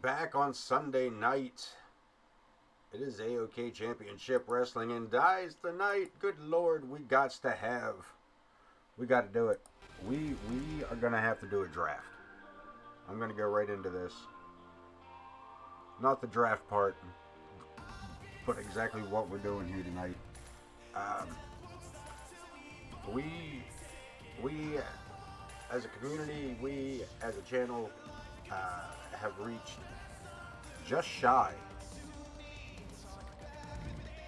back on Sunday night. It is AOK Championship Wrestling, and dies the night. Good Lord, we got to do it. We are gonna have to do a draft. I'm gonna go right into this. Not the draft part, but exactly what we're doing here tonight. We as a community, we as a channel have reached just shy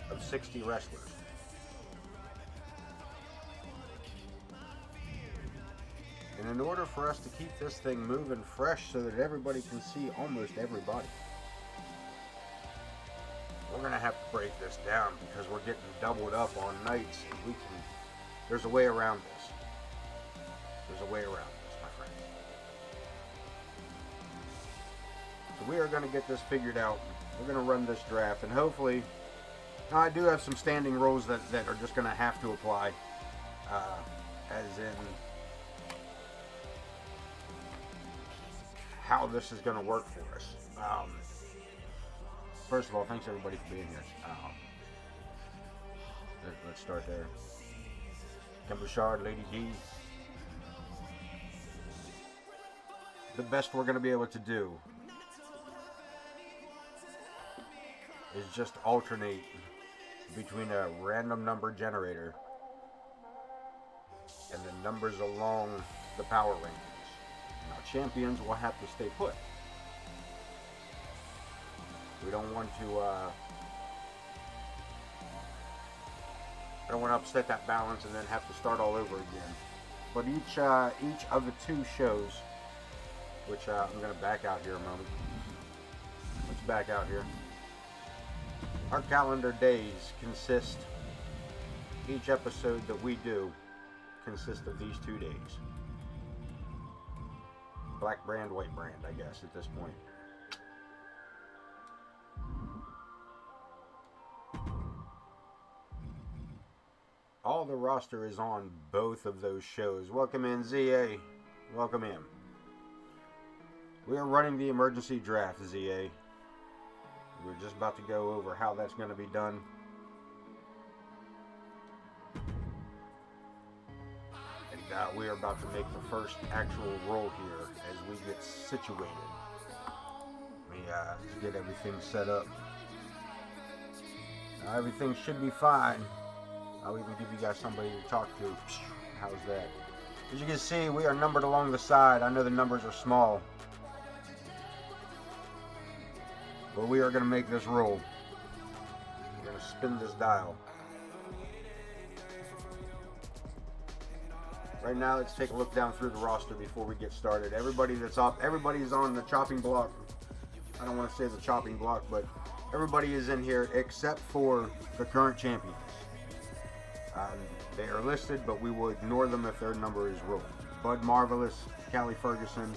of 60 wrestlers. And in order for us to keep this thing moving fresh so that everybody can see almost everybody, we're going to have to break this down because we're getting doubled up on nights, and there's a way around this. There's a way around this, my friend. So we are going to get this figured out. We're going to run this draft, and hopefully, now I do have some standing rules that are just going to have to apply, as in how this is going to work for us. First of all, thanks everybody for being here. Let's start there. Bouchard, Lady D. The best we're going to be able to do is just alternate between a random number generator and the numbers along the power rankings. Now, champions will have to stay put. We don't want to upset that balance and then have to start all over again. But each of the two shows, which I'm going to back out here a moment. Let's back out here. Our calendar days consist, each episode that we do consists of these 2 days. Black brand, white brand, I guess, at this point. All the roster is on both of those shows. Welcome in, ZA. Welcome in. We are running the emergency draft, ZA. We're just about to go over how that's going to be done. And we are about to make the first actual roll here as we get situated. Let me just get everything set up. Now, everything should be fine. I'll even give you guys somebody to talk to. How's that? As you can see, we are numbered along the side. I know the numbers are small, but we are going to make this roll. We're going to spin this dial. Right now, let's take a look down through the roster before we get started. Everybody that's up, everybody's on the chopping block. I don't want to say the chopping block, but everybody is in here except for the current champions. They are listed, but we will ignore them if their number is rolled. Bud Marvelous, Cali Ferguson,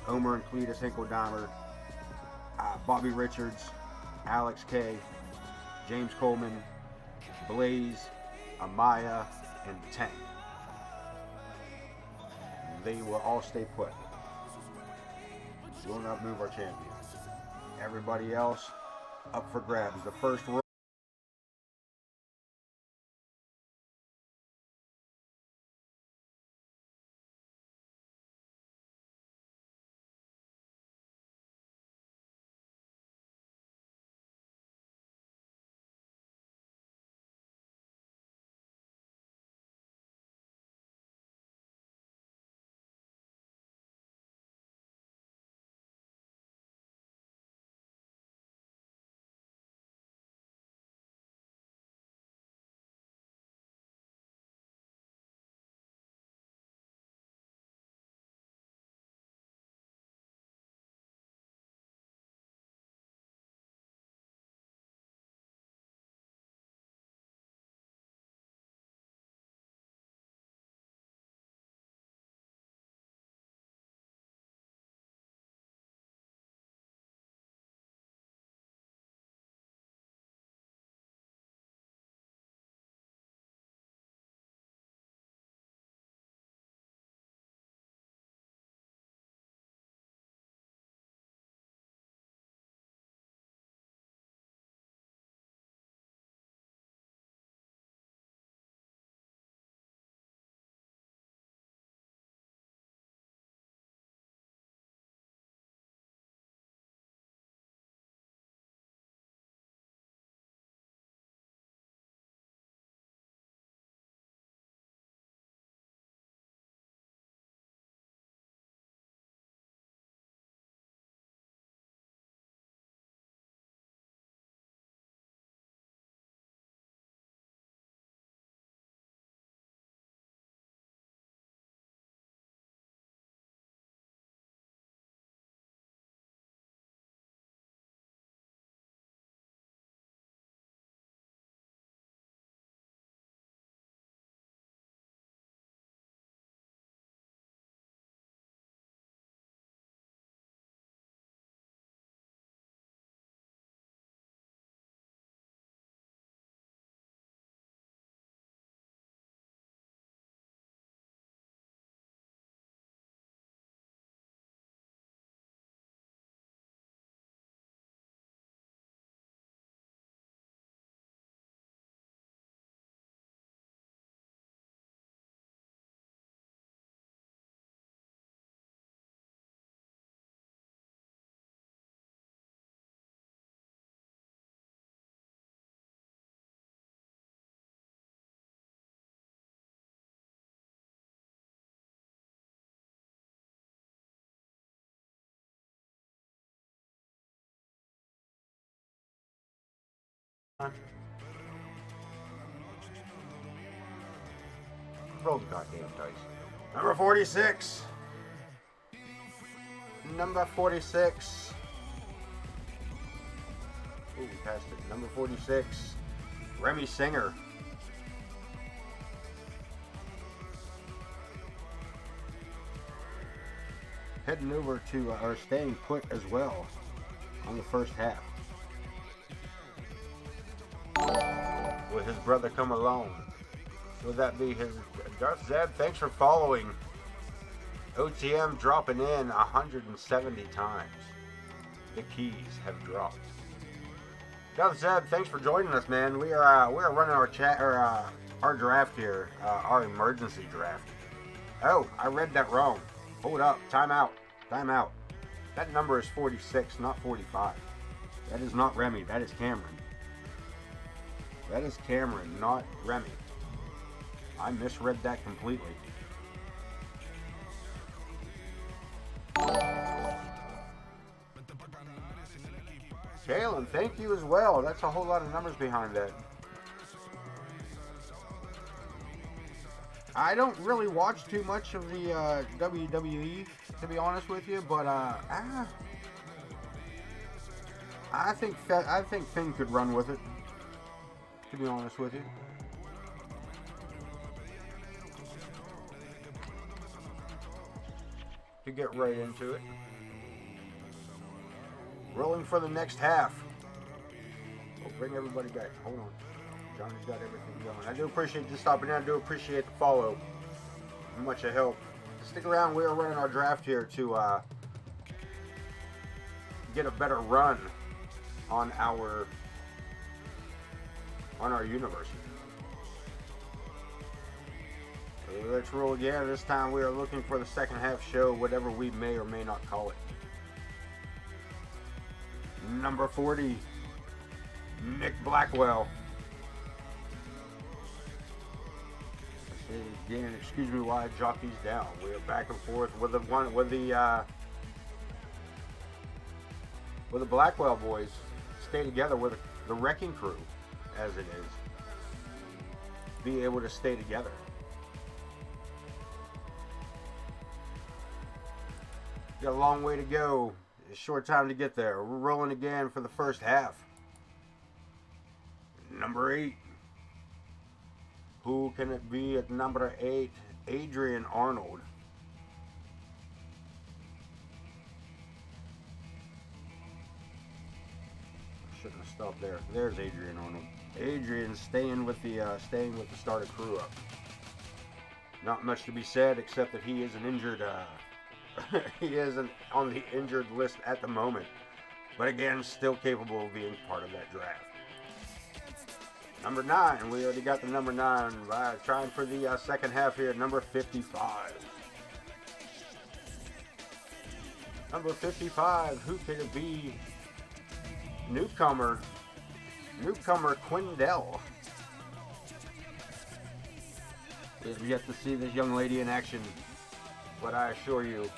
Omer and Cletus Hinkledimers, Bobby Richards, Alex K, James Coleman, Blaze, Amaya, and Tank. They will all stay put. We will not move our champions. Everybody else up for grabs. The first roll. Roll the goddamn dice. Number 46. Number 46. Ooh, we passed it. Number 46. Remy Singer. Heading over to, or staying put as well on the first half. Will his brother come along? Would that be his Darth Zeb? Thanks for following. OTM dropping in 170 times. The keys have dropped. Darth Zeb, thanks for joining us, man. We are running our draft here, our emergency draft. Oh, I read that wrong. Hold up, time out. That number is 46, not 45. That is not Remy. That is Cameron. That is Cameron, not Remy. I misread that completely. Kalen, thank you as well. That's a whole lot of numbers behind that. I don't really watch too much of the WWE, to be honest with you, but I think Finn could run with it, to be honest with you. To get right into it. Rolling for the next half. Oh, bring everybody back. Hold on. Johnny's got everything going. I do appreciate you stopping in. I do appreciate the follow. Much a help. Stick around. We are running our draft here to get a better run on our universe. Let's roll again. This time we are looking for the second half show, whatever we may or may not call it. Number 40, Nick Blackwell. Again, excuse me while I jot these down. We are back and forth with the Blackwell boys. Stay together with the wrecking crew, as it is. Be able to stay together. Got a long way to go. A short time to get there. We're rolling again for the first half. Number 8. Who can it be at number 8? Adrian Arnold. Shouldn't have stopped there. There's Adrian Arnold. Adrian staying with the starter crew up. Not much to be said except that he is an injured. He isn't on the injured list at the moment, but again, still capable of being part of that draft. Number 9, we already got the number 9. Trying for the second half here, number 55. Number 55, who could it be? Newcomer Quindell. We have yet to see this young lady in action, but I assure you,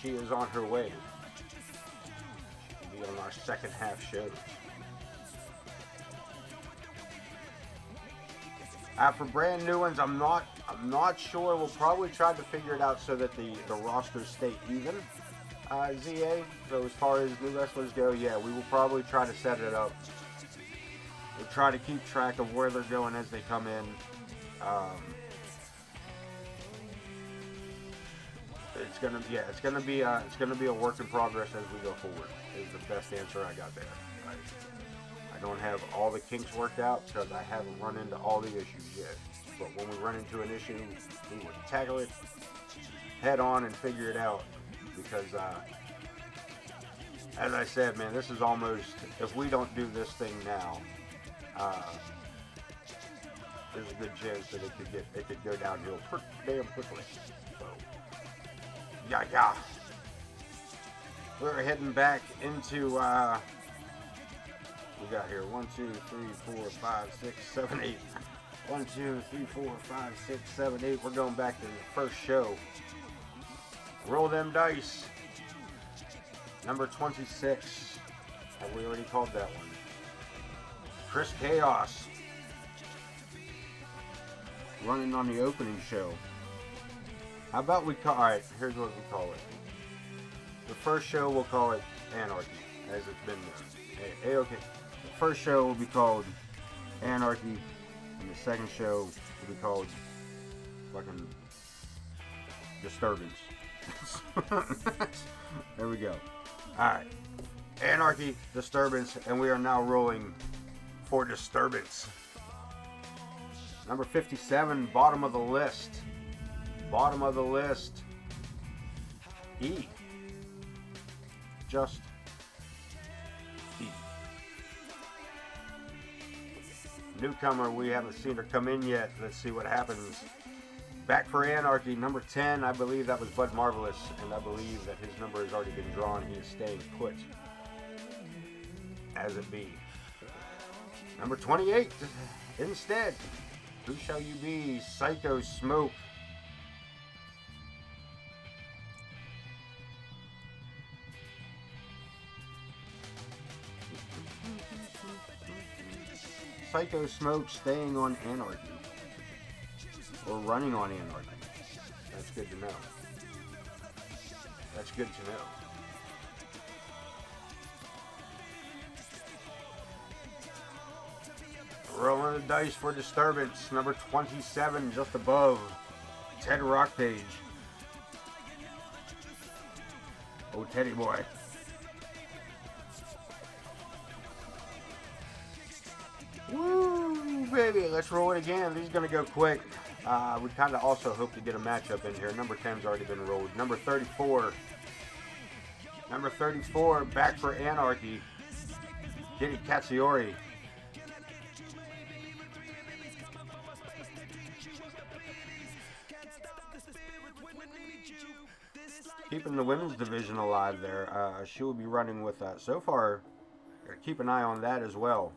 she is on her way. She'll be on our second half shows. For brand new ones, I'm not sure. We'll probably try to figure it out so that the rosters stay even. ZA. So as far as new wrestlers go, yeah, we will probably try to set it up. We'll try to keep track of where they're going as they come in. It's gonna be a work in progress as we go forward. Is the best answer I got there. I don't have all the kinks worked out because I haven't run into all the issues yet. But when we run into an issue, we will tackle it head on and figure it out. Because, as I said, man, this is almost, if we don't do this thing now, there's a good chance that it could go downhill pretty damn quickly. So, yeah. We're heading back into, we got here 1, 2, 3, 4, 5, 6, 7, 8. 1, 2, 3, 4, 5, 6, 7, 8. We're going back to the first show. Roll them dice. Number 26. Have we already called that one? Chris Chaos running on the opening show. How about we call, alright, here's what we call it. The first show we'll call it Anarchy, as it's been there. Okay. The first show will be called Anarchy, and the second show will be called fucking Disturbance. There we go. Alright. Anarchy, Disturbance, and we are now rolling for Disturbance. Number 57, bottom of the list. Bottom of the list. E. Just E. Newcomer, we haven't seen her come in yet. Let's see what happens. Back for Anarchy, number 10. I believe that was Bud Marvelous, and I believe that his number has already been drawn. He is staying put. As it be. Number 28, instead. Who shall you be? Psycho Smoke. Psycho Smoke staying on Anarchy. Or running on Anarchy. That's good to know. That's good to know. Rolling the dice for Disturbance. Number 27, just above. Ted Rockpage. Oh, Teddy boy. Woo, baby. Let's roll it again. These are going to go quick. We kind of also hope to get a matchup in here. Number 10's already been rolled. Number 34. Number 34, back for Anarchy. Kitty Katsuyori. Keeping the women's division alive there. She will be running with, so far, keep an eye on that as well.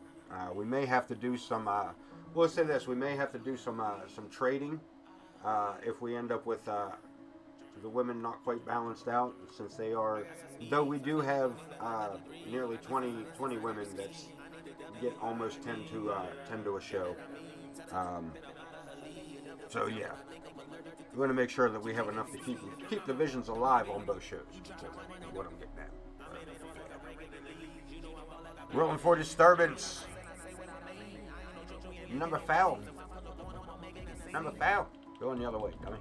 We may have to do some, we'll say this, we may have to do some trading if we end up with the women not quite balanced out, since they are, though we do have nearly 20 women that get almost 10 to a show. So yeah. We want to make sure that we have enough to keep divisions alive on both shows. That's what I'm getting at. Rolling for Disturbance. Number foul. Going the other way, dummy.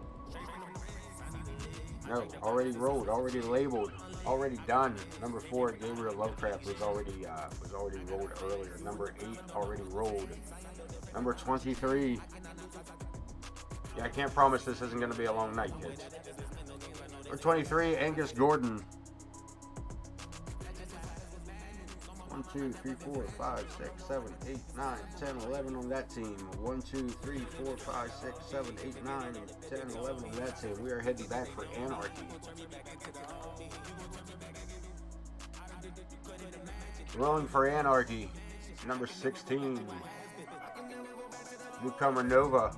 No, already rolled, already labeled, already done. Number 4, Gabriel Lovecraft was already rolled earlier. Number 8 already rolled. Number 23. Yeah, I can't promise this isn't going to be a long night, kids. Number 23, Angus Gordon. 1, 2, 3, 4, 5, 6, 7, 8, 9, 10, 11 on that team. 1, 2, 3, 4, 5, 6, 7, 8, 9, 10, 11 on that team. We are heading back for Anarchy. Rolling for Anarchy. Number 16. Newcomer Nova.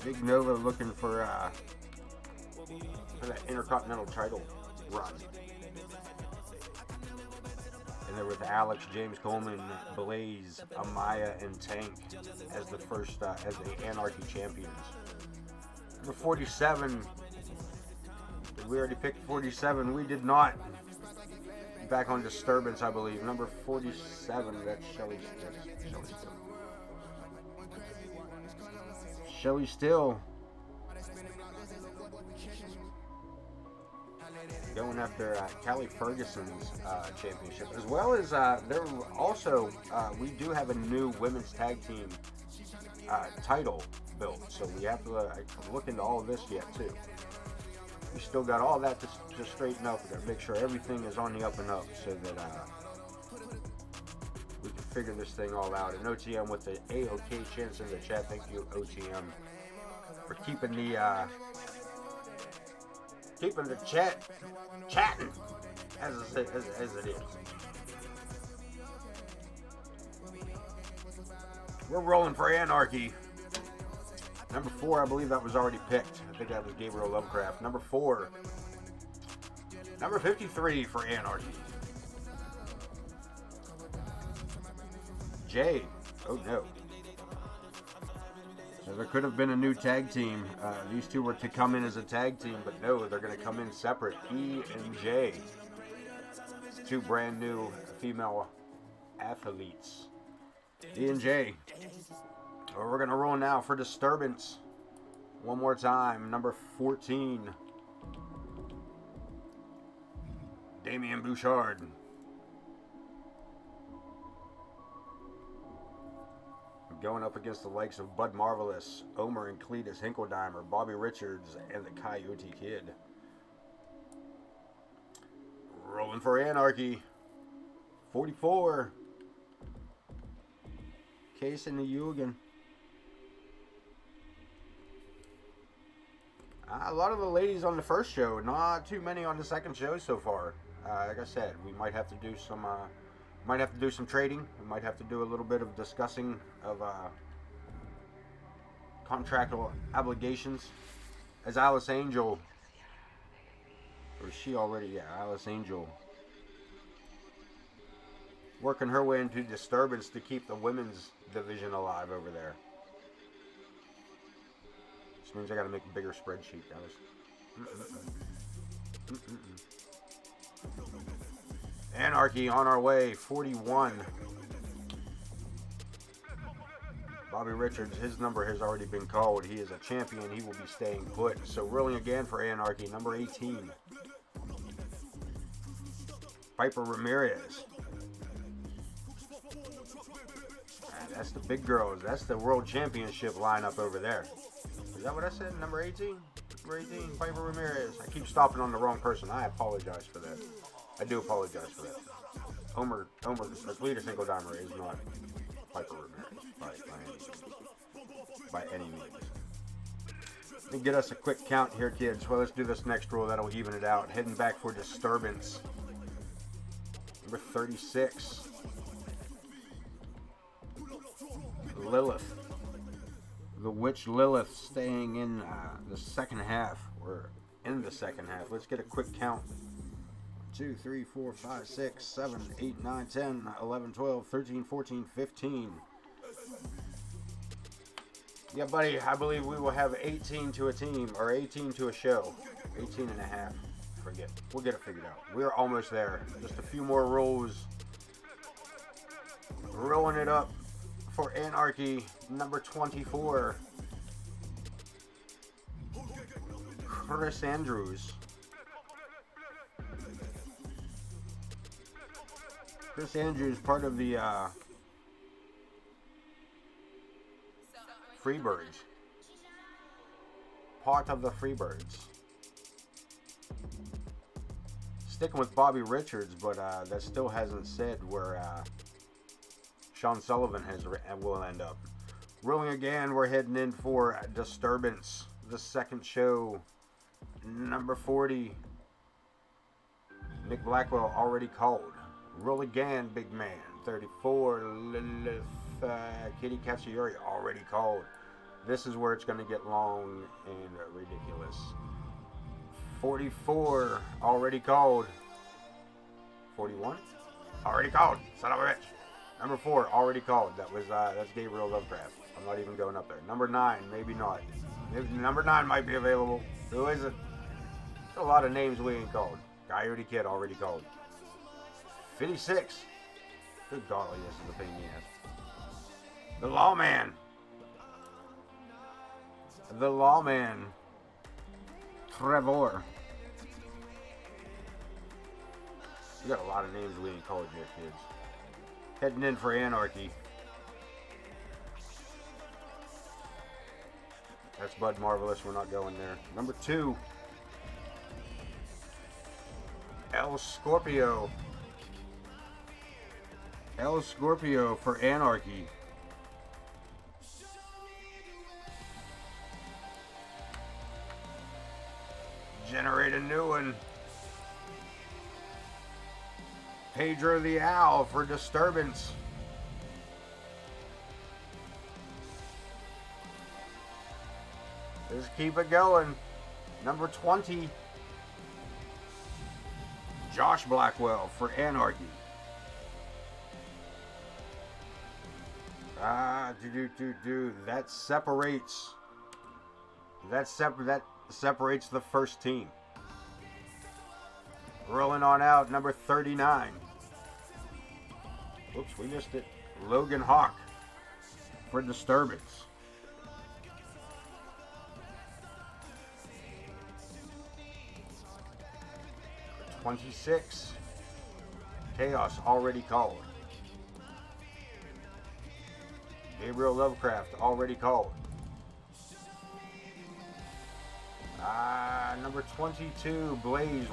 Big Nova looking for that Intercontinental title run. And they're with Alex, James Coleman, Blaze, Amaya, and Tank as the first, as the Anarchy champions. Number 47. Did we already pick 47? We did not. Back on Disturbance, I believe. Number 47, that's Shelly Still. Shelly Still. Going after Cali Ferguson's championship, as well as there also we do have a new women's tag team title built, so we have to look into all of this yet too. We still got all that to straighten up. We got to make sure everything is on the up and up, so that we can figure this thing all out. And OTM with the AOK chance in the chat. Thank you, OTM, for keeping the chat chatting as it is. We're rolling for Anarchy. Number 4, I believe that was already picked. I think that was Gabriel Lovecraft. Number 4. Number 53 for Anarchy. Jay. Oh no. So there could have been a new tag team. These two were to come in as a tag team, but no, they're going to come in separate. E and J. Two brand new female athletes. E and J. We're going to roll now for Disturbance. One more time. Number 14. Damian Bouchard. Going up against the likes of Bud Marvelous, Omer and Cletus Hinkledimers, Bobby Richards, and the Coyote Kid. Rolling for Anarchy. 44. Case in the Yugen. A lot of the ladies on the first show, not too many on the second show so far. Like I said, we might have to do some trading. We might have to do a little bit of discussing of contractual obligations. As Alice Angel, or is she already? Yeah, Alice Angel, working her way into Disturbance to keep the women's division alive over there. Which means I got to make a bigger spreadsheet, guys. Anarchy on our way, 41. Bobby Richards, his number has already been called. He is a champion. He will be staying put. So rolling again for Anarchy, number 18. Piper Ramirez. That's the big girls. That's the World Championship lineup over there. Is that what I said? Number 18? Number 18, Piper Ramirez. I keep stopping on the wrong person. I apologize for that. I do apologize for that. Omer, Cletus Hinkledimers is not Piper Ramirez by any means. Let me get us a quick count here, kids. Well, let's do this next roll. That'll even it out. Heading back for Disturbance. Number 36. Lilith. The Witch Lilith staying in the second half. We're in the second half. Let's get a quick count. 2, 3, 4, 5, 6, 7, 8, 9, 10, 11, 12, 13, 14, 15. Yeah, buddy, I believe we will have 18 to a team, or 18 to a show. 18 and a half. Forget. We'll get it figured out. We're almost there. Just a few more rolls. Rolling it up for Anarchy, number 24. Chris Andrews. Chris Andrews, part of the Freebirds. Part of the Freebirds. Sticking with Bobby Richards, but that still hasn't said where Shawn Sullivan will end up. Rolling again, we're heading in for Disturbance, the second show. Number 40. Nick Blackwell already called. Roll again, big man. 34, Lilith, Kitty Katsuyori already called. This is where it's going to get long and ridiculous. 44, already called. 41, already called. Son of a bitch. Number 4, already called. That's Gabriel Lovecraft. I'm not even going up there. Number 9, maybe not. Maybe number 9 might be available. Who is it? There's a lot of names we ain't called. Coyote Kid already called. 56. Good golly, this is a pain in the ass. The Lawman. The Lawman. Trevor. We got a lot of names we ain't called yet, kids. Heading in for Anarchy. That's Bud Marvelous. We're not going there. Number 2. El Scorpio. El Scorpio for Anarchy. Generate a new one. Pedro the Owl for Disturbance. Let's keep it going. Number 20. Josh Blackwell for Anarchy. That separates. That separates the first team. Rolling on out, number 39. Whoops, we missed it. Logan Hawk for Disturbance. Number 26. Chaos already called. Gabriel Lovecraft already called. Number 22, Blaze,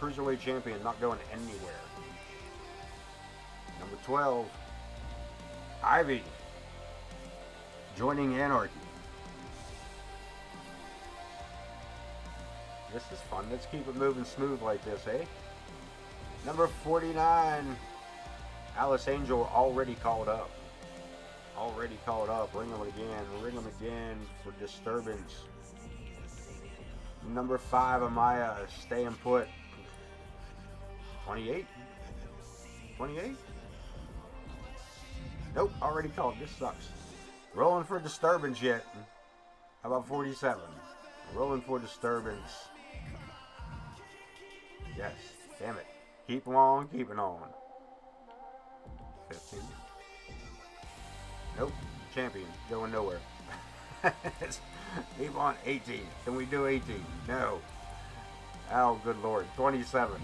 Cruiserweight Champion, not going anywhere. Number 12, Ivy, joining Anarchy. This is fun. Let's keep it moving smooth like this, eh? Number 49, Alice Angel, already called up. Already called up. Ring them again. Ring them again for Disturbance. Number 5, Amaya, staying put. 28? 28? Nope, already called. This sucks. Rolling for Disturbance yet. How about 47? Rolling for Disturbance. Yes, damn it. Keep on keeping on. 15. Nope, champion, going nowhere. Keep on 18. Can we do 18? No. Oh, good lord. 27.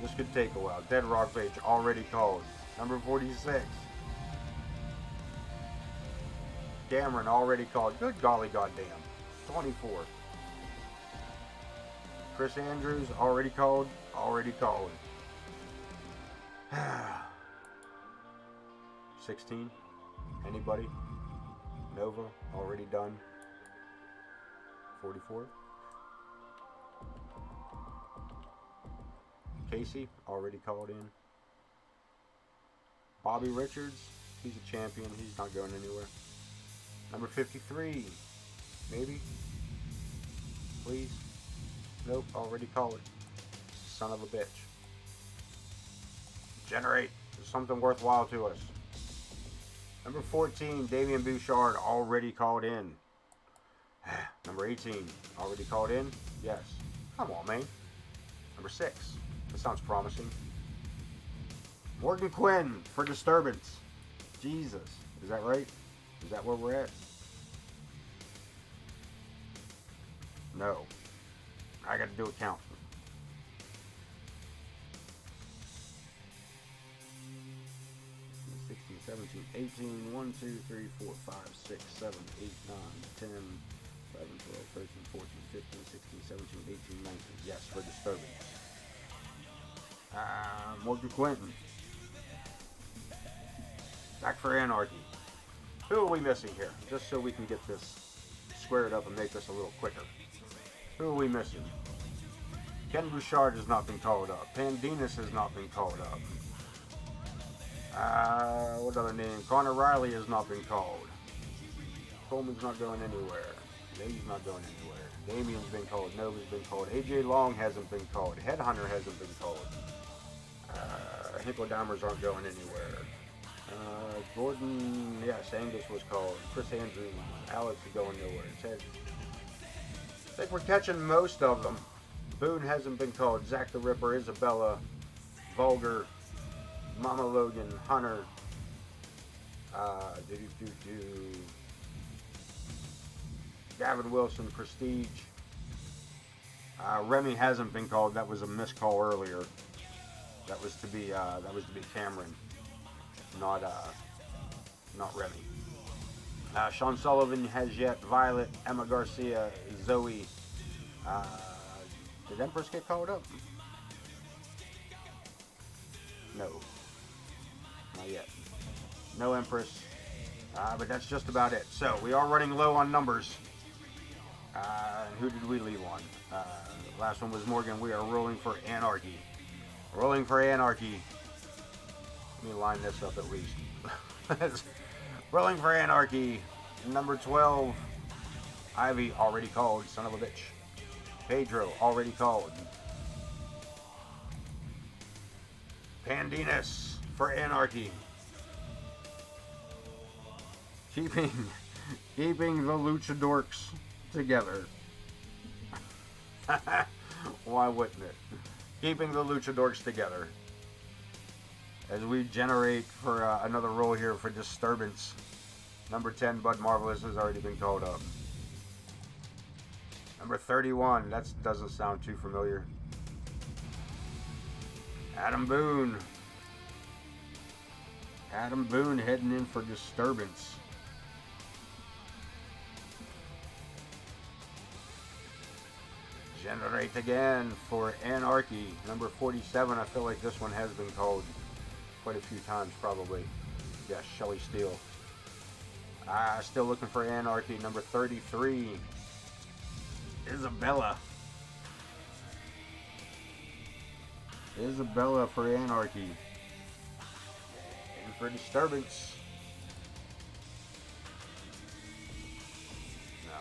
This could take a while. Dead Rockpage already called. Number 46. Cameron already called. Good golly goddamn. 24. Chris Andrews already called. Already called. 16. Anybody? Nova, already done. 44. Casey, already called in. Bobby Richards, he's a champion. He's not going anywhere. Number 53. Maybe? Please? Nope, already called it. Son of a bitch. Generate. There's something worthwhile to us. Number 14, Damian Bouchard, already called in. Number 18, already called in? Yes. Come on, man. Number 6, that sounds promising. Morgan Quinn for Disturbance. Jesus. Is that right? Is that where we're at? No. I gotta do a count. 17, 18, 1, 2, 3, 4, 5, 6, 7, 8, 9, 10, 11, 12, 13, 14, 15, 16, 17, 18, 19. Yes, for Disturbance. Morgan Quinton. Back for Anarchy. Who are we missing here? Just so we can get this squared up and make this a little quicker. Who are we missing? Ken Bouchard has not been called up. Pandinas has not been called up. What other name? Connor Riley has not been called. Coleman's not going anywhere. Dave's not going anywhere. Damien's been called. Nova's been called. AJ Long hasn't been called. Headhunter hasn't been called. Hinkledimers aren't going anywhere. Gordon, yes, Angus was called. Chris Andrews, Alex is going nowhere. Ted. I think we're catching most of them. Boone hasn't been called. Zakk the Ripper, Isabella, Vulgar, Mama Logan, Hunter, Gavin Wilson, Prestige. Remy hasn't been called. That was a missed call earlier. That was to be Cameron, not Remy. Shawn Sullivan has yet. Violet, Emma Garcia, Zoey. Did Empress get called up? No. Not yet. No Empress. But that's just about it. So, we are running low on numbers. And who did we leave on? Last one was Morgan. We are rolling for Anarchy. Rolling for Anarchy. Let me line this up at least. Rolling for Anarchy. Number 12. Ivy, already called. Son of a bitch. Pedro, already called. Pandinas for Anarchy. Keeping keeping the luchadorks together. Why wouldn't it? Keeping the luchadorks together. As we generate for another roll here for Disturbance. Number 10, Bud Marvelous, has already been called up. Number 31, that doesn't sound too familiar. Adam Boone. Adam Boone heading in for Disturbance. Generate again for Anarchy. Number 47, I feel like this one has been called quite a few times probably. Yes, Shelly Steele. Still looking for Anarchy. Number 33, Isabella. Isabella for Anarchy. And for Disturbance. No.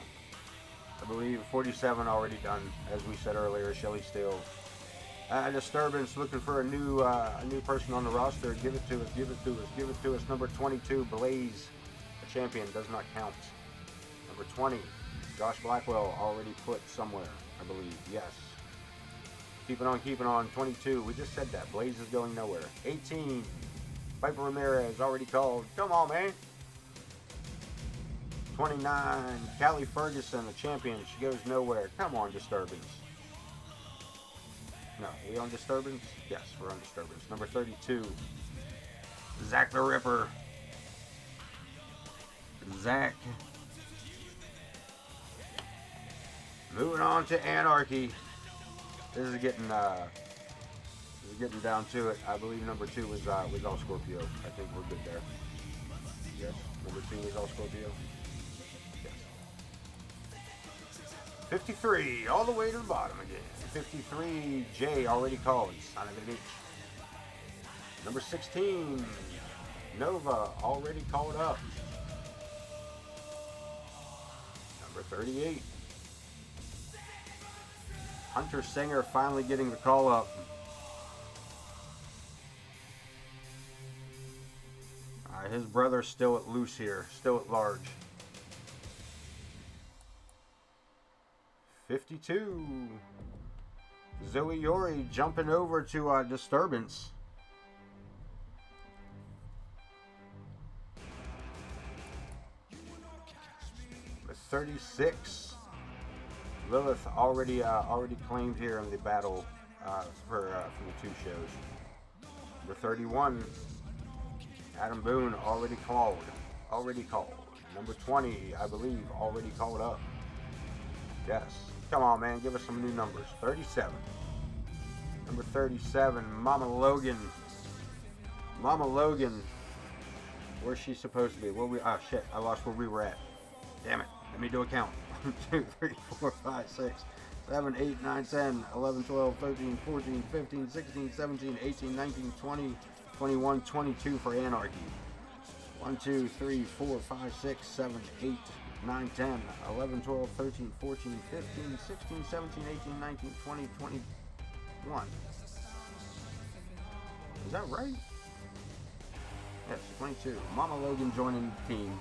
I believe 47 already done, as we said earlier, Shelly Steele. Disturbance looking for a new person on the roster. Give it to us, give it to us, give it to us. Number 22, Blaze. A champion, does not count. Number 20, Josh Blackwell, already put somewhere, I believe. Yes. Keeping on, keeping on. 22, we just said that. Blaze is going nowhere. 18, Piper Ramirez, already called. Come on, man. 29, Cali Ferguson, a champion. She goes nowhere. Come on, Disturbance. No, are we on Disturbance? Yes, we're on Disturbance. Number 32, Zakk the Ripper. Zakk. Moving on to Anarchy. This is getting down to it. I believe number 2 was all Scorpio. I think we're good there. Yes, number 2 was all Scorpio. Yes. 53, all the way to the bottom again. 53, Jay, already called. Son of a bitch. Number 16, Nova, already called up. Number 38, Hunter Singer, finally getting the call up. His brother's still at loose here, still at large. 52, Zoey Yuri jumping over to Disturbance. The 36, Lilith already claimed here in the battle for the 2 shows. Number 31, Adam Boone, already called. Number 20, I believe, already called up. Yes. Come on, man. Give us some new numbers. 37. Number 37, Mama Logan. Mama Logan. Where's she supposed to be? Shit. I lost where we were at. Damn it. Let me do a count. 1, 2, 3, 4, 5, 6, 7, 8, 9, 10, 11, 12, 13, 14, 15, 16, 17, 18, 19, 20, 21, 22 for Anarchy. 1, 2, 3, 4, 5, 6, 7, 8, 9, 10, 11, 12, 13, 14, 15, 16, 17, 18, 19, 20, 21. Is that right? Yes, 22. Mama Logan joining the team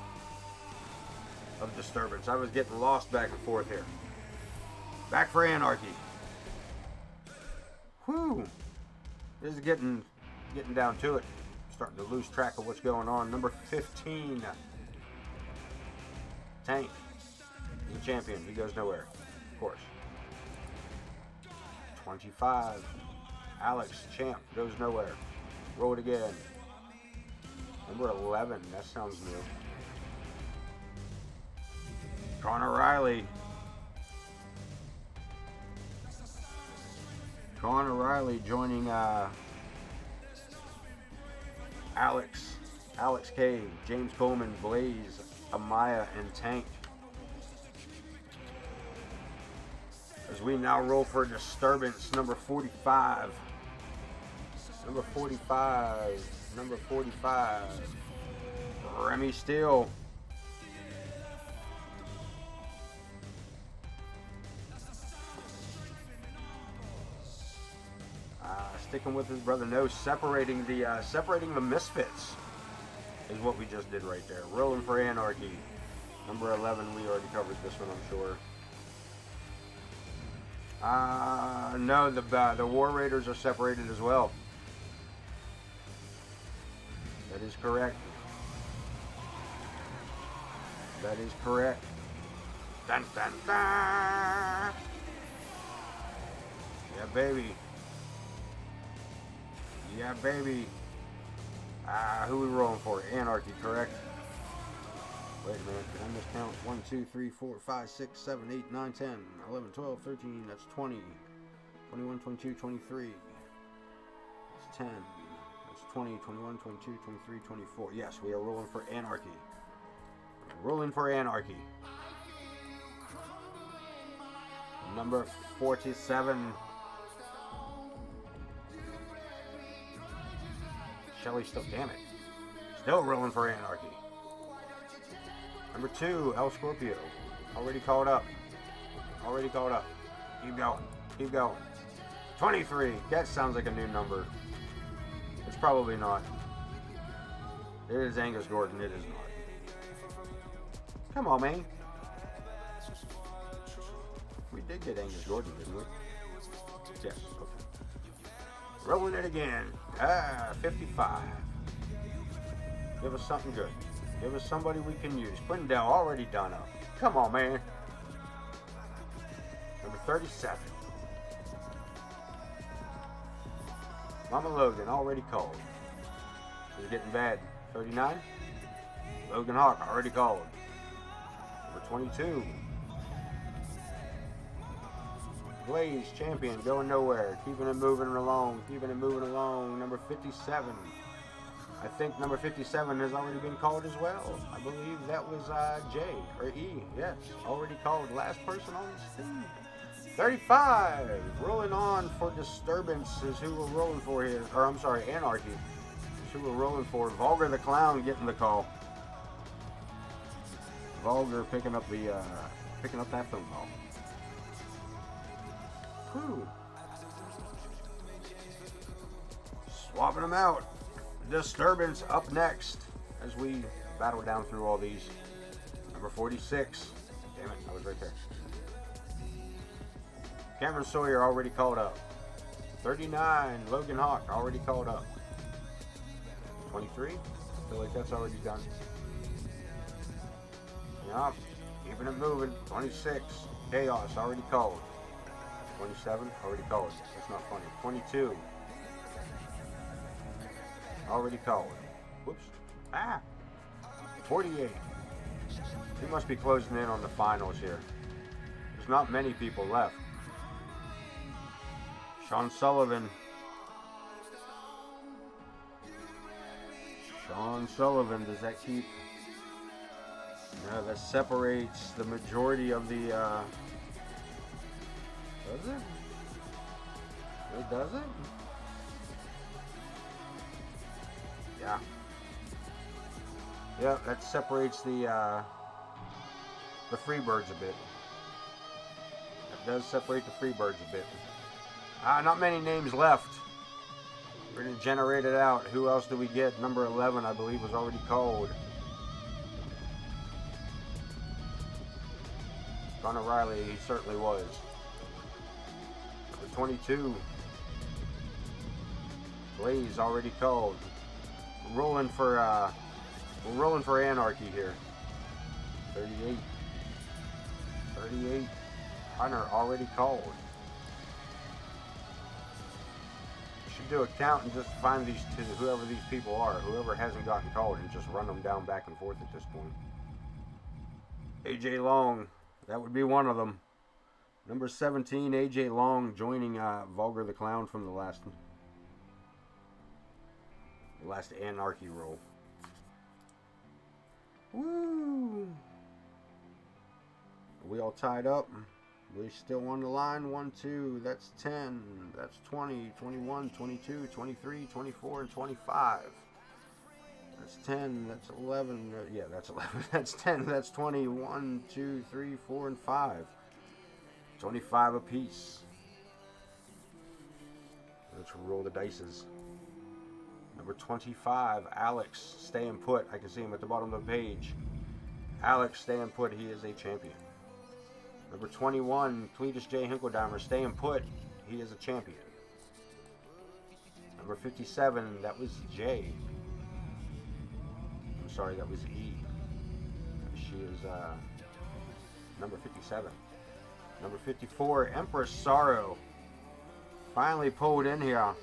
of Disturbance. I was getting lost back and forth here. Back for Anarchy. Whew. This is getting down to it. Starting to lose track of what's going on. Number 15. Tank. He's a champion. He goes nowhere. Of course. 25. Alex, champ. Goes nowhere. Roll it again. Number 11. That sounds new. Connor Riley. Connor Riley joining Alex K, James Coleman, Blaze, Amaya, and Tank. As we now roll for Disturbance, number 45. Number 45. Remy Steele. Sticking with his brother. No, separating the Misfits. is what we just did right there. Rolling for Anarchy. Number 11, we already covered this one, I'm sure. No, the War Raiders are separated as well. That is correct. That is correct. Dun, dun, dun. Yeah, baby. Yeah, baby. Who we rolling for? Anarchy, correct? Wait a minute, did I miscount? 1, 2, 3, 4, 5, 6, 7, 8, 9, 10, 11, 12, 13, that's 20, 21, 22, 23, that's 10, that's 20, 21, 22, 23, 24. Yes, we are rolling for Anarchy. Rolling for Anarchy. Number 47. Shelly still, damn it. Still rolling for Anarchy. Number 2, El Scorpio. Already called up. Already called up. Keep going. Keep going. 23. That sounds like a new number. It's probably not. It is Angus Gordon. It is not. Come on, man. We did get Angus Gordon, didn't we? Yes. Okay. Rolling it again. 55. Give us something good. Give us somebody we can use. Quinn already done up. Come on, man. Number 37. Mama Logan already called. It's getting bad. 39. Logan Hawk already called. Number 22. Blaze champion going nowhere. Keeping it moving along. Keeping it moving along. Number 57. I think number 57 has already been called as well. I believe that was J or E. Yes, already called. Last person on this team. 35. Rolling on for Disturbance is who we're rolling for here. Or I'm sorry, Anarchy is who we're rolling for. Vulgar the Clown getting the call. Vulgar picking up that phone call. Whew. Swapping them out. Disturbance up next as we battle down through all these. Number 46. Damn it, I was right there. Cameron Sawyer already called up. 39. Logan Hawk already called up. 23. I feel like that's already done. Yup. Keeping it moving. 26. Chaos already called. 27. Already called. That's not funny. 22. Already called. Whoops. 48. We must be closing in on the finals here. There's not many people left. Shawn Sullivan. Shawn Sullivan. Does that keep... No, that separates the majority of the... Does it? It doesn't? Yeah. Yeah, that separates the Freebirds a bit. That does separate the Freebirds a bit. Not many names left. We're going to generate it out. Who else do we get? Number 11, I believe, was already called. Connor Riley, he certainly was. Number 22. Blaze already called. We're rolling for Anarchy here. 38. 38. Hunter already called. Should do a count and just find these two, whoever these people are, whoever hasn't gotten called, and just run them down back and forth at this point. AJ Long, that would be one of them. Number 17, AJ Long joining Vulgar the Clown from the last Anarchy roll. Woo! Are we all tied up? We still on the line. 1, 2, that's 10, that's 20, 21, 22, 23, 24, and 25. That's 10, that's 11, yeah, that's 11, that's 10, that's 20, 1, 2, 3, 4, and 5. 25 apiece. Let's roll the dices. Number 25, Alex, staying put. I can see him at the bottom of the page. Alex, staying put. He is a champion. Number 21, Cletus J. Hinkledimers, staying put. He is a champion. Number 57, that was J. I'm sorry, that was E. She is number 57. Number 54, Empress Sorrow. Finally pulled in here.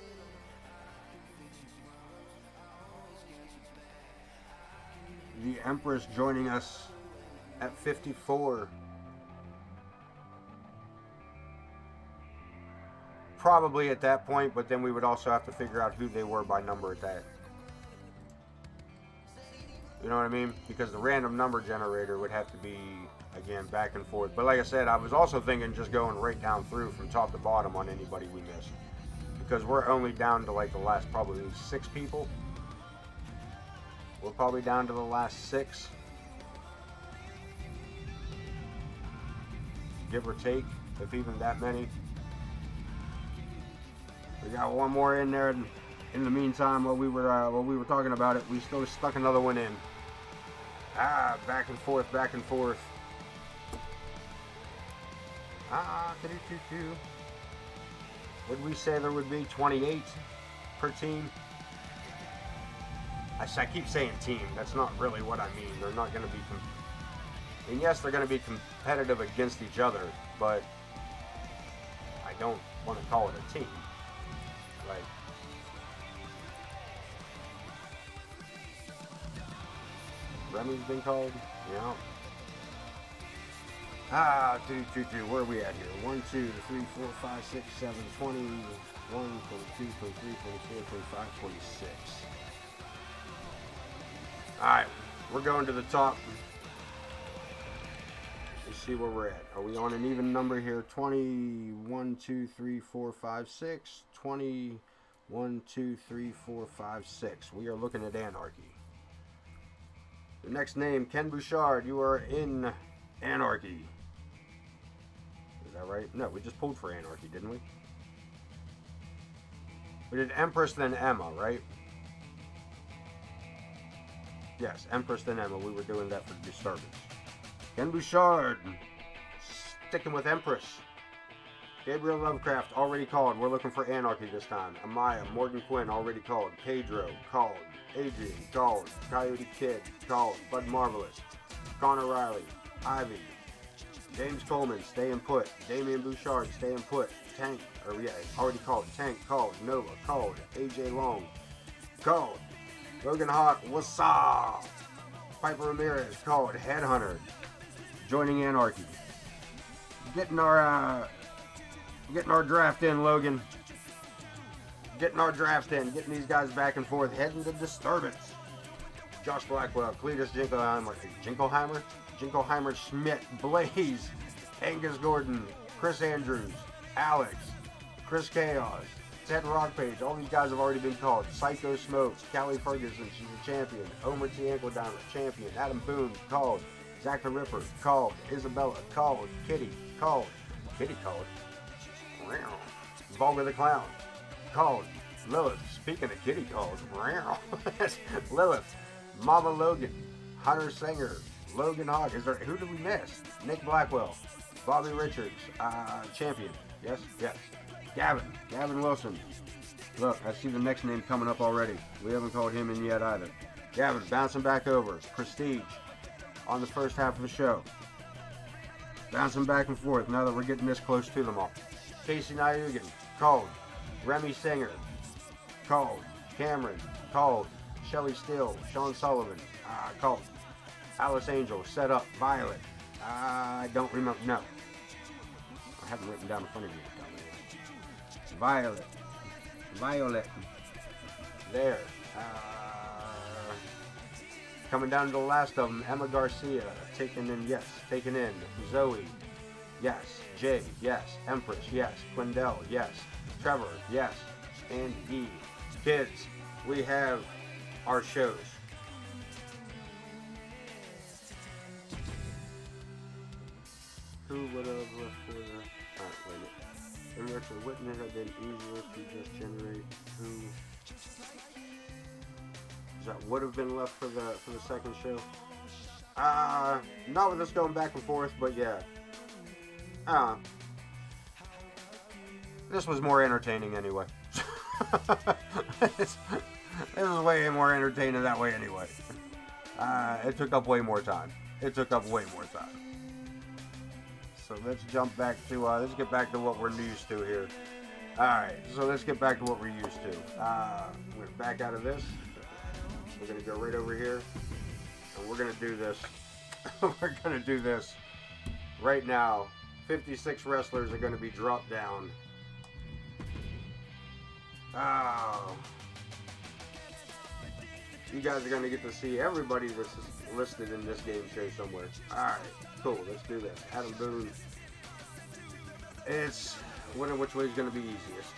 The Empress joining us at 54. Probably at that point, but then we would also have to figure out who they were by number at that. You know what I mean? Because the random number generator would have to be, again, back and forth. But like I said, I was also thinking just going right down through from top to bottom on anybody we missed. Because we're only down to like the last probably 6 people. We're probably down to the last 6. Give or take, if even that many. We got one more in there. In the meantime, while we were talking about it, we still stuck another one in. Back and forth, back and forth. Would we say there would be 28 per team? I keep saying team. That's not really what I mean. They're not going to be... And yes, they're going to be competitive against each other, but I don't want to call it a team. Like... Remy's been called? Yeah. Where are we at here? 1, 2, 3, 4, 5, 6, 7, 20, 21, 22, 23, 24, 25, 26. Alright, we're going to the top. Let's see where we're at. Are we on an even number here? 20, 1, 2, 3, 4, 5, 6. 20, 1, 2, 3, 4, 5, 6. We are looking at Anarchy. The next name, Ken Bouchard. You are in Anarchy. Is that right? No, we just pulled for Anarchy, didn't we? We did Empress, then Emma, right? Yes, Empress, then Emma. We were doing that for Disturbance. Ken Bouchard. Sticking with Empress. Gabriel Lovecraft, already called. We're looking for Anarchy this time. Amaya, Morgan Quinn, already called. Pedro, called. Adrian, called. Coyote Kid, called. Bud Marvelous. Connor Riley. Ivy. James Coleman, staying put. Damian Bouchard, staying put. Tank, already called. Tank, called. Nova, called. AJ Long, called. Logan Hawk, what's up? Piper Ramirez, called. Headhunter, joining Anarchy. Getting our draft in, Logan. Getting our draft in. Getting these guys back and forth. Heading to Disturbance. Josh Blackwell, Cletus Jingleheimer, Schmidt, Blaze, Angus Gordon, Chris Andrews, Alex, Chris Chaos, Ted Rockpage. All these guys have already been called. Psycho Smoke, Cali Ferguson, she's a champion. Omer T. Hinkledimers, champion. Adam Boone, called. Zakk the Ripper, called. Isabella, called. Kitty, called. Kitty, called. Vulgar the Clown, called. Lilith, speaking of Kitty calls, Lilith, Mama Logan, Hunter Singer, Logan Hawk. Who did we miss? Nick Blackwell, Bobby Richards, champion. Yes. Gavin Wilson. Look, I see the next name coming up already. We haven't called him in yet either. Gavin bouncing back over. Prestige on the first half of the show. Bouncing back and forth now that we're getting this close to them all. Casey Nyugan, called. Remy Singer, called. Cameron, called. Shelly Still, Shawn Sullivan, called. Alice Angel, set up. Violet, I don't remember. No, I haven't written down in front of you. Violet, there. Coming down to the last of them, Emma Garcia, taken in. Zoey, yes. Jay, yes. Empress, yes. Quindell, yes. Trevor, yes. And E. Kids, we have our shows. Who would have left for the... Alright, wait a minute. In retrospect, wouldn't it have been easier to just generate who... that would have been left for the second show. Not with us going back and forth, but yeah. This was more entertaining anyway. This was way more entertaining that way anyway. It took up way more time. So let's jump back to, let's get back to what we're used to here. Alright, so let's get back to what we're used to. We're back out of this. We're going to go right over here. And we're going to do this. We're going to do this right now. 56 wrestlers are going to be dropped down. Oh. You guys are going to get to see everybody that's listed in this game show somewhere. Alright, cool. Let's do this. Adam Boone. It's wondering which way is going to be easiest.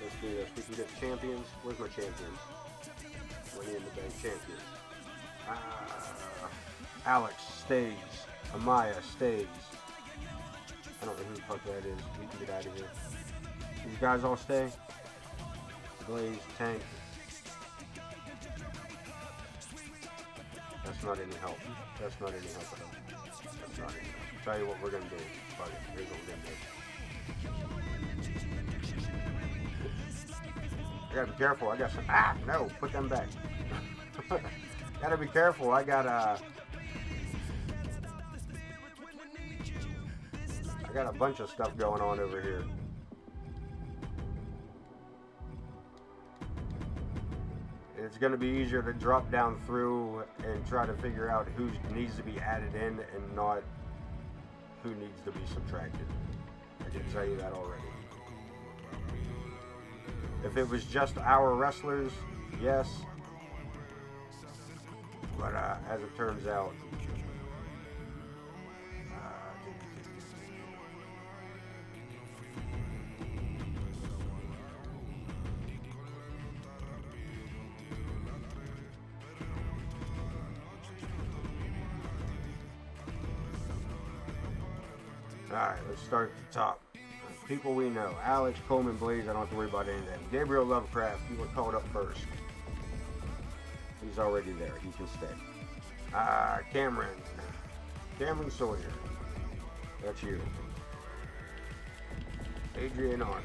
Let's do this. We can get champions. Where's my champions? Money in the Bank champions. Alex stays. Amaya stays. I don't know who the fuck that is. We can get out of here. These guys all stay. Blaze, Tank. That's not any help. That's not any help at all. That's not any help. Tell you what we're gonna do. Fuck it. Here's what we're gonna do. I gotta be careful. I got some. No. Put them back. Gotta be careful. I got a bunch of stuff going on over here. It's going to be easier to drop down through and try to figure out who needs to be added in and not who needs to be subtracted. I can tell you that already. If it was just our wrestlers, yes. But as it turns out, alright, let's start at the top. People we know. Alex, Coleman, Blaze, I don't have to worry about anything. Gabriel, Lovecraft, you were called up first. He's already there. He can stay. Cameron Sawyer. That's you. Adrian Arnold.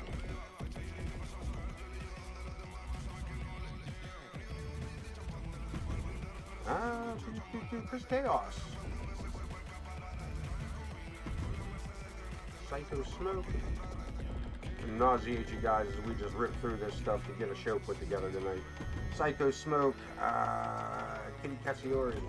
Chris Chaos. Psycho Smoke. Nauseate you guys as we just rip through this stuff to get a show put together tonight. Psycho Smoke, Kitty Cassiori.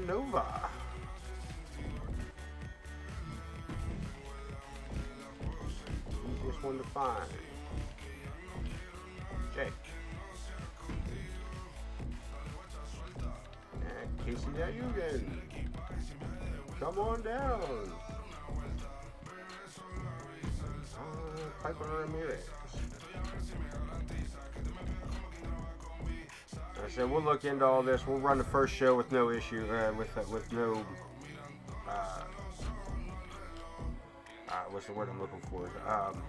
Nova. Easiest one to find. Jake. Casey Nguyen. Come on down. Piper Ramirez. I said we'll look into all this. We'll run the first show with no issue, with no. What's the word I'm looking for? I'm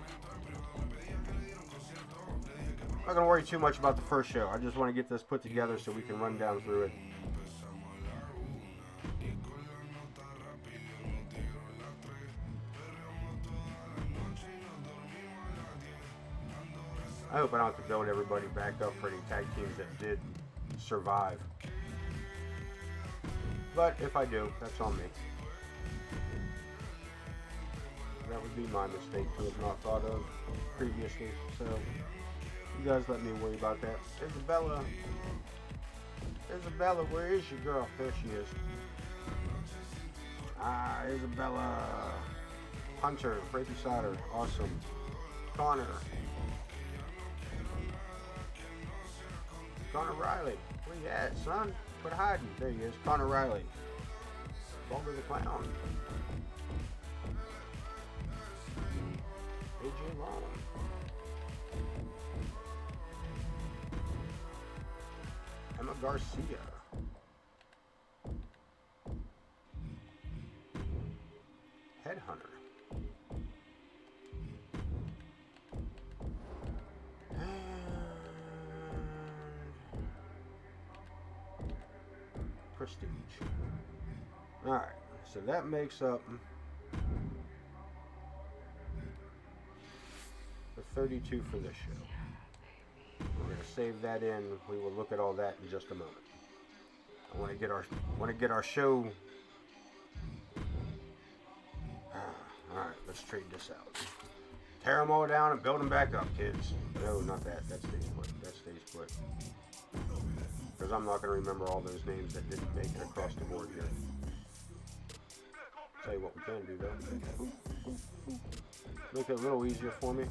not gonna worry too much about the first show. I just want to get this put together so we can run down through it. I hope I don't have to build everybody back up for any tag teams that did survive. But if I do, that's on me. That would be my mistake to have not thought of previously. So you guys let me worry about that. Isabella. Isabella, where is your girl? There she is. Isabella. Hunter, Frankie Sauter, awesome. Connor. Connor Riley. Where you at, son? Quit hiding. There he is. Connor Riley. Vulgar the Clown. AJ Long. Emma Garcia. Headhunter. Prestige. Alright, so that makes up the 32 for this show. We're going to save that in. We will look at all that in just a moment. I want to get our show. Alright, let's trade this out. Tear them all down and build them back up, kids. No, not that. That stays put. That stays put. Because I'm not going to remember all those names that didn't make it across the board here. Tell you what we can do, though. Make it a little easier for me.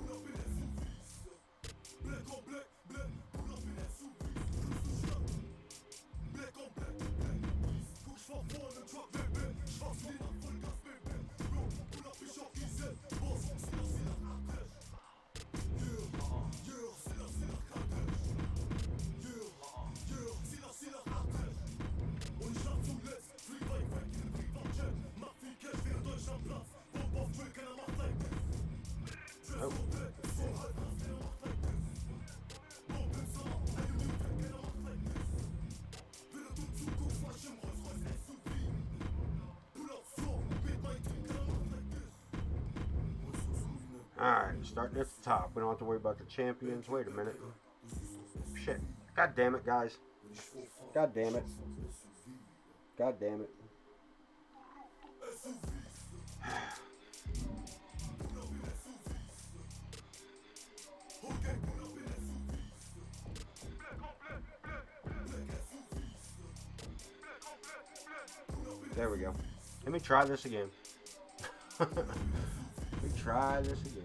Alright, starting at the top. We don't have to worry about the champions. Wait a minute. Shit. God damn it, guys. God damn it. God damn it. There we go. Let me try this again. Let me try this again.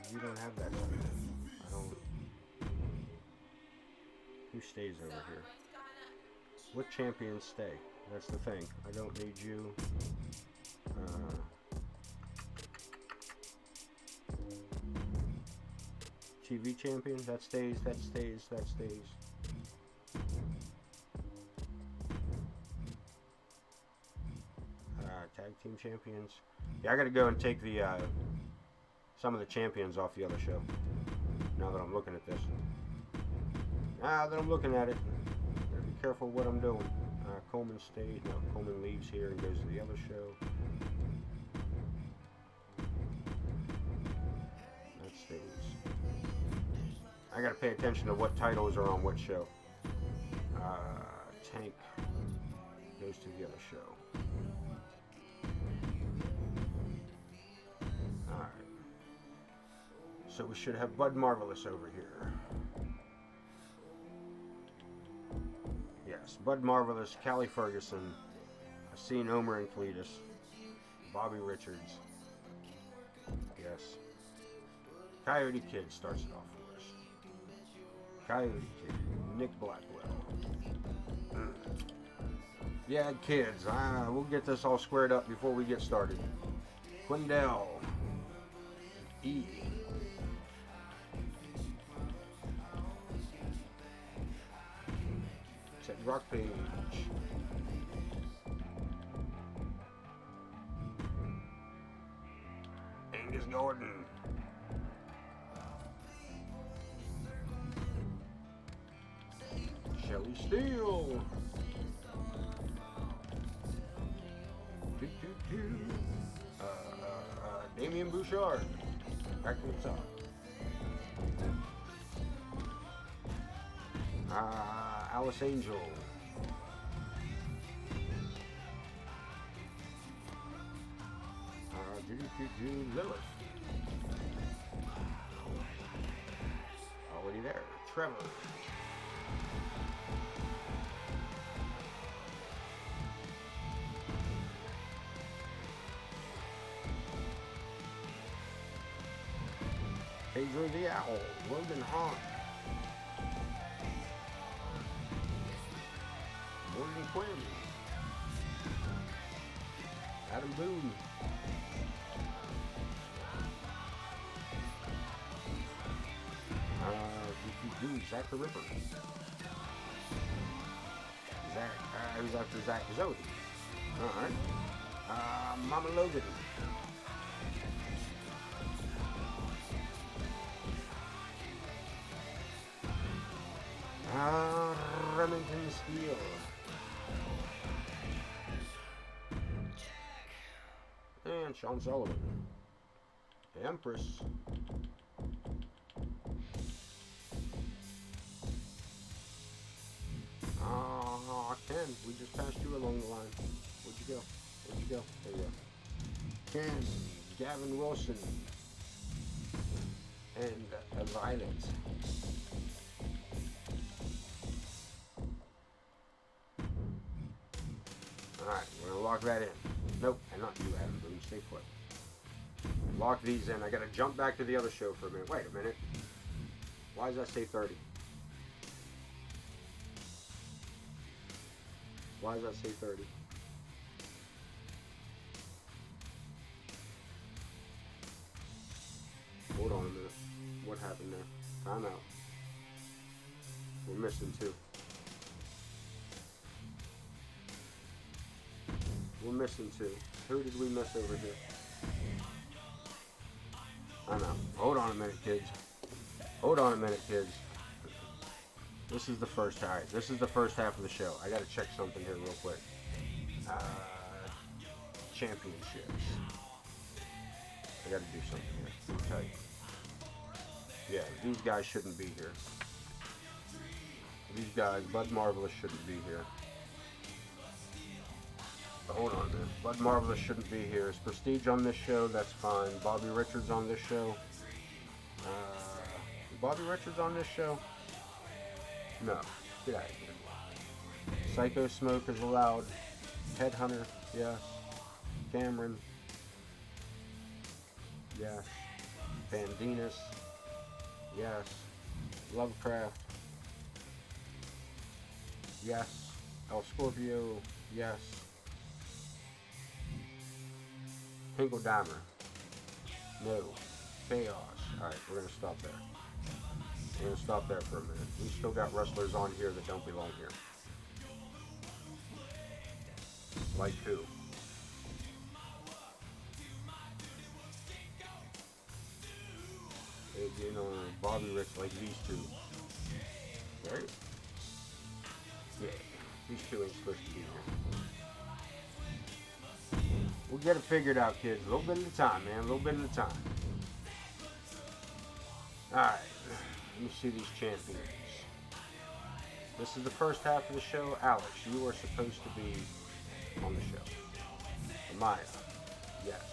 You don't have that. I don't. Who stays over here? What champions stay? That's the thing. I don't need you. TV champion, that stays, that stays, that stays. Tag team champions. Yeah, I gotta go and take the some of the champions off the other show. Now that I'm looking at this. Now that I'm looking at it, gotta be careful what I'm doing. Coleman stayed. No, Coleman leaves here and goes to the other show. That stays. I gotta pay attention to what titles are on what show. Tank goes to the other show. Alright. So we should have Bud Marvelous over here. Yes, Bud Marvelous, Cali Ferguson, Hassine Omer and Cletus, Bobby Richards. Yes. Coyote Kid starts it off for us. Coyote Kid, Nick Blackwell. Yeah, kids, we'll get this all squared up before we get started. Quindell. E. Set Rockpage. Angus Gordon. Shelly Steele. Damian Bouchard. Back to the top. Alice Angel. Lilith. Already there. Trevor. Pedro the Owl, Logan Hahn, Morgan Quinn, Adam Boone, Zakk the Ripper, Zakk. Who's after Zakk? Zoey. Alright. Mama Logan. Remington Steel. And Shawn Sullivan. Empress. Ken, we just passed you along the line. Where'd you go? Where'd you go? There you go. Ken, Gavin Wilson, and Violet. Alright, we're gonna lock that in. Nope, and not you, Adam. Let me stay put. Lock these in. I gotta jump back to the other show for a minute. Wait a minute. Why does that say 30? Why does that say 30? Hold on a minute. What happened there? Time out. We're missing 2. We're missing 2. Who did we miss over here? I know. Hold on a minute, kids. Hold on a minute, kids. This is the first, alright, this is the first half of the show. I gotta check something here real quick. Championships. I gotta do something here. Okay. Yeah, these guys shouldn't be here. These guys, Bud Marvelous shouldn't be here. But hold on a minute. Bud Marvelous shouldn't be here. Is Prestige on this show? That's fine. Bobby Richards on this show? Bobby Richards on this show? No. Get out of here. Psycho Smoke is allowed. Headhunter, yes. Cameron, yes. Bandinas, yes. Lovecraft, yes. El Scorpio, yes. Hinkledimers, no. Chaos. Alright, we're going to stop there. We're going to stop there for a minute. We still got wrestlers on here that don't belong here. Like who? You know, Bobby Rich, like these 2. Right? Yeah, these 2 ain't supposed to be here. We'll get it figured out, kids. A little bit at a time, man. A little bit at a time. Alright, let me see these champions. This is the first half of the show. Alex, you are supposed to be on the show. Amaya, yes.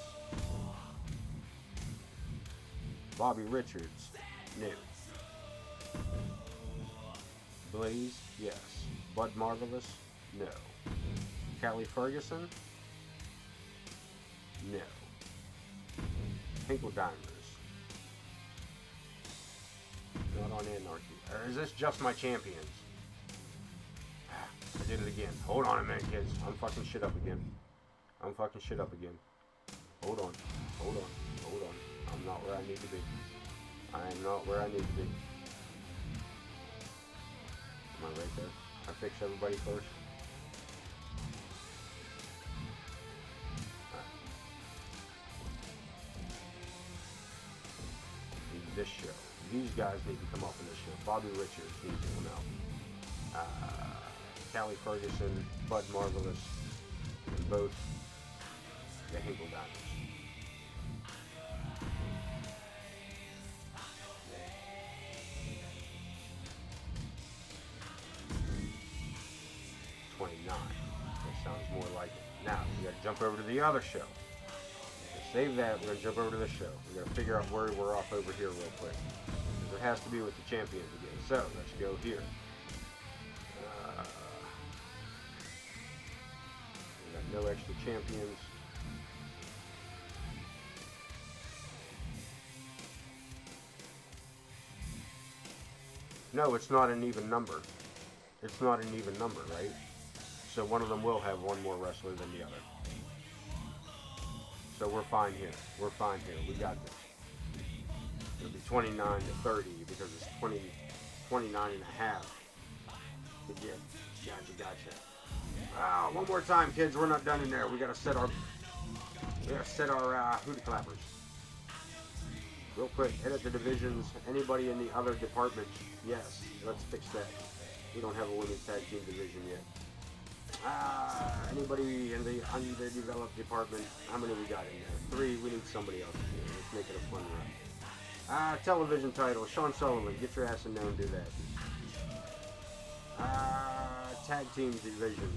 Bobby Richards, no. Blaze, yes. Bud Marvelous, no. Cali Ferguson, no. Hinkledimers, not on Anarchy. Or is this just my champions? I did it again. Hold on a minute, kids. I'm fucking shit up again. I'm fucking shit up again. Hold on. Hold on. Hold on. I'm not where I need to be. I am not where I need to be. Am I right there? I fix everybody first. Alright. This show. These guys need to come up in this show. Bobby Richards needs to come out. Cali Ferguson, Bud Marvelous, and both the Hinkledimers. More like it. Now, we gotta jump over to the other show. Save that, we're gonna jump over to this show. We gotta figure out where we're off over here real quick. Because it has to be with the champions again. So, let's go here. We got no extra champions. No, it's not an even number. It's not an even number, right? So one of them will have one more wrestler than the other. So we're fine here. We're fine here. We got this. It'll be 29 to 30 because it's 29 and a half. Yeah, gotcha. One more time, kids. We're not done in there. We gotta set our hootie clappers. Real quick, edit the divisions. Anybody in the other department? Yes, let's fix that. We don't have a women's tag team division yet. Anybody in the underdeveloped department? How many we got in there? 3. We need somebody else in here. Let's make it a fun run. Television title. Shawn Sullivan. Get your ass in there and do that. Tag team division.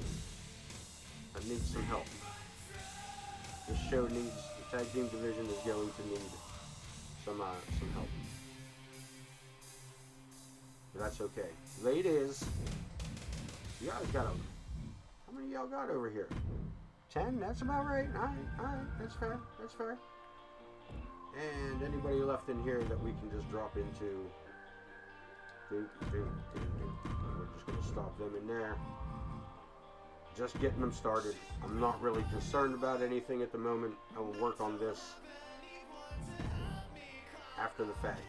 I need some help. This show needs, the tag team division is going to need some help. But that's okay. Ladies, you guys got them. How many of y'all got over here? 10? That's about right. Alright, that's fair. That's fair. And anybody left in here that we can just drop into. We're just going to stop them in there. Just getting them started. I'm not really concerned about anything at the moment. I will work on this after the fact.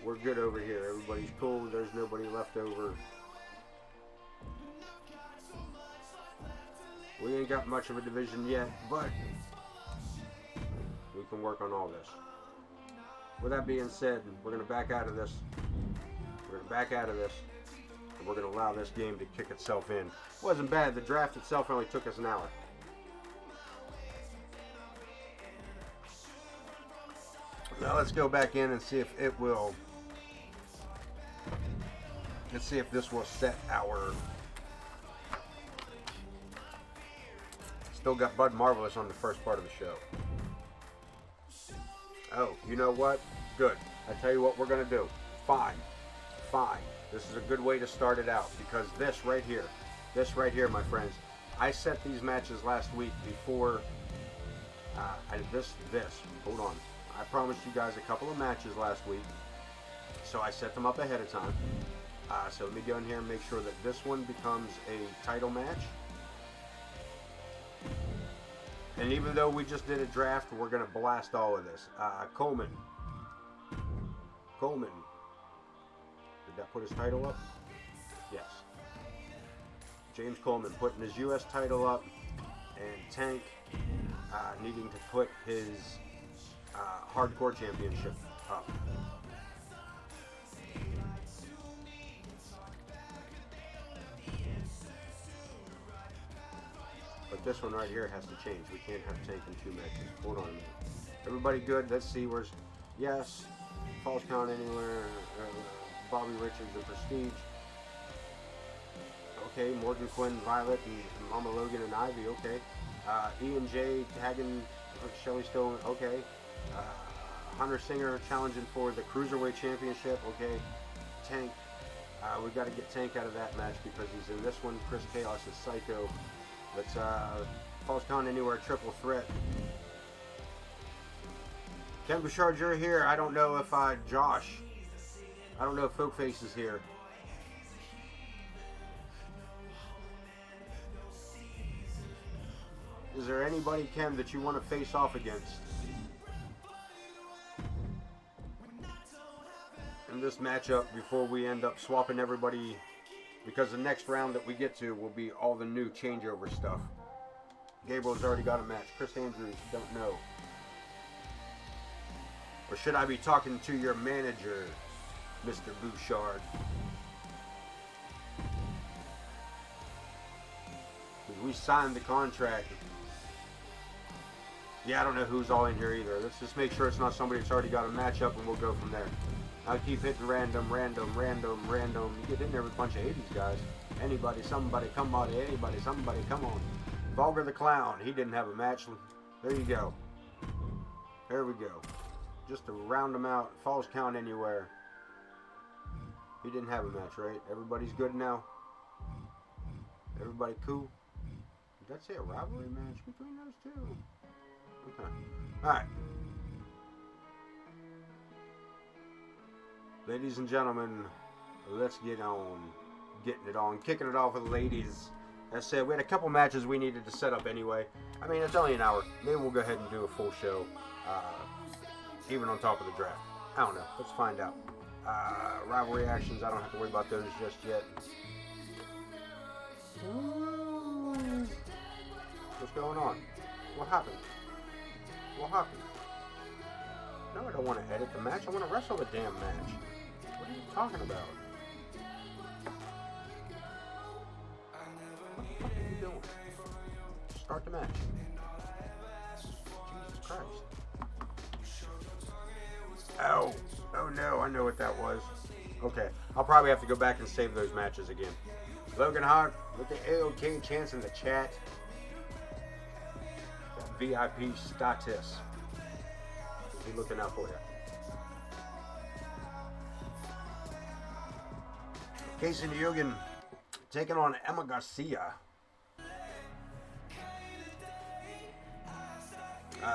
We're good over here. Everybody's cool. There's nobody left over. We ain't got much of a division yet, but we can work on all this. With that being said, we're going to back out of this. We're going to back out of this. And we're going to allow this game to kick itself in. It wasn't bad. The draft itself only took us an hour. Now let's go back in and see if it will. Let's see if this will set our. Still got Bud Marvelous on the first part of the show. Oh, you know what? Good. I tell you what we're going to do. Fine. This is a good way to start it out because this right here, my friends, I set these matches last week before, hold on. I promised you guys a couple of matches last week, so I set them up ahead of time. So let me go in here and make sure that this one becomes a title match. And even though we just did a draft, we're going to blast all of this. Coleman. Did that put his title up? Yes. James Coleman putting his U.S. title up. And Tank needing to put his Hardcore Championship up. But this one right here has to change. We can't have Tank in 2 matches. Hold on a minute. Everybody good? Let's see. Where's... Yes. Falls Count Anywhere. Bobby Richards and Prestige. Okay. Morgan, Quinn, Violet, and Mama Logan and Ivy. Okay. E and J tagging Shelly still. Okay. Hunter Singer challenging for the Cruiserweight Championship. Okay. Tank. We've got to get Tank out of that match because he's in this one. Chris Chaos is Psycho. Let's Falls Count Anywhere triple threat. Ken Bouchard, you're here. I don't know if Josh. I don't know if Folkface is here. Is there anybody, Ken, that you want to face off against in this matchup before we end up swapping everybody? Because the next round that we get to will be all the new changeover stuff. Gabriel's already got a match. Chris Andrews, don't know. Or should I be talking to your manager, Mr. Bouchard? Because we signed the contract. Yeah, I don't know who's all in here either. Let's just make sure it's not somebody that's already got a matchup and we'll go from there. I'll keep hitting random. You get in there with a bunch of 80s guys. Anybody, somebody, come on. Anybody, somebody, come on. Vulgar the Clown. He didn't have a match. There you go. There we go. Just to round them out. Falls Count Anywhere. He didn't have a match, right? Everybody's good now? Everybody cool? Did I say a rivalry match between those two? Okay. Alright. Ladies and gentlemen, let's get on. Getting it on. Kicking it off with the ladies. As I said, we had a couple matches we needed to set up anyway. I mean, it's only an hour. Maybe we'll go ahead and do a full show. Even on top of the draft. I don't know. Let's find out. Rivalry actions, I don't have to worry about those just yet. Ooh. What's going on? What happened? What happened? No, I don't want to edit the match. I want to wrestle the damn match. What are you talking about? What the fuck are you doing? Start the match. Jesus Christ. Ow. Oh no, I know what that was. Okay, I'll probably have to go back and save those matches again. Logan Hawk with the AOK chance in the chat. That VIP status. Be looking out for you. Casey Nguyen taking on Emma Garcia.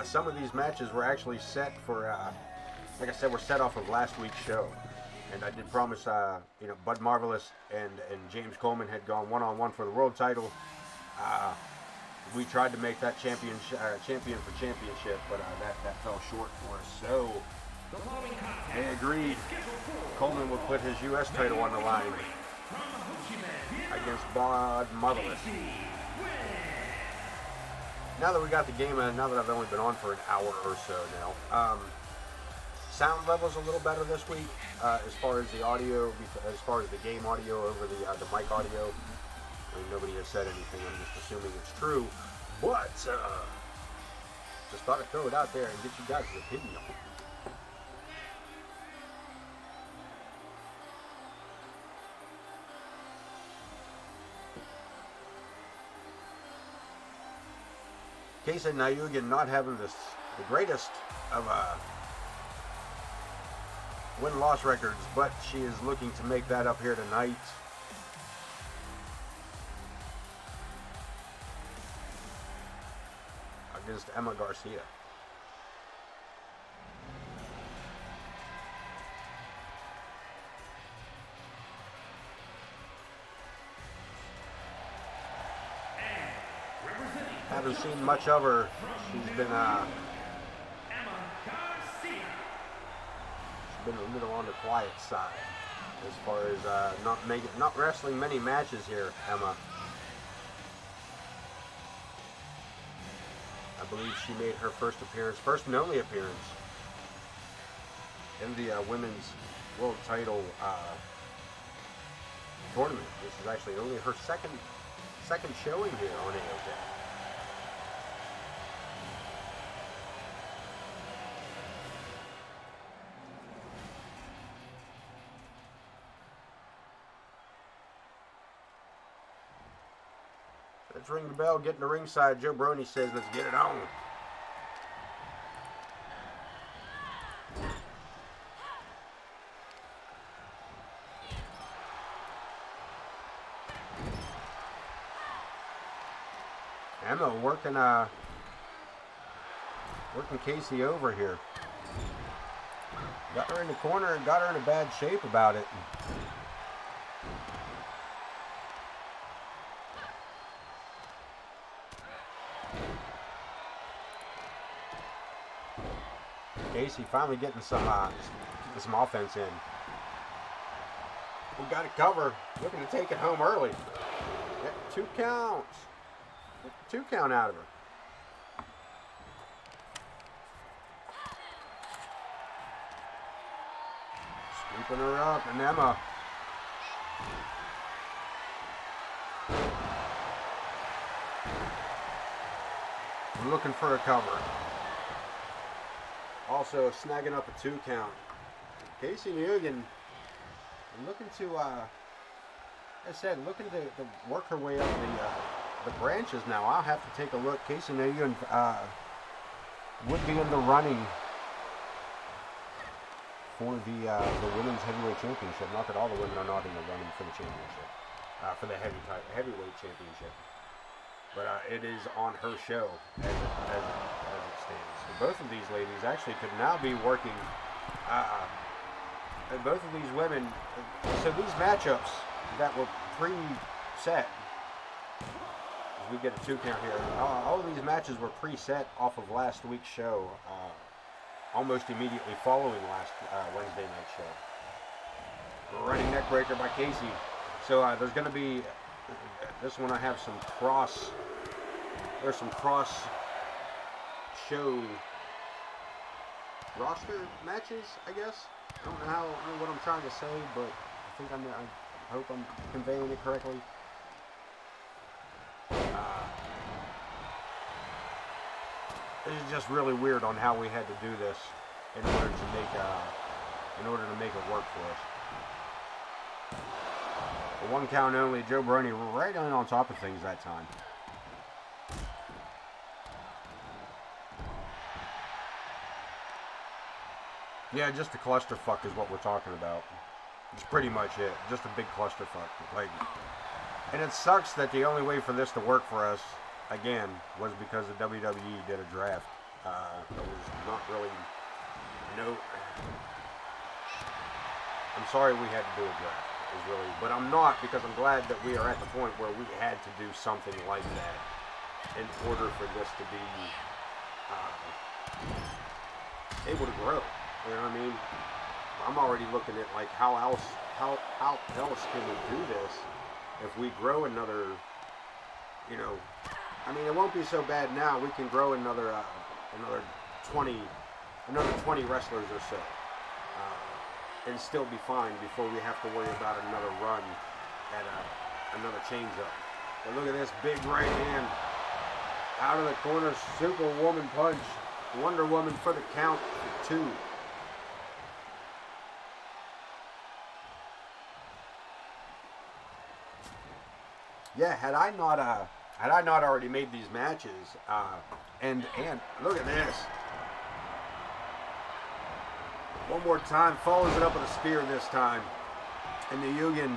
Some of these matches were actually set for, like I said, were set off of last week's show. And I did promise, you know, Bud Marvelous and James Coleman had gone one-on-one for the world title. We tried to make that champion for championship, but that fell short for us. So they agreed. Coleman would put his U.S. title on the line against Bud Marvelous. Now that we got the game, now that I've only been on for an hour or so now, sound level's a little better this week as far as the audio, as far as the game audio over the mic audio. I mean, nobody has said anything. I'm just assuming it's true. But just thought I'd throw it out there and get you guys' opinion. Casey Nguyen not having the greatest of win-loss records, but she is looking to make that up here tonight. Against Emma Garcia. Haven't seen much of her. She's been a little on the quiet side as far as not wrestling many matches here, Emma. I believe she made her first and only appearance in the women's world title tournament. This is actually only her second showing here on AOK. Let's ring the bell, get in the ringside. Joe Brony says, let's get it on. Emma working Casey over here. Got her in the corner and got her in a bad shape about it. Casey finally getting some offense in. We got it covered. Looking to take it home early. Get 2 counts. Get the 2 count out of her. Scooping her up, and Emma. Looking for a cover. Also snagging up a 2 count. Casey Nguyen looking to, as I said, looking to work her way up the branches now. I'll have to take a look. Casey Nguyen would be in the running for the women's heavyweight championship. Not that all the women are not in the running for the championship, for the heavyweight championship. But it is on her show as it stands. So both of these ladies actually could now be working. Both of these women. So these matchups that were pre-set. As we get a 2 count here. All of these matches were pre-set off of last week's show. Almost immediately following last Wednesday night show. Running neck breaker by Casey. So there's going to be, this one I have some cross, there's some cross show roster matches, I guess. I don't know what I'm trying to say, but I think I hope I'm conveying it correctly. It's just really weird on how we had to do this in order to make it work for us. The 1 count only, Joe Brony right on top of things that time. Yeah, just a clusterfuck is what we're talking about. It's pretty much it. Just a big clusterfuck. Like, and it sucks that the only way for this to work for us, again, was because the WWE did a draft. It was not really, I'm sorry we had to do a draft. Is really, but I'm not, because I'm glad that we are at the point where we had to do something like that in order for this to be able to grow. You know what I mean? I'm already looking at like how else can we do this if we grow another, I mean, it won't be so bad now. We can grow another 20 wrestlers or so. And still be fine before we have to worry about another run at another change-up. But look at this big right hand. Out of the corner, Superwoman punch. Wonder Woman for the count, 2. Yeah, had I not already made these matches, and look at this. One more time, follows it up with a spear this time. And the Nguyen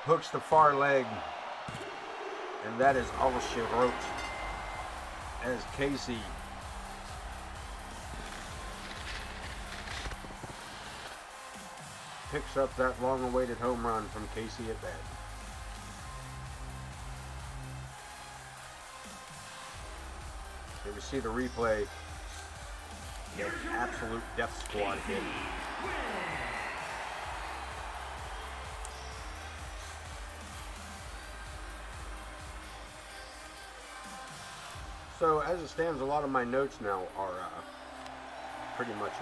hooks the far leg. And that is all she wrote. As Casey picks up that long-awaited home run from Casey at bat. Here we see the replay. An absolute death squad hit. So as it stands, a lot of my notes now are pretty much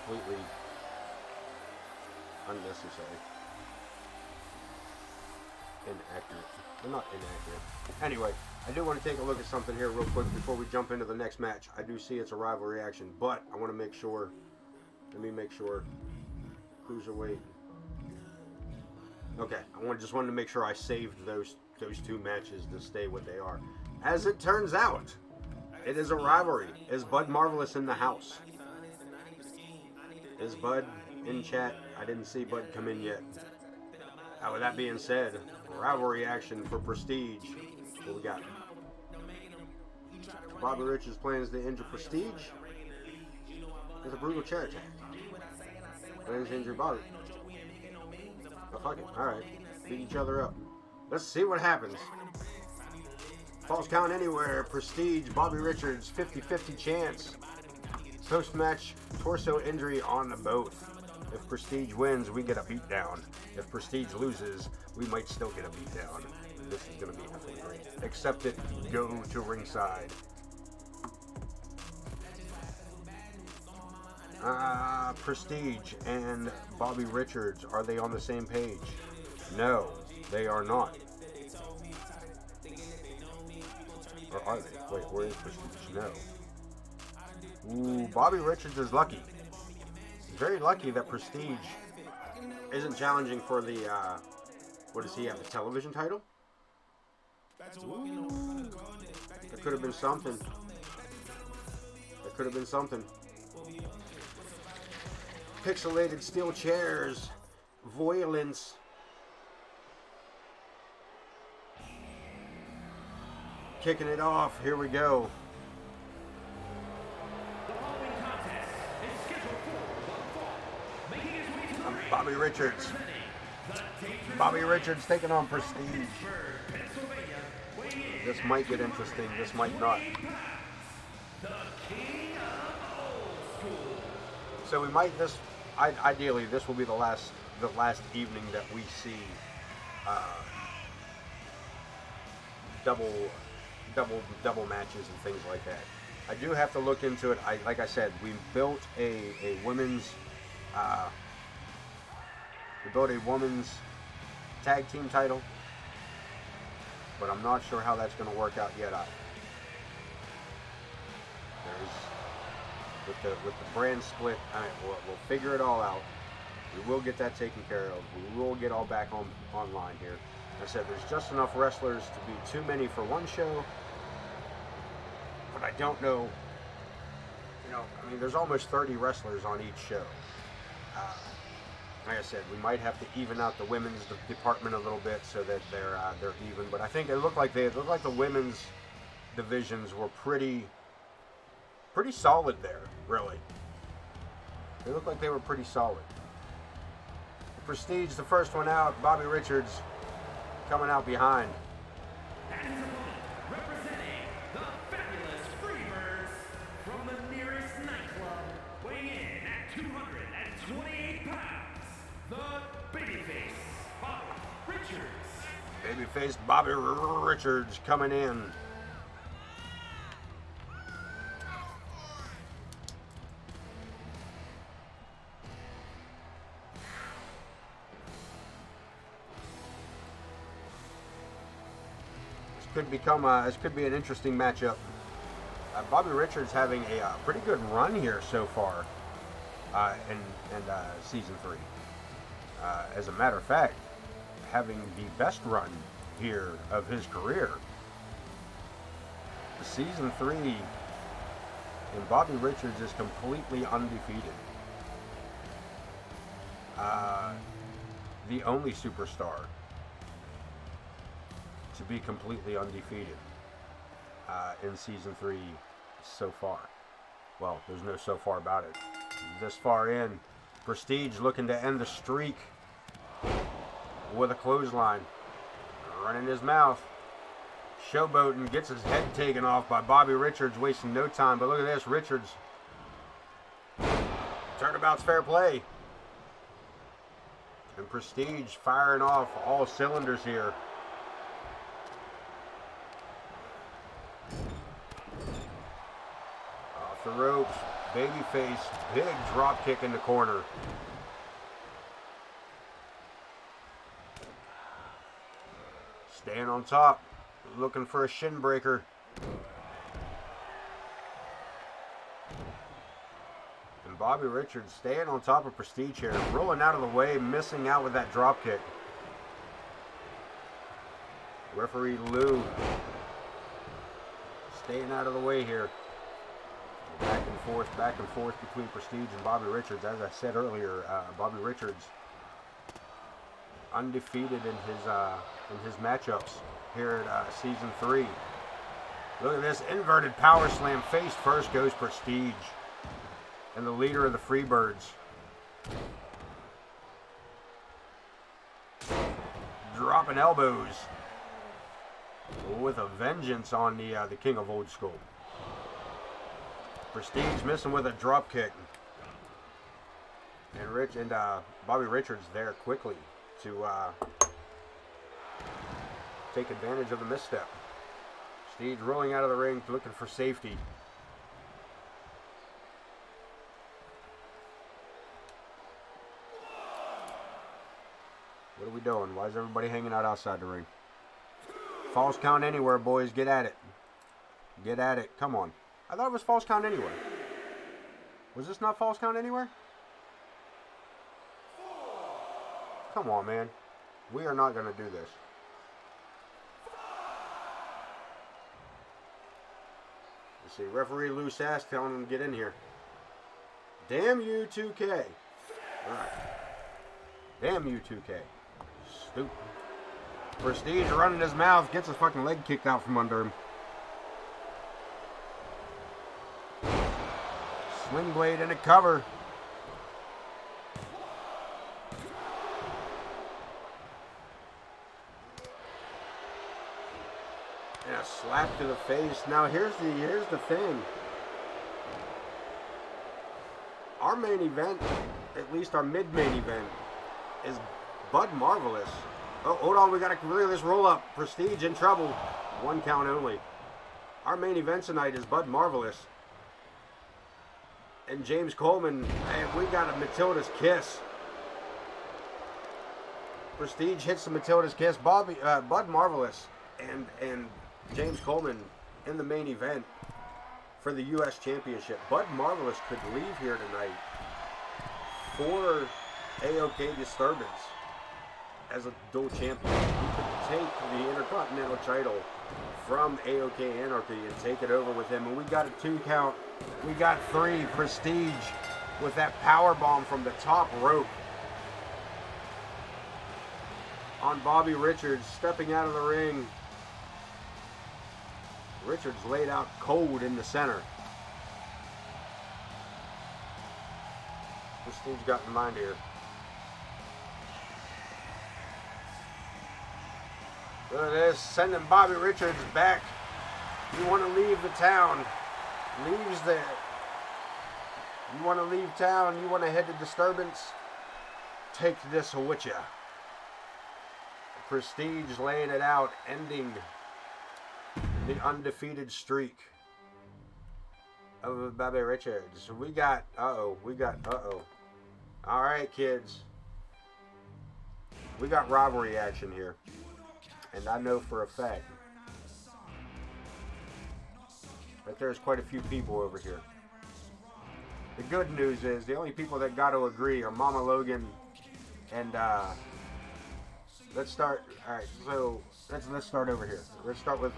completely unnecessary. Inaccurate. They're not inaccurate. Anyway, I do want to take a look at something here real quick before we jump into the next match. I do see it's a rivalry action, but I want to make sure. Let me make sure. Cruiserweight. Okay, just wanted to make sure I saved those 2 matches to stay what they are. As it turns out, it is a rivalry. Is Bud Marvelous in the house? Is Bud in chat? I didn't see Bud come in yet. With that being said, rivalry action for Prestige. What we got? Bobby Richards plans to injure Prestige. It's a brutal chair attack. Plans to injure Bobby. Oh, fuck it. Alright. Beat each other up. Let's see what happens. Falls count anywhere. Prestige, Bobby Richards, 50-50 chance. Post-match torso injury on the both. If Prestige wins, we get a beatdown. If Prestige loses, we might still get a beatdown. This is going to be effing great. Accept it. Go to ringside. Prestige and Bobby Richards, are they on the same page? No, they are not. Or are they? Wait, where is Prestige? No. Ooh, Bobby Richards is lucky. Very lucky that Prestige isn't challenging for the, what does he have, the television title? Ooh, that could have been something. That could have been something. Pixelated steel chairs. Violence. Kicking it off. Here we go. Bobby Richards. Bobby Richards taking on Prestige. This might get interesting. This might not. So we might ideally this will be the last evening that we see double matches and things like that. I do have to look into it. Like I said, we built a women's tag team title, but I'm not sure how that's going to work out yet. With the brand split, we'll figure it all out. We will get that taken care of. We will get all back online here. Like I said, there's just enough wrestlers to be too many for one show, but I don't know. I mean, there's almost 30 wrestlers on each show. Like I said, we might have to even out the women's department a little bit so that they're even. But I think it looked like the women's divisions were pretty solid there. Really, they looked like they were pretty solid. The Prestige, the first one out. Bobby Richards coming out behind. And representing the fabulous Freebirds from the nearest nightclub, weighing in at 228 pounds, the Babyface Bobby Richards. Babyface Bobby Richards coming in. This could be an interesting matchup. Bobby Richards having a pretty good run here so far in season 3. As a matter of fact, having the best run here of his career. Season 3, and Bobby Richards is completely undefeated. The only superstar to be completely undefeated in season 3 so far. Well, there's no so far about it. This far in, Prestige looking to end the streak with a clothesline. Running his mouth. Showboating, gets his head taken off by Bobby Richards, wasting no time. But look at this, Richards. Turnabout's fair play. And Prestige firing off all cylinders here. Off the ropes, babyface, big drop kick in the corner. Staying on top, looking for a shin breaker. And Bobby Richards staying on top of Prestige here, rolling out of the way, missing out with that drop kick. Referee Lou staying out of the way here. Back and forth between Prestige and Bobby Richards. As I said earlier, Bobby Richards undefeated in his matchups here at season 3. Look at this inverted power slam. Face first goes Prestige, and the leader of the Freebirds. Dropping elbows with a vengeance on the King of Old School. Prestige missing with a drop kick, and Bobby Richards there quickly to take advantage of the misstep. Prestige rolling out of the ring, looking for safety. What are we doing? Why is everybody hanging out outside the ring? False count anywhere, boys. Get at it. Get at it. Come on. I thought it was false count anywhere. Was this not false count anywhere? Come on, man. We are not going to do this. Let's see. Referee Lou Sass telling him to get in here. Damn you, 2K. Alright. Damn you, 2K. Stupid. Prestige running his mouth, gets his fucking leg kicked out from under him. Sling blade and a cover. And a slap to the face. Now here's the thing. our main event, at least our mid-main event, is Bud Marvelous. Oh, hold on, we gotta clear this roll-up. Prestige in trouble. 1 count only. Our main event tonight is Bud Marvelous and James Coleman. And we got a Matilda's Kiss. Prestige hits the Matilda's Kiss. Bud Marvelous and James Coleman in the main event for the U.S. Championship. Bud Marvelous could leave here tonight for AOK Disturbance as a dual champion. He could take the Intercontinental title from AOK Anarchy and take it over with him. And we got a 2 count. We got 3. Prestige with that power bomb from the top rope on Bobby Richards, stepping out of the ring. Richards laid out cold in the center. Prestige got in mind here. Look at this, sending Bobby Richards back. You want to leave the town. Leaves there. You want to leave town. You want to head to Disturbance. Take this with ya. Prestige laying it out, ending the undefeated streak of Bobby Richards. We got, All right, kids. We got rivalry action here. And I know for a fact that there's quite a few people over here. The good news is the only people that got to agree are Mama Logan and let's start. All right, so let's start over here. Let's start with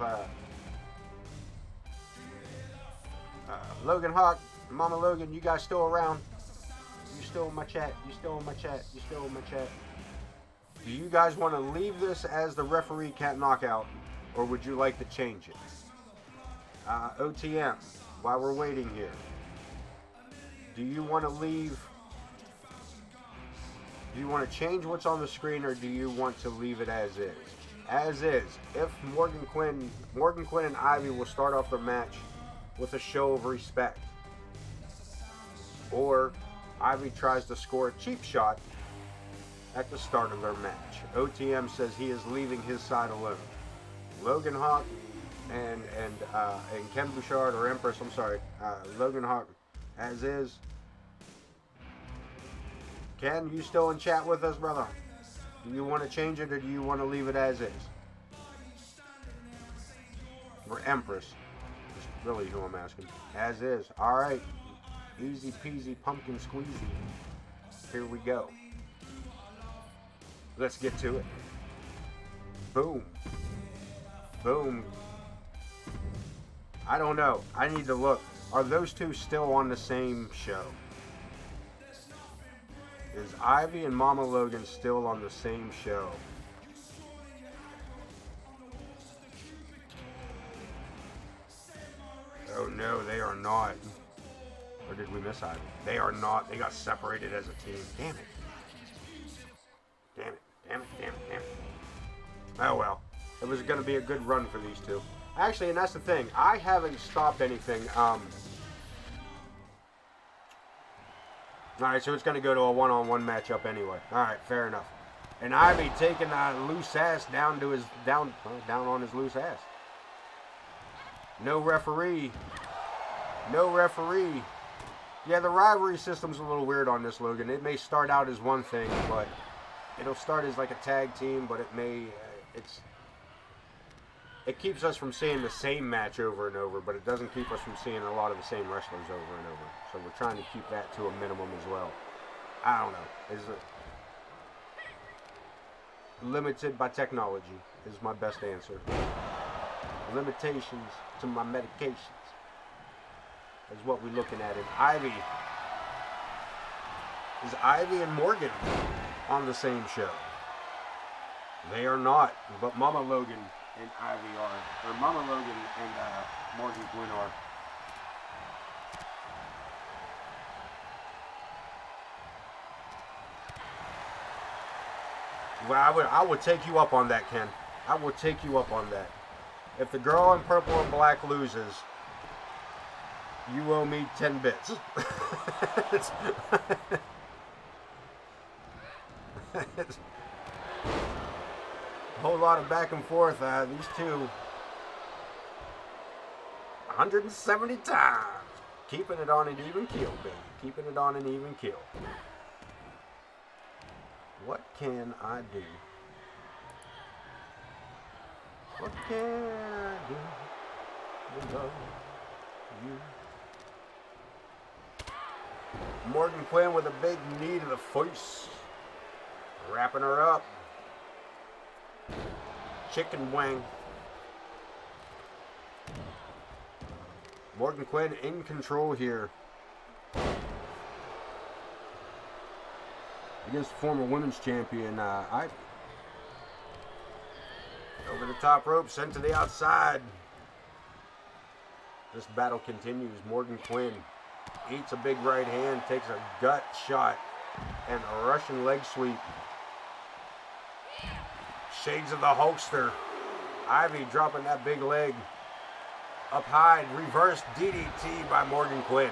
Logan Hawk, Mama Logan. You guys still around? You still in my chat? You still in my chat? You still in my chat? Do you guys want to leave this as the referee can't knock out, or would you like to change it? OTM, while we're waiting here, do you want to leave? Do you want to change what's on the screen, or do you want to leave it as is? As is. If Morgan Quinn and Ivy will start off their match with a show of respect, or Ivy tries to score a cheap shot at the start of their match. OTM says he is leaving his side alone. Logan Hawk and Ken Bouchard, or Empress, I'm sorry, Logan Hawk as is. Ken, you still in chat with us, brother? Do you want to change it, or do you want to leave it as is? Or Empress, is really who I'm asking. As is. All right. Easy peasy pumpkin squeezy. Here we go. Let's get to it. Boom. Boom. I don't know. I need to look. Are those two still on the same show? Is Ivy and Mama Logan still on the same show? Oh no, they are not. Or did we miss Ivy? They are not. They got separated as a team. Damn it. Damn it. Damn it. Damn it. Damn it. Oh well. It was going to be a good run for these two. Actually, and that's the thing. I haven't stopped anything. Alright, so it's going to go to a one-on-one matchup anyway. Alright, fair enough. And Ivy taking loose ass down to his down on his loose ass. No referee. No referee. Yeah, the rivalry system's a little weird on this, Logan. It may start out as one thing, but it'll start as like a tag team, but it may it keeps us from seeing the same match over and over, but it doesn't keep us from seeing a lot of the same wrestlers over and over. So we're trying to keep that to a minimum as well. I don't know. Is it limited by technology is my best answer. Limitations to my medications is what we're looking at. And Ivy, is Ivy and Morgan on the same show? They are not, but Mama Logan and Ivy are, or Mama Logan and Morgan Quinn are. Well, I would take you up on that, Ken. I will take you up on that. If the girl in purple and black loses, you owe me 10 bits. It's a whole lot of back and forth. These two, 170 times. Keeping it on an even keel, baby. Keeping it on an even keel. What can I do? What can I do to love you? Morgan Quinn with a big knee to the face. Wrapping her up. Chicken wing. Morgan Quinn in control here. Against former women's champion Ivy. Over the top rope, sent to the outside. This battle continues. Morgan Quinn eats a big right hand, takes a gut shot, and a Russian leg sweep. Shades of the Hulkster. Ivy dropping that big leg. Up high, reverse DDT by Morgan Quinn.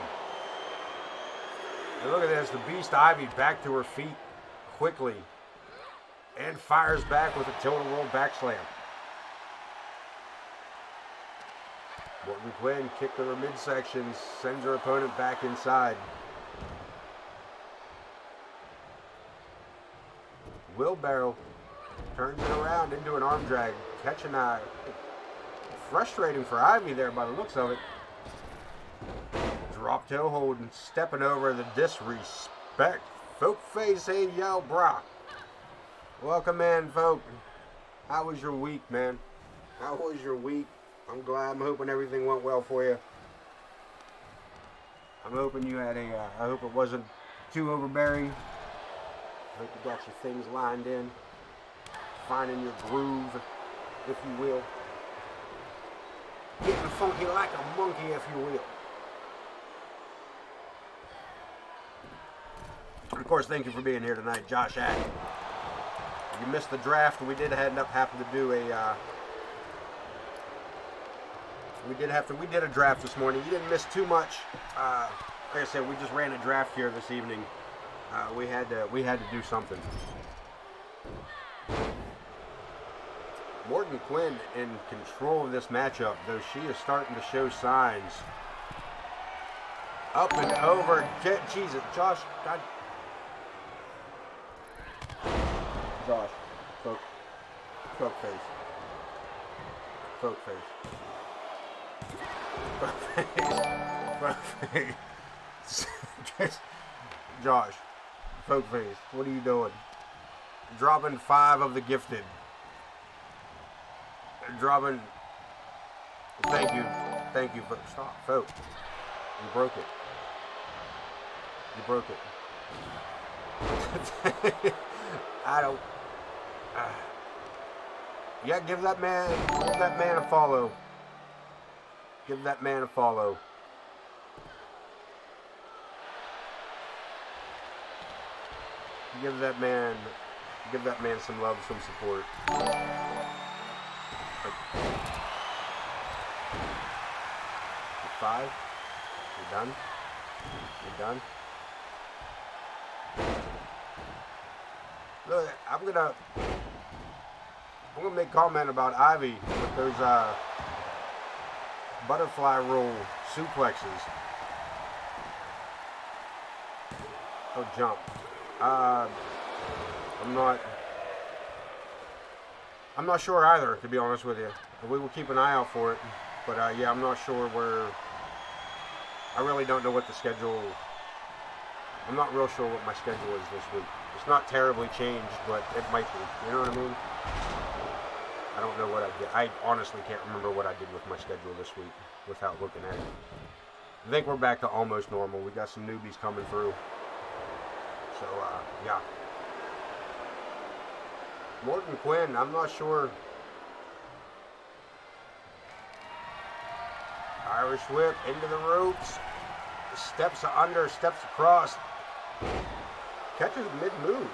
And look at this, the Beast Ivy back to her feet quickly. And fires back with a tilt-a-whirl back slam. Morgan Quinn kicked to her midsection, sends her opponent back inside. Wheelbarrow turns it around into an arm drag. Catch an eye. Frustrating for Ivy there by the looks of it. Drop toe hold and stepping over the disrespect. Folk face, hey yo, Brock. Welcome in, folk. How was your week, man? How was your week? I'm glad. I'm hoping everything went well for you. I'm hoping you had I hope it wasn't too overbearing. I hope you got your things lined in. Finding your groove, if you will. Getting funky like a monkey, if you will. Of course, thank you for being here tonight, Josh Ack. You missed the draft. We did end up having to do a. We did a draft this morning. You didn't miss too much. Like I said, we just ran a draft here this evening. We had to do something. Morgan Quinn in control of this matchup, though she is starting to show signs. Up and over. Jesus, Josh. God. Josh. Folk face. Folk face. Folk face. Josh. Folk face. What are you doing? Dropping 5 of the gifted. Dropping. Thank you. Stop, folk. You broke it. You broke it. I don't. Yeah, give that man a follow. Give that man a follow. Give that man some love, some support. 5. You're done. You're done. Look, I'm gonna make comment about Ivy with those butterfly roll suplexes. Oh, jump. I'm not sure either, to be honest with you. We will keep an eye out for it, but yeah, I'm not sure where. I really don't know what the schedule. I'm not real sure what my schedule is this week. It's not terribly changed, but it might be. You know what I mean? I don't know what I did. I honestly can't remember what I did with my schedule this week without looking at it. I think we're back to almost normal. We got some newbies coming through. So, yeah. Morgan Quinn, I'm not sure. Irish whip into the ropes. Steps under, steps across. Catches mid-move.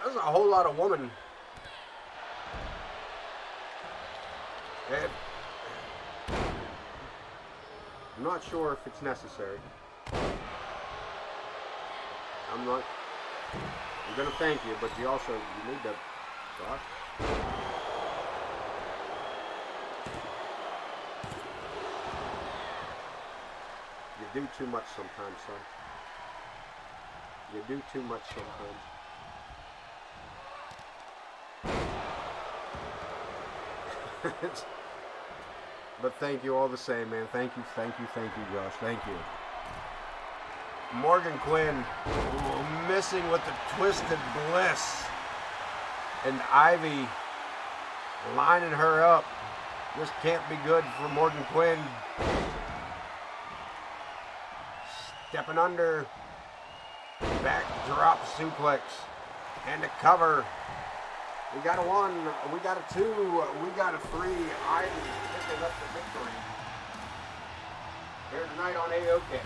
That's a whole lot of woman. And I'm not sure if it's necessary. I'm not. I'm gonna thank you, but you need to. Gosh. You do too much sometimes, son. You do too much sometimes. But thank you all the same, man. Thank you, Josh. Thank you. Morgan Quinn missing with the twisted bliss. And Ivy lining her up. This can't be good for Morgan Quinn. Stepping under. Back drop suplex. And a cover. We got a 1, we got a 2, we got a 3. Ivy picking up the victory. Here tonight on AOK.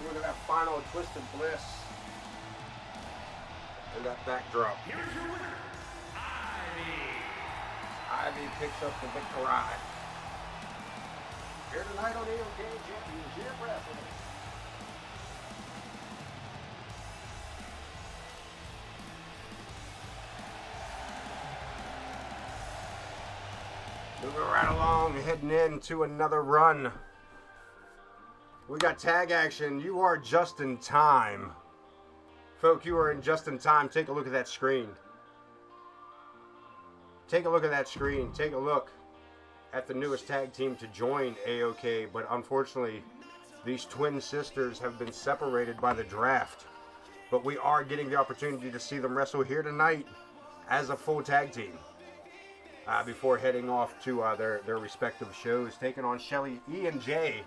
Look at that final twisted bliss. And that backdrop. Here's your winner, Ivy. Ivy picks up the victory. Here tonight on AOK Championship Wrestling. Moving right along, heading into another run. We got tag action. You are just in time. Folk, you are in just in time. Take a look at that screen. Take a look at that screen. Take a look at the newest tag team to join AOK. But unfortunately, these twin sisters have been separated by the draft. But we are getting the opportunity to see them wrestle here tonight as a full tag team. Before heading off to their respective shows. Taking on Shelly, E and J.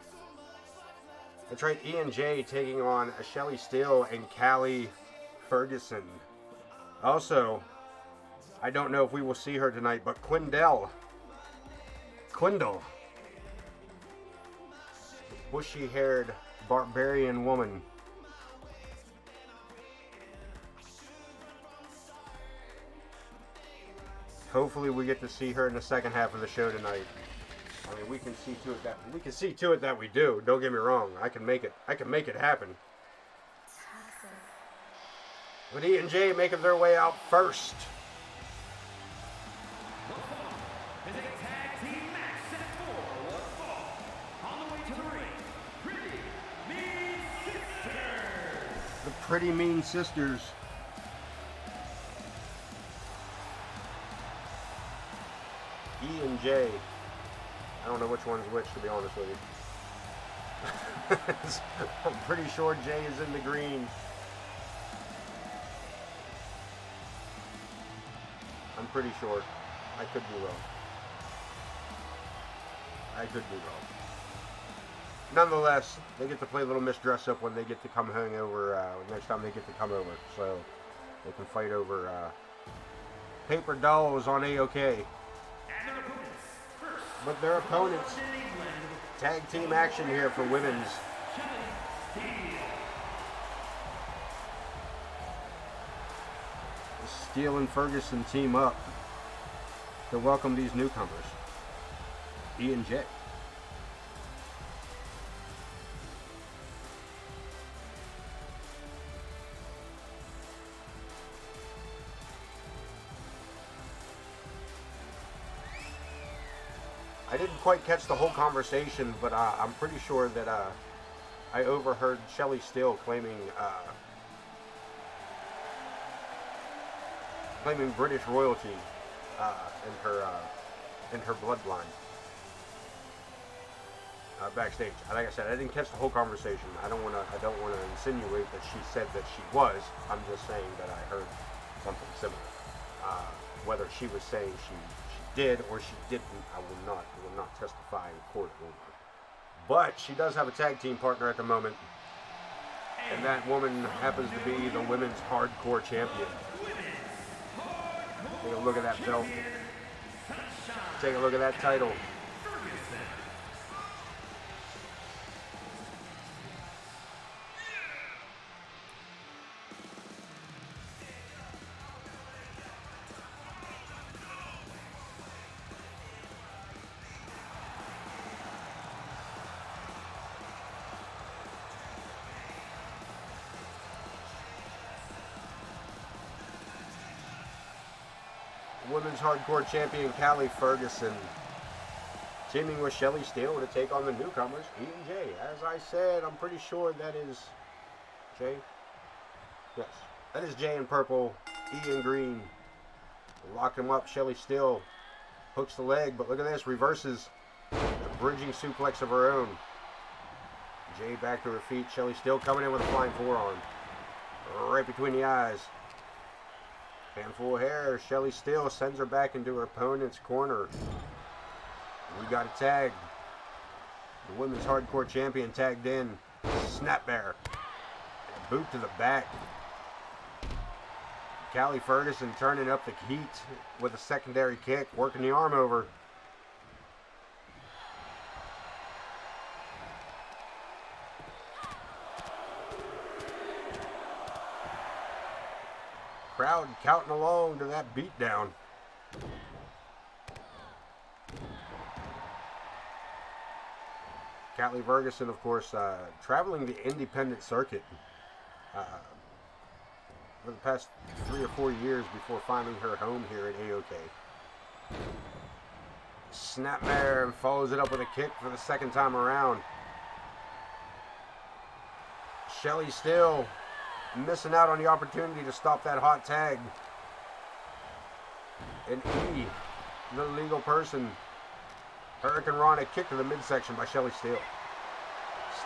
That's right, E and J taking on Shelly Steele and Cali Ferguson. Also, I don't know if we will see her tonight, but Quindle, bushy-haired barbarian woman. Hopefully we get to see her in the second half of the show tonight. I mean, we can see to it that we do. Don't get me wrong. I can make it happen. But E and J making their way out first. Is a tag team match set for one fall. On the way to the ring, Pretty Mean Sisters. The Pretty Mean Sisters. E and J. I don't know which one's which, to be honest with you. I'm pretty sure Jay is in the green. I'm pretty sure. I could be wrong. Nonetheless, they get to play a little Miss Dress Up when they get to come hang over, next time they get to come over. So, they can fight over paper dolls on AOK. But their opponents, tag team action here for women's. The Steele and Ferguson team up to welcome these newcomers, E and J. I didn't quite catch the whole conversation, but I'm pretty sure that I overheard Shelly Steele claiming British royalty in her bloodline backstage. Like I said, I didn't catch the whole conversation. I don't want to insinuate that she said that she was. I'm just saying that I heard something similar. Whether she was saying she did or she didn't, I will not testify in court over. But she does have a tag team partner at the moment, and that woman happens to be the women's hardcore champion. Take a look at that belt. take a look at that title. Ferguson. Women's Hardcore Champion Cali Ferguson teaming with Shelly Steele to take on the newcomers, E and J. As I said, I'm pretty sure that is J. Yes, that is J in purple, E in green. Locked him up. Shelly Steele hooks the leg, but look at this, reverses a bridging suplex of her own. J back to her feet. Shelly Steele coming in with a flying forearm right between the eyes. Handful of hair. Shelly Steele sends her back into her opponent's corner. We got a tag. The Women's Hardcore Champion tagged in. Snap bear. Boot to the back. Cali Ferguson turning up the heat with a secondary kick, working the arm over. Crowd counting along to that beatdown. Cali Ferguson, of course, traveling the independent circuit for the past 3 or 4 years before finding her home here at AOK. Snapmare and follows it up with a kick for the second time around. Shelly Steele missing out on the opportunity to stop that hot tag. And E, the legal person. Hurricane Rana kick to the midsection by Shelly Steele.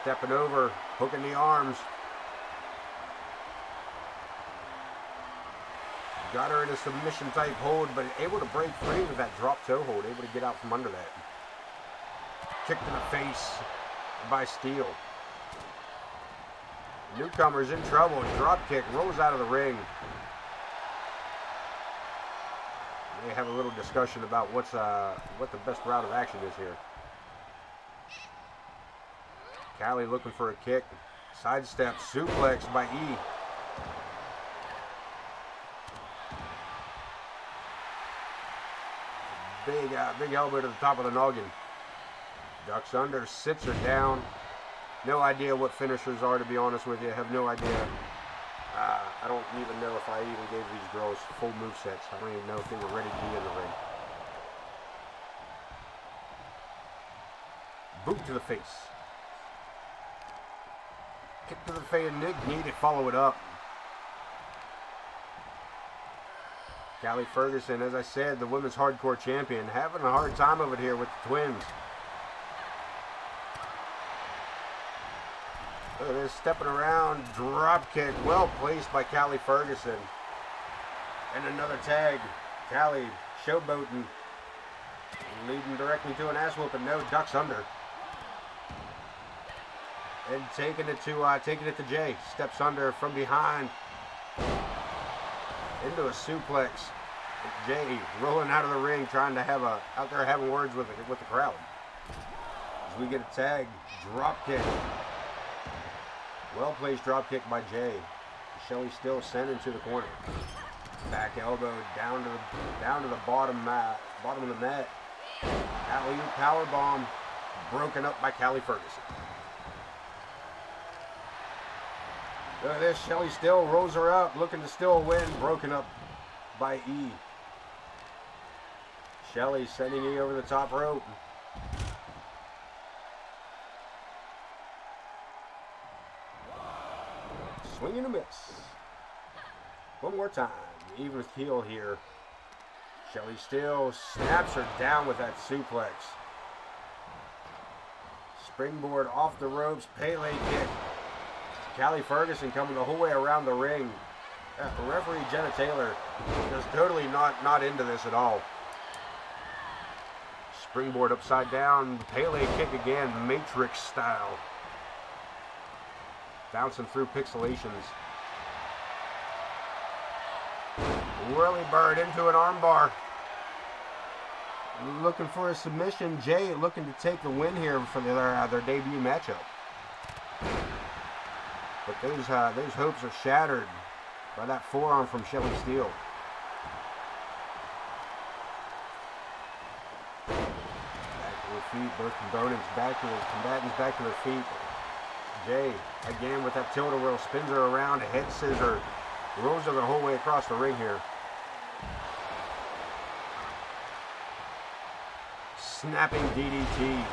Stepping over, hooking the arms. Got her in a submission type hold, but able to break free with that drop toe hold. Able to get out from under that. Kick to the face by Steele. Newcomer's in trouble. Drop kick, rolls out of the ring. They have a little discussion about what the best route of action is here. Cali looking for a kick. Sidestep, suplex by E. Big elbow to the top of the noggin. Ducks under, sits her down. No idea what finishers are, to be honest with you. I have no idea. I don't even know if I even gave these girls full movesets. I don't even know if they were ready to be in the ring. Boot to the face. Kick to the face. Nick need to follow it up. Cali Ferguson, as I said, the Women's Hardcore Champion, having a hard time of it here with the twins. Look at this, stepping around, drop kick, well placed by Cali Ferguson. And another tag. Cali showboating, leading directly to an ass whooping. No, ducks under. And taking it to Jay. Steps under from behind. Into a suplex. Jay rolling out of the ring, trying to out there having words with the crowd. As we get a tag, drop kick. Well placed drop kick by Jay. Shelly Steele sent into the corner. Back elbow down to the bottom of the mat. Alley-oop power bomb broken up by Cali Ferguson. Look at this, Shelly Steele rolls her up, looking to still win, broken up by E. Shelly sending E over the top rope. Swing and a miss. One more time. Even with heel here. Shelly Steele snaps her down with that suplex. Springboard off the ropes. Pele kick. Cali Ferguson coming the whole way around the ring. Referee Jenna Taylor is totally not into this at all. Springboard upside down. Pele kick again. Matrix style. Bouncing through pixelations. Whirly bird into an armbar. looking for a submission. Jay looking to take the win here for their debut matchup. But those hopes are shattered by that forearm from Shelly Steele. Back to their feet, both combatants back to their feet. Jay, again with that tilt-a-whirl, spins her around, a head scissor, rolls her the whole way across the ring here. Snapping DDT.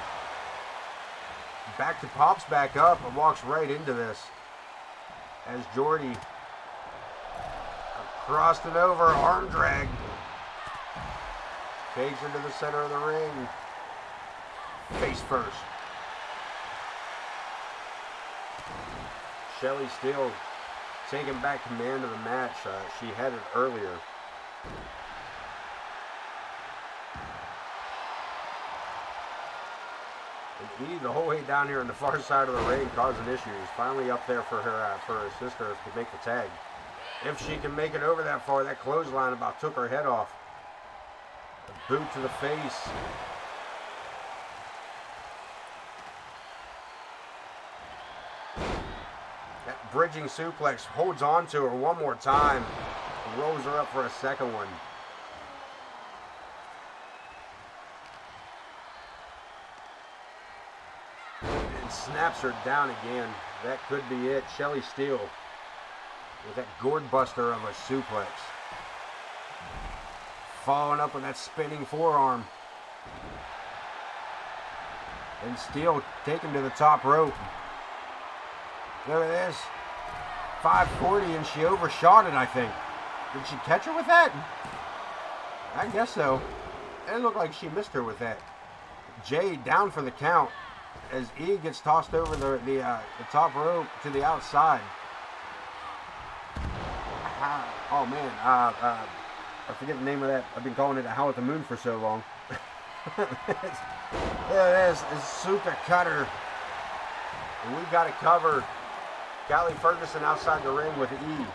Back to pops back up and walks right into this. As Jordy crossed and over, arm drag. Takes her to the center of the ring. Face first. Shelly Steele taking back command of the match. She had it earlier. And E the whole way down here on the far side of the ring causing issues. Finally up there for her sister to make the tag. If she can make it over that far, that clothesline about took her head off. A boot to the face. That bridging suplex holds on to her one more time. Rolls her up for a second one. And snaps her down again. That could be it. Shelly Steele with that gourd buster of a suplex. Following up with that spinning forearm. And Steele taken to the top rope. Look at this. 540 and she overshot it, I think. Did she catch her with that? I guess so. It looked like she missed her with that. Jay down for the count as E gets tossed over the top rope to the outside. Oh man, I forget the name of that. I've been calling it a Howl at the Moon for so long. There it is, a super cutter. And we got it covered. Cali Ferguson outside the ring with E.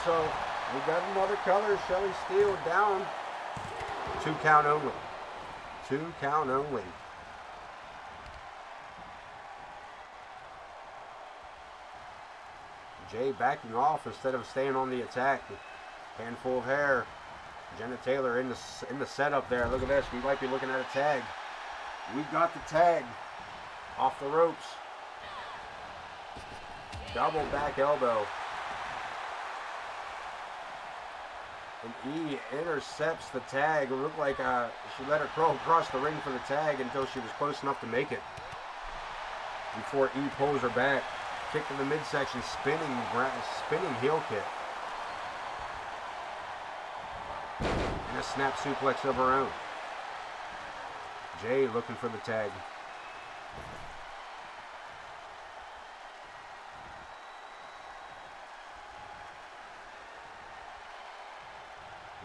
So we got another color. Shelly Steele down. 2 count only. 2 count only. Jay backing off instead of staying on the attack. Handful of hair. Jenna Taylor in the setup there. Look at this. We might be looking at a tag. We got the tag. Off the ropes. Double back elbow. And E intercepts the tag. It looked like she let her crawl across the ring for the tag until she was close enough to make it. Before E pulls her back. Kick to the midsection, spinning heel kick. And a snap suplex of her own. Jay looking for the tag.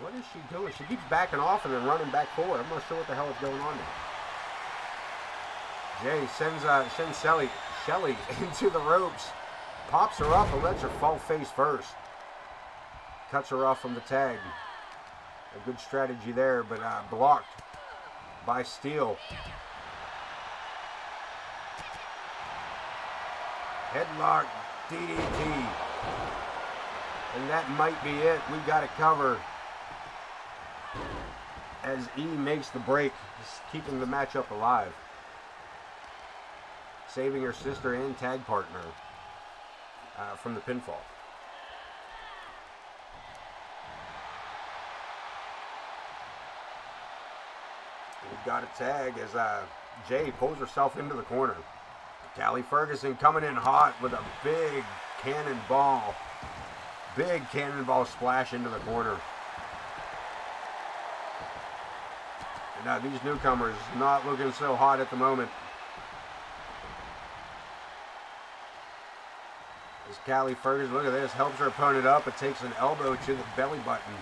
What is she doing? She keeps backing off and then running back forward. I'm not sure what the hell is going on there. Jay sends Shelly into the ropes. Pops her up and lets her fall face first. Cuts her off from the tag. A good strategy there, but blocked by Steele. Headlock DDT. And that might be it. We got it covered. As E makes the break, keeping the matchup alive. Saving her sister and tag partner from the pinfall. We've got a tag as Jay pulls herself into the corner. Cali Ferguson coming in hot with a big cannonball. Big cannonball splash into the corner. And these newcomers not looking so hot at the moment. As Cali Ferguson, look at this, helps her opponent up. It takes an elbow to the belly button.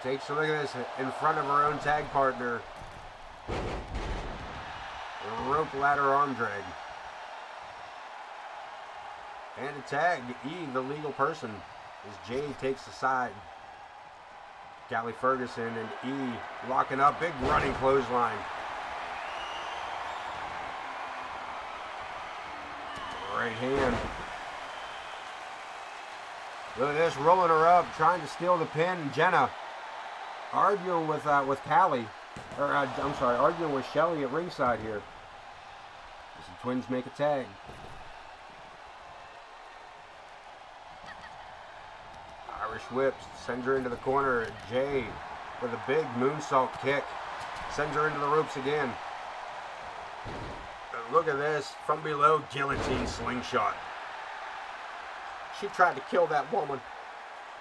Takes a look at this in front of her own tag partner. A rope ladder arm drag. And a tag, E, the legal person, as Jay takes the side. Cali Ferguson and E locking up, big running clothesline. Right hand. Look at this, rolling her up, trying to steal the pin. Jenna arguing with Cali, I'm sorry, arguing with Shelly at ringside here. As the twins make a tag. Irish whips, sends her into the corner. Jay with a big moonsault kick, sends her into the ropes again. Look at this, from below, guillotine slingshot. She tried to kill that woman.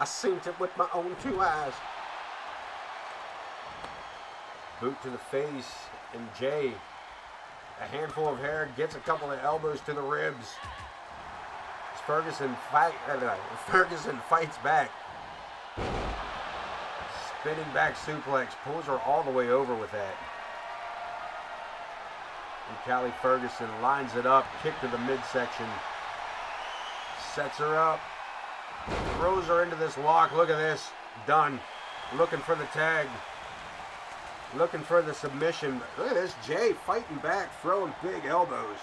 I seen it with my own 2 eyes. Boot to the face, and Jay, a handful of hair, gets a couple of elbows to the ribs. Ferguson fights back. Spinning back suplex, pulls her all the way over with that. And Cali Ferguson lines it up, kick to the midsection. Sets her up. Throws her into this lock. Look at this. Done. Looking for the tag. Looking for the submission. Look at this. Jay fighting back, throwing big elbows.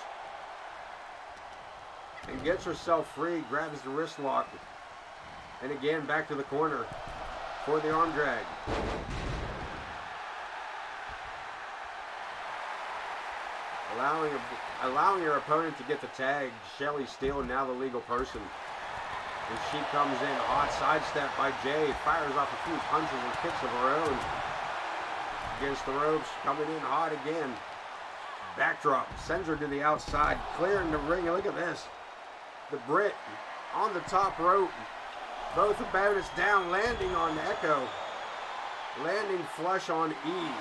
And gets herself free. Grabs the wrist lock. And again, back to the corner for the arm drag. Allowing your opponent to get the tag. Shelly Steele, now the legal person. And she comes in, hot sidestep by Jay. Fires off a few punches and kicks of her own. Against the ropes, coming in hot again. Backdrop, sends her to the outside, clearing the ring. Look at this. The Brit on the top rope. Both opponents down, landing on Echo. Landing flush on E.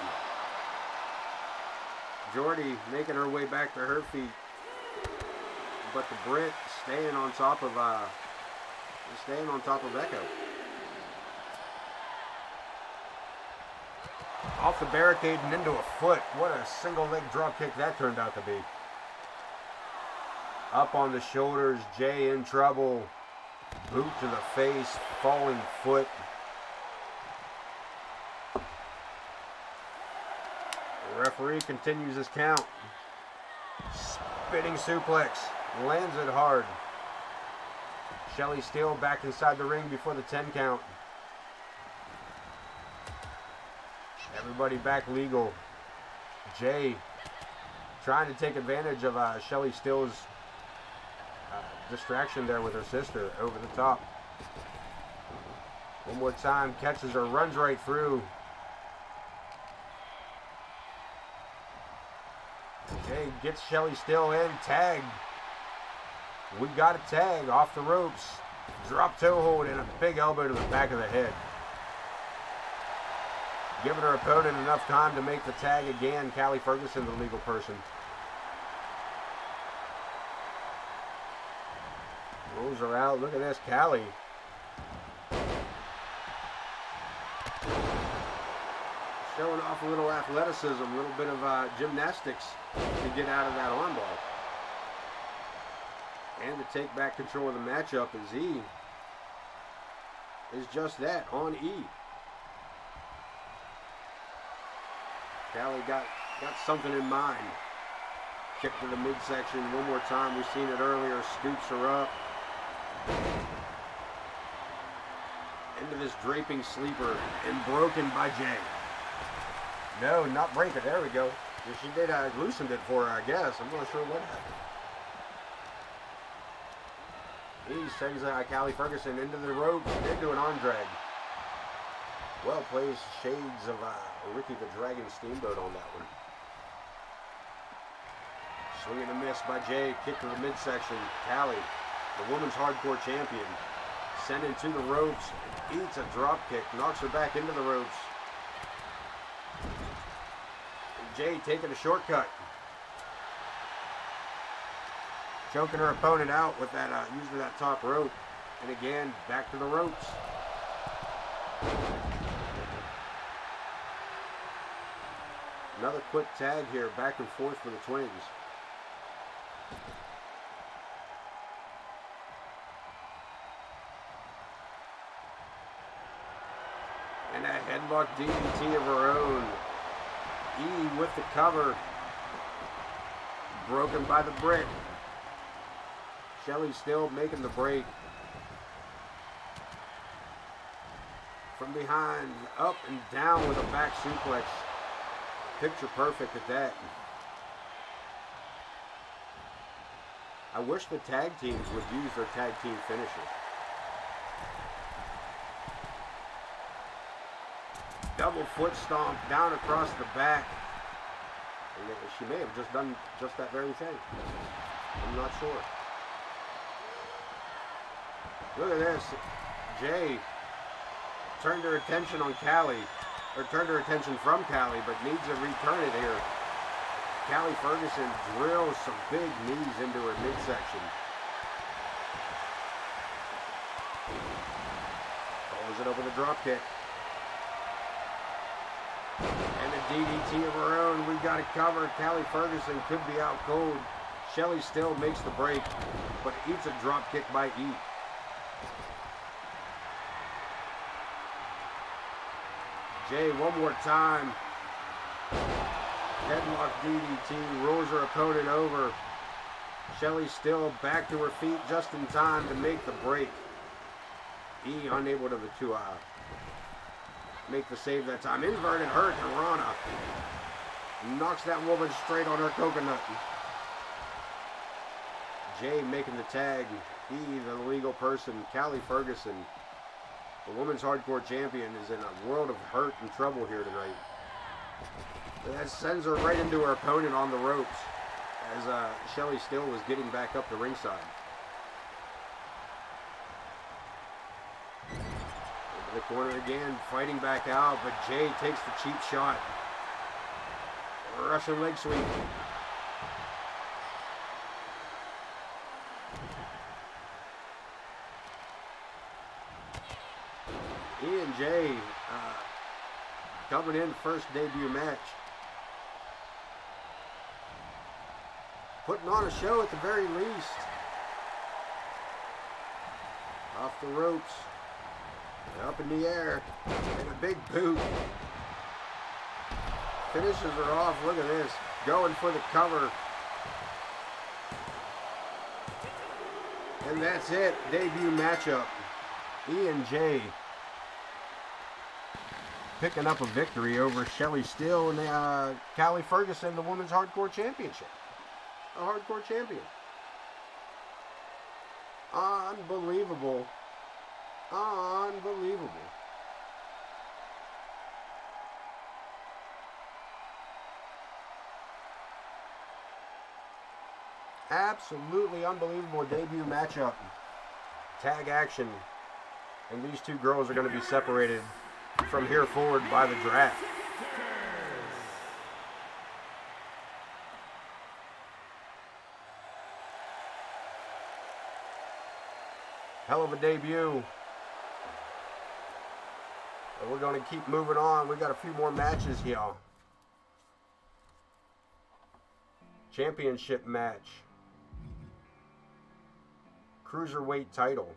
Jordy making her way back to her feet, but the Brit staying on top of Echo. Off the barricade and into a foot. What a single leg drop kick that turned out to be. Up on the shoulders, Jay in trouble. Boot to the face, falling foot. The referee continues his count. Spinning suplex. Lands it hard. Shelly Steele back inside the ring before the 10 count. Everybody back legal. Jay trying to take advantage of Shelly Steele's distraction there with her sister over the top. One more time, catches her, runs right through. Jay gets Shelly Steele in, tag. We got a tag off the ropes. Drop toe hold and a big elbow to the back of the head. Giving her opponent enough time to make the tag again. Cali Ferguson, the legal person. Rolls her out. Look at this, Cali. Showing off a little athleticism, a little bit of gymnastics to get out of that armbar. And to take back control of the matchup as E is just that, on E. Cali got something in mind. Kick to the midsection one more time. We've seen it earlier. Scoops her up. Into this draping sleeper and broken by Jay. No, not break it. There we go. She did loosened it for her, I guess. I'm not sure what happened. He sends Cali Ferguson into the ropes, into an arm drag. Well placed, shades of Ricky the Dragon Steamboat on that one. Swing and a miss by Jay, kick to the midsection. Cali, the women's hardcore champion, sent into the ropes, eats a drop kick, knocks her back into the ropes. And Jay taking a shortcut. Choking her opponent out with that, using that top rope. And again, back to the ropes. Another quick tag here, back and forth for the twins. And a headlock DDT of her own. E with the cover. Broken by the brick. Shelly still making the break. From behind, up and down with a back suplex. Picture perfect at that. I wish the tag teams would use their tag team finisher. Double foot stomp down across the back. And she may have just done just that very thing. I'm not sure. Look at this. Jay turned her attention on Cali. Or turned her attention from Cali, but needs to return it here. Cali Ferguson drills some big knees into her midsection. Follows it over the drop kick. And a DDT of her own. We got it covered. Cali Ferguson could be out cold. Shelly still makes the break, but eats a drop kick by E. Jay one more time. Headlock DDT, rolls her opponent over. Shelly still back to her feet just in time to make the break. E unable to make the save that time. Inverted hurt Rana. Knocks that woman straight on her coconut. Jay making the tag. E, the legal person. Cali Ferguson, the women's hardcore champion, is in a world of hurt and trouble here tonight. That sends her right into her opponent on the ropes as Shelly still was getting back up the ringside. Into the corner again, fighting back out, but Jay takes the cheap shot. Russian leg sweep. E and Jay coming in first debut match. Putting on a show at the very least. Off the ropes. Up in the air. And a big boot. Finishes her off. Look at this. Going for the cover. And that's it. Debut matchup. E and J picking up a victory over Shelly Steele and Cali Ferguson, the Women's Hardcore Championship. A hardcore champion. Unbelievable. Unbelievable. Absolutely unbelievable debut matchup. Tag action. And these two girls are going to be separated from here forward by the draft. Hell of a debut. But we're going to keep moving on. We got a few more matches here. Championship match. Cruiserweight title.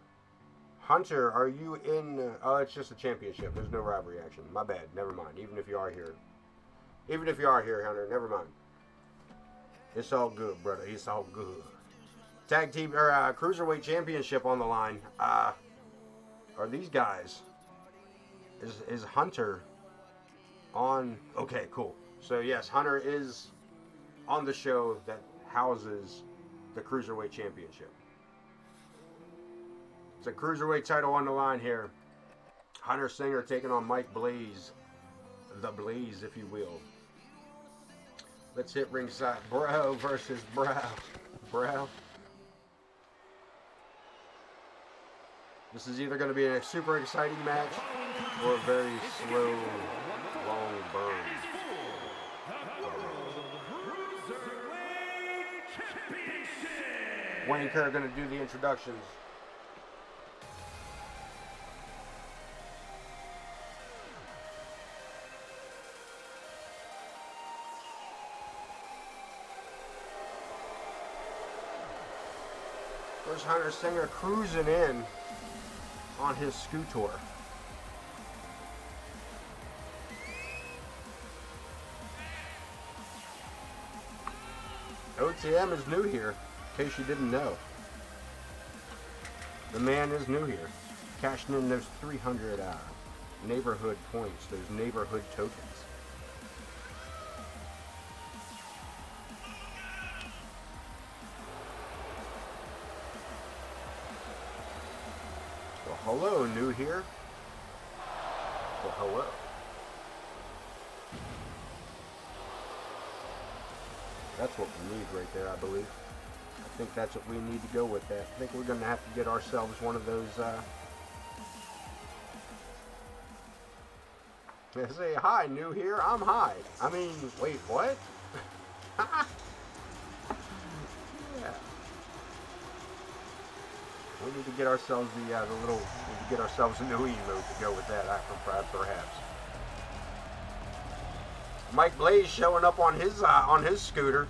Hunter, are you in? Oh, it's just a championship. There's no rivalry action. My bad. Never mind. Even if you are here. Even if you are here, Hunter, never mind. It's all good, brother. It's all good. Tag team, or Cruiserweight Championship on the line. Are these guys? Is Hunter on? Okay, cool. So yes, Hunter is on the show that houses the Cruiserweight Championship. It's a Cruiserweight title on the line here. Hunter Singer taking on Mike Blaze. The Blaze, if you will. Let's hit ringside. Bro versus Bro. Bro. This is either going to be a super exciting match or a very slow, long burn. Wayne Kerr going to do the introductions. There's Hunter Singer cruising in on his scooter. OTM is new here, in case you didn't know. The man is new here. Cashing in those 300 neighborhood points, those neighborhood tokens. Well, hello, new here. Well, hello. That's what we need right there, I believe. I think that's what we need to go with that. I think we're going to have to get ourselves one of those, they say, hi, new here, I'm high. I mean, wait, what? Yeah. We need to get ourselves the little, we need to get ourselves a new emote to go with that, perhaps. Mike Blaze showing up on his scooter,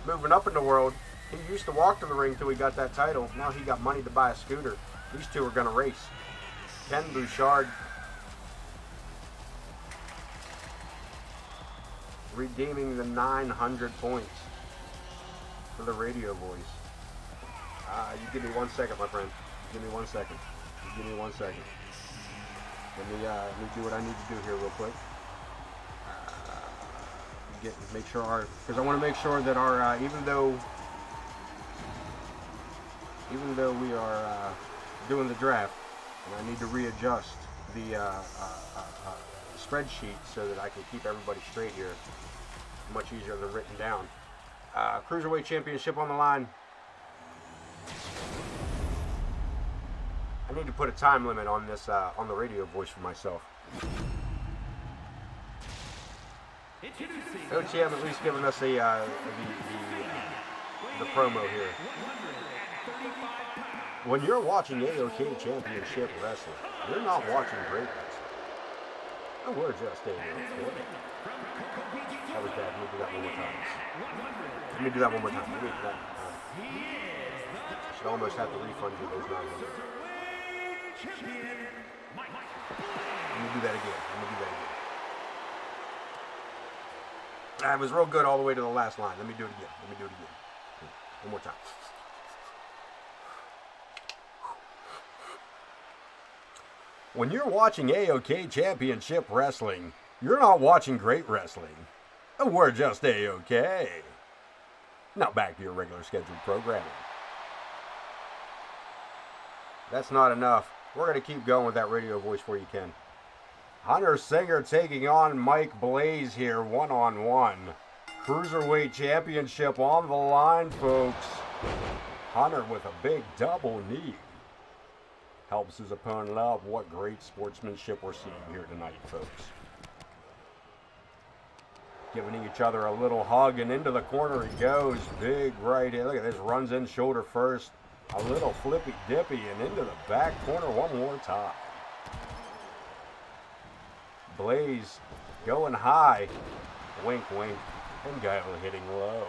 moving up in the world. He used to walk to the ring till he got that title. Now he got money to buy a scooter. These two are going to race. Ken Bouchard redeeming the 900 points for the radio voice. You give me 1 second, my friend. Give me 1 second. Give me 1 second. Let me do what I need to do here real quick. Make sure because I want to make sure that our even though we are doing the draft, and I need to readjust the spreadsheet so that I can keep everybody straight here. Much easier than written down. Cruiserweight Championship on the line. I need to put a time limit on this on the radio voice for myself. OTM at least giving us the promo here. When you're watching AOK Championship Wrestling, you're not watching great wrestling. Oh, we're just AOK. That was bad. Let me do that one more time. Let me do that one more time. Let me do that. I should almost have to refund you those 900. Let me do that again. That was real good all the way to the last line. Let me do it again. One more time. When you're watching AOK Championship Wrestling, you're not watching great wrestling. We're just AOK. Now back to your regular scheduled programming. That's not enough. We're going to keep going with that radio voice for you, Ken. Hunter Singer taking on Mike Blaze here, one-on-one. Cruiserweight Championship on the line, folks. Hunter with a big double knee. Helps his opponent out. What great sportsmanship we're seeing here tonight, folks. Giving each other a little hug, and into the corner he goes. Big right hand. Look at this. Runs in shoulder first. A little flippy dippy, and into the back corner one more time. Blaze going high. Wink, wink. And Gavin hitting low.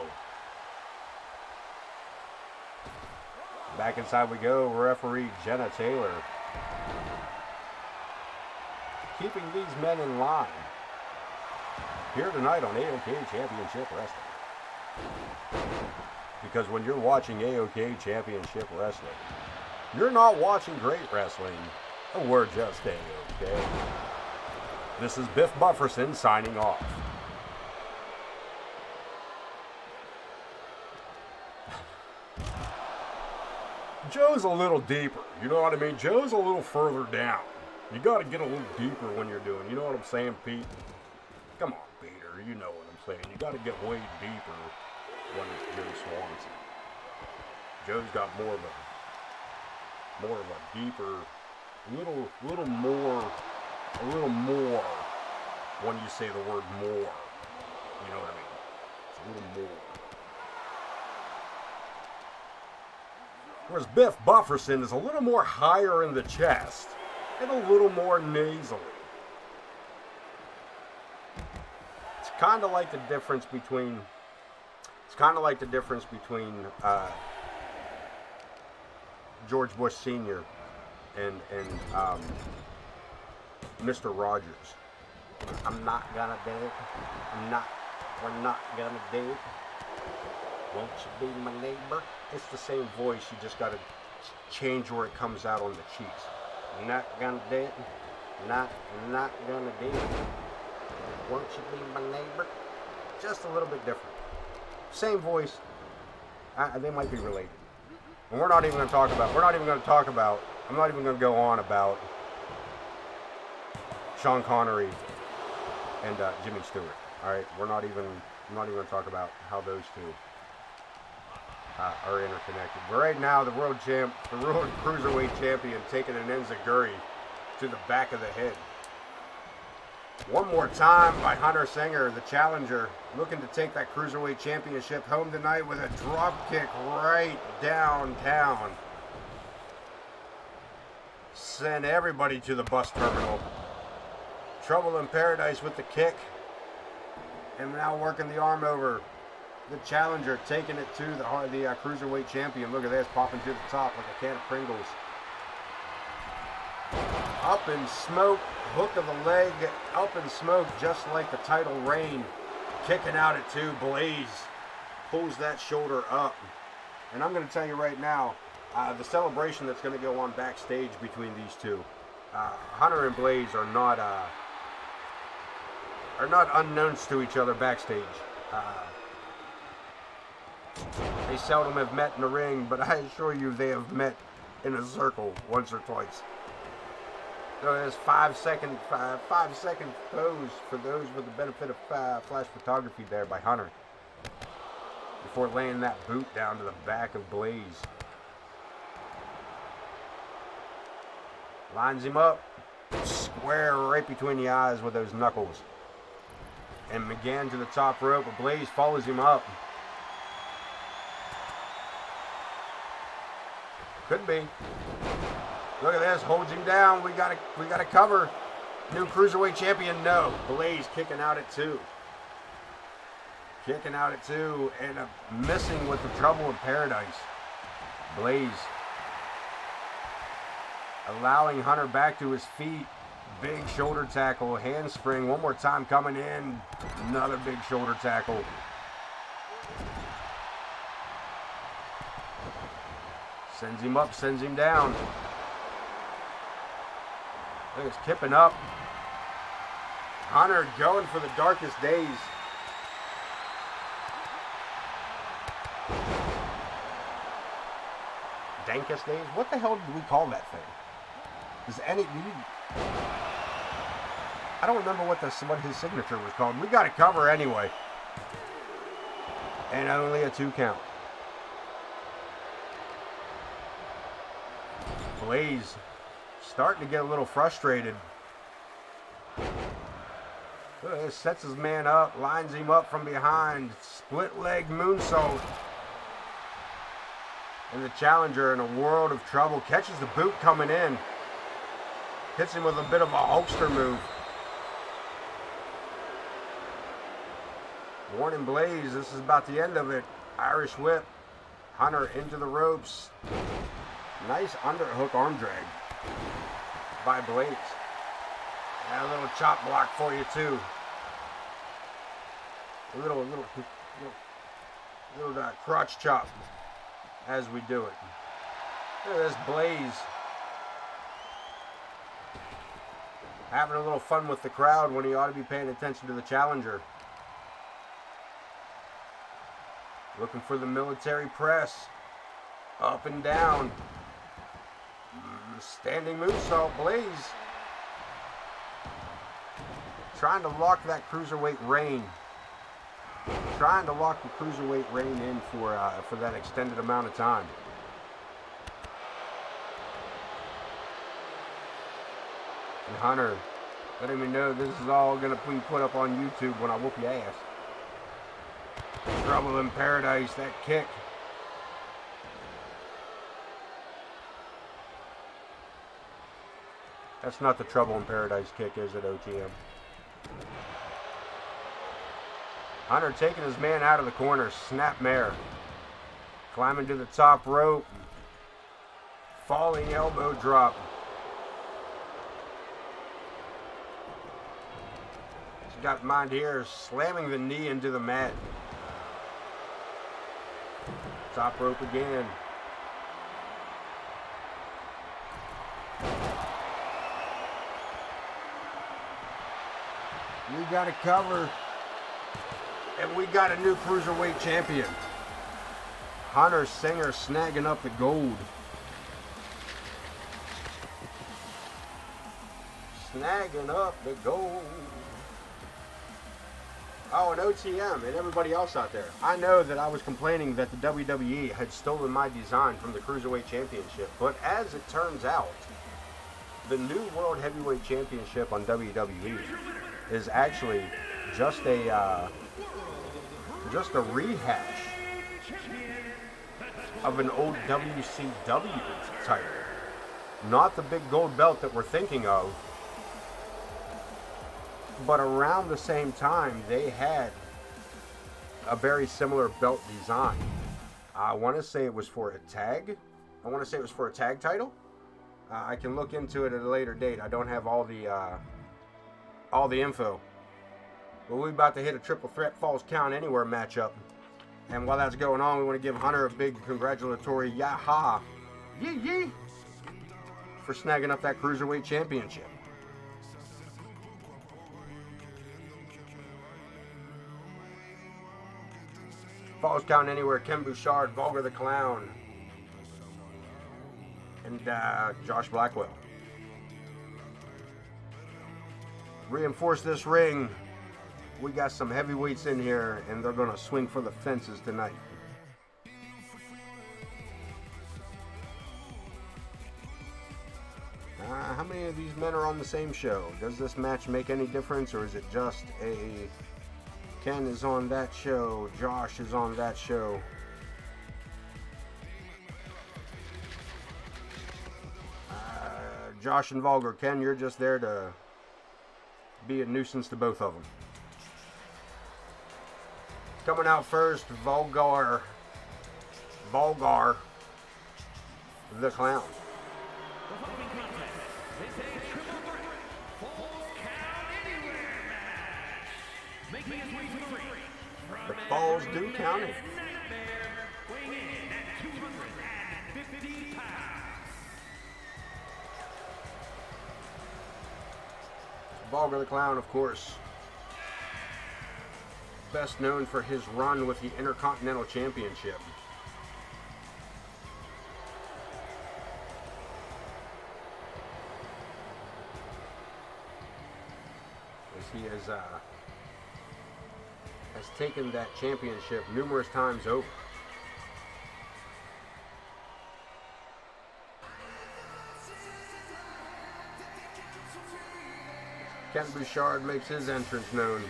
Back inside we go. Referee Jenna Taylor. Keeping these men in line. Here tonight on AOK Championship Wrestling. Because when you're watching AOK Championship Wrestling, you're not watching great wrestling. We're just AOK. This is Biff Bufferson signing off. Joe's a little deeper, you know what I mean? Joe's a little further down. You got to get a little deeper when you're doing, you know what I'm saying, Pete? Come on, Peter, you know what I'm saying. You got to get way deeper when it's Joe Swanson. Joe's got more of a deeper, a little more when you say the word more. You know what I mean? It's a little more. Whereas Biff Bufferson is a little more higher in the chest and a little more nasally. It's kind of like the difference between George Bush Sr. and Mr. Rogers. We're not gonna date. Won't you be my neighbor? It's the same voice. You just got to change where it comes out on the cheeks. Not gonna do it. Not gonna do it. Won't you be my neighbor? Just a little bit different. Same voice. They might be related. And I'm not even going to talk about, I'm not even going to go on about Sean Connery and Jimmy Stewart. All right, I'm not even going to talk about how those two are interconnected. But right now, the world cruiserweight champion, taking an enziguri to the back of the head. One more time by Hunter Singer, the challenger, looking to take that cruiserweight championship home tonight with a drop kick right downtown. Send everybody to the bus terminal. Trouble in Paradise with the kick. And now working the arm over. The challenger taking it to the cruiserweight champion. Look at this, popping to the top like a can of Pringles. Up in smoke, hook of the leg, up in smoke, just like the title reign. Kicking out at 2, Blaze pulls that shoulder up. And I'm going to tell you right now, the celebration that's going to go on backstage between these two, Hunter and Blaze are not unknowns to each other backstage. They seldom have met in the ring, but I assure you they have met in a circle once or twice. So there's 5 second pose for those with the benefit of flash photography there by Hunter. Before laying that boot down to the back of Blaze. Lines him up. Square right between the eyes with those knuckles. And McGann to the top rope, but Blaze follows him up. Could be. Look at this, holds him down. We got to cover. New cruiserweight champion, no. Blaze kicking out at 2. Kicking out at 2 and missing with the Trouble in Paradise. Blaze allowing Hunter back to his feet. Big shoulder tackle, handspring. One more time coming in. Another big shoulder tackle. Sends him up, sends him down. Look, it's kipping up. Hunter going for the darkest days. Dankest days? What the hell do we call that thing? I don't remember what his signature was called. We got to cover anyway. And only a 2 count. Blaze starting to get a little frustrated. Sets his man up, lines him up from behind. Split leg moonsault. And the challenger in a world of trouble. Catches the boot coming in. Hits him with a bit of a Hulkster move. Warning Blaze, this is about the end of it. Irish whip. Hunter into the ropes. Nice underhook arm drag by Blaze. And a little chop block for you too. A little crotch chop as we do it. Look at this Blaze. Having a little fun with the crowd when he ought to be paying attention to the challenger. Looking for the military press. Up and down. Standing moonsault, Blaze. Trying to lock that cruiserweight reign. Trying to lock the cruiserweight reign in for that extended amount of time. And Hunter, letting me know this is all going to be put up on YouTube when I whoop your ass. Trouble in Paradise, that kick. That's not the Trouble in Paradise kick, is it, OTM? Hunter taking his man out of the corner. Snapmare. Climbing to the top rope. Falling elbow drop. He's got mind here. Slamming the knee into the mat. Top rope again. We got a cover. And we got a new Cruiserweight champion. Hunter Singer snagging up the gold. Snagging up the gold. Oh, and OTM and everybody else out there. I know that I was complaining that the WWE had stolen my design from the Cruiserweight Championship, but as it turns out, the new World Heavyweight Championship on WWE is actually just a rehash of an old WCW title. Not the big gold belt that we're thinking of, but around the same time they had a very similar belt design. I want to say it was for a tag. I want to say it was for a tag title. I can look into it at a later date. I don't have all the info. But we're about to hit a triple threat Falls Count Anywhere matchup. And while that's going on, we want to give Hunter a big congratulatory yaha, yee, for snagging up that Cruiserweight Championship. Falls Count Anywhere, Ken Bouchard, Vulgar the Clown, and Josh Blackwell. Reinforce this ring. We got some heavyweights in here, and they're going to swing for the fences tonight. How many of these men are on the same show? Does this match make any difference, or is it just a Ken is on that show, Josh is on that show? Josh and Vulgar. Ken, you're just there to be a nuisance to both of them. Coming out first, Vulgar the Clown. The following contest is a triple threat Falls Count Anywhere match. Making his way to the ring from The balls do count it. Nightmare, weighing in at 250 pounds. Vulgar the Clown, of course, best known for his run with the Intercontinental Championship. As he has taken that championship numerous times over. Ken Bouchard makes his entrance known.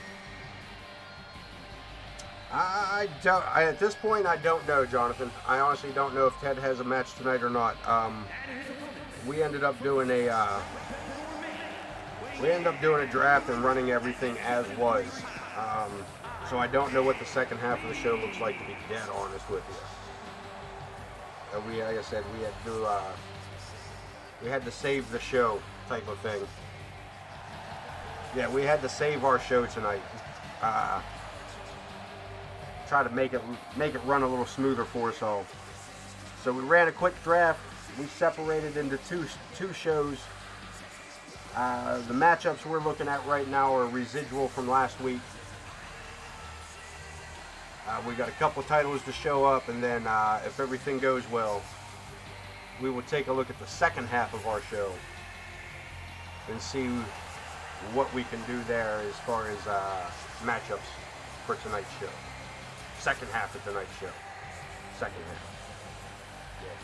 At this point, I don't know, Jonathan. I honestly don't know if Ted has a match tonight or not. We ended up doing a draft and running everything as was. So I don't know what the second half of the show looks like, to be dead honest with you. Like I said, we had to save the show type of thing. Yeah, we had to save our show tonight. Try to make it run a little smoother for us all. So we ran a quick draft. We separated into two shows. The matchups we're looking at right now are residual from last week. We got a couple titles to show up, and then if everything goes well, we will take a look at the second half of our show and see what we can do there as far as matchups for tonight's show. Second half of tonight's show. Second half. Yeah,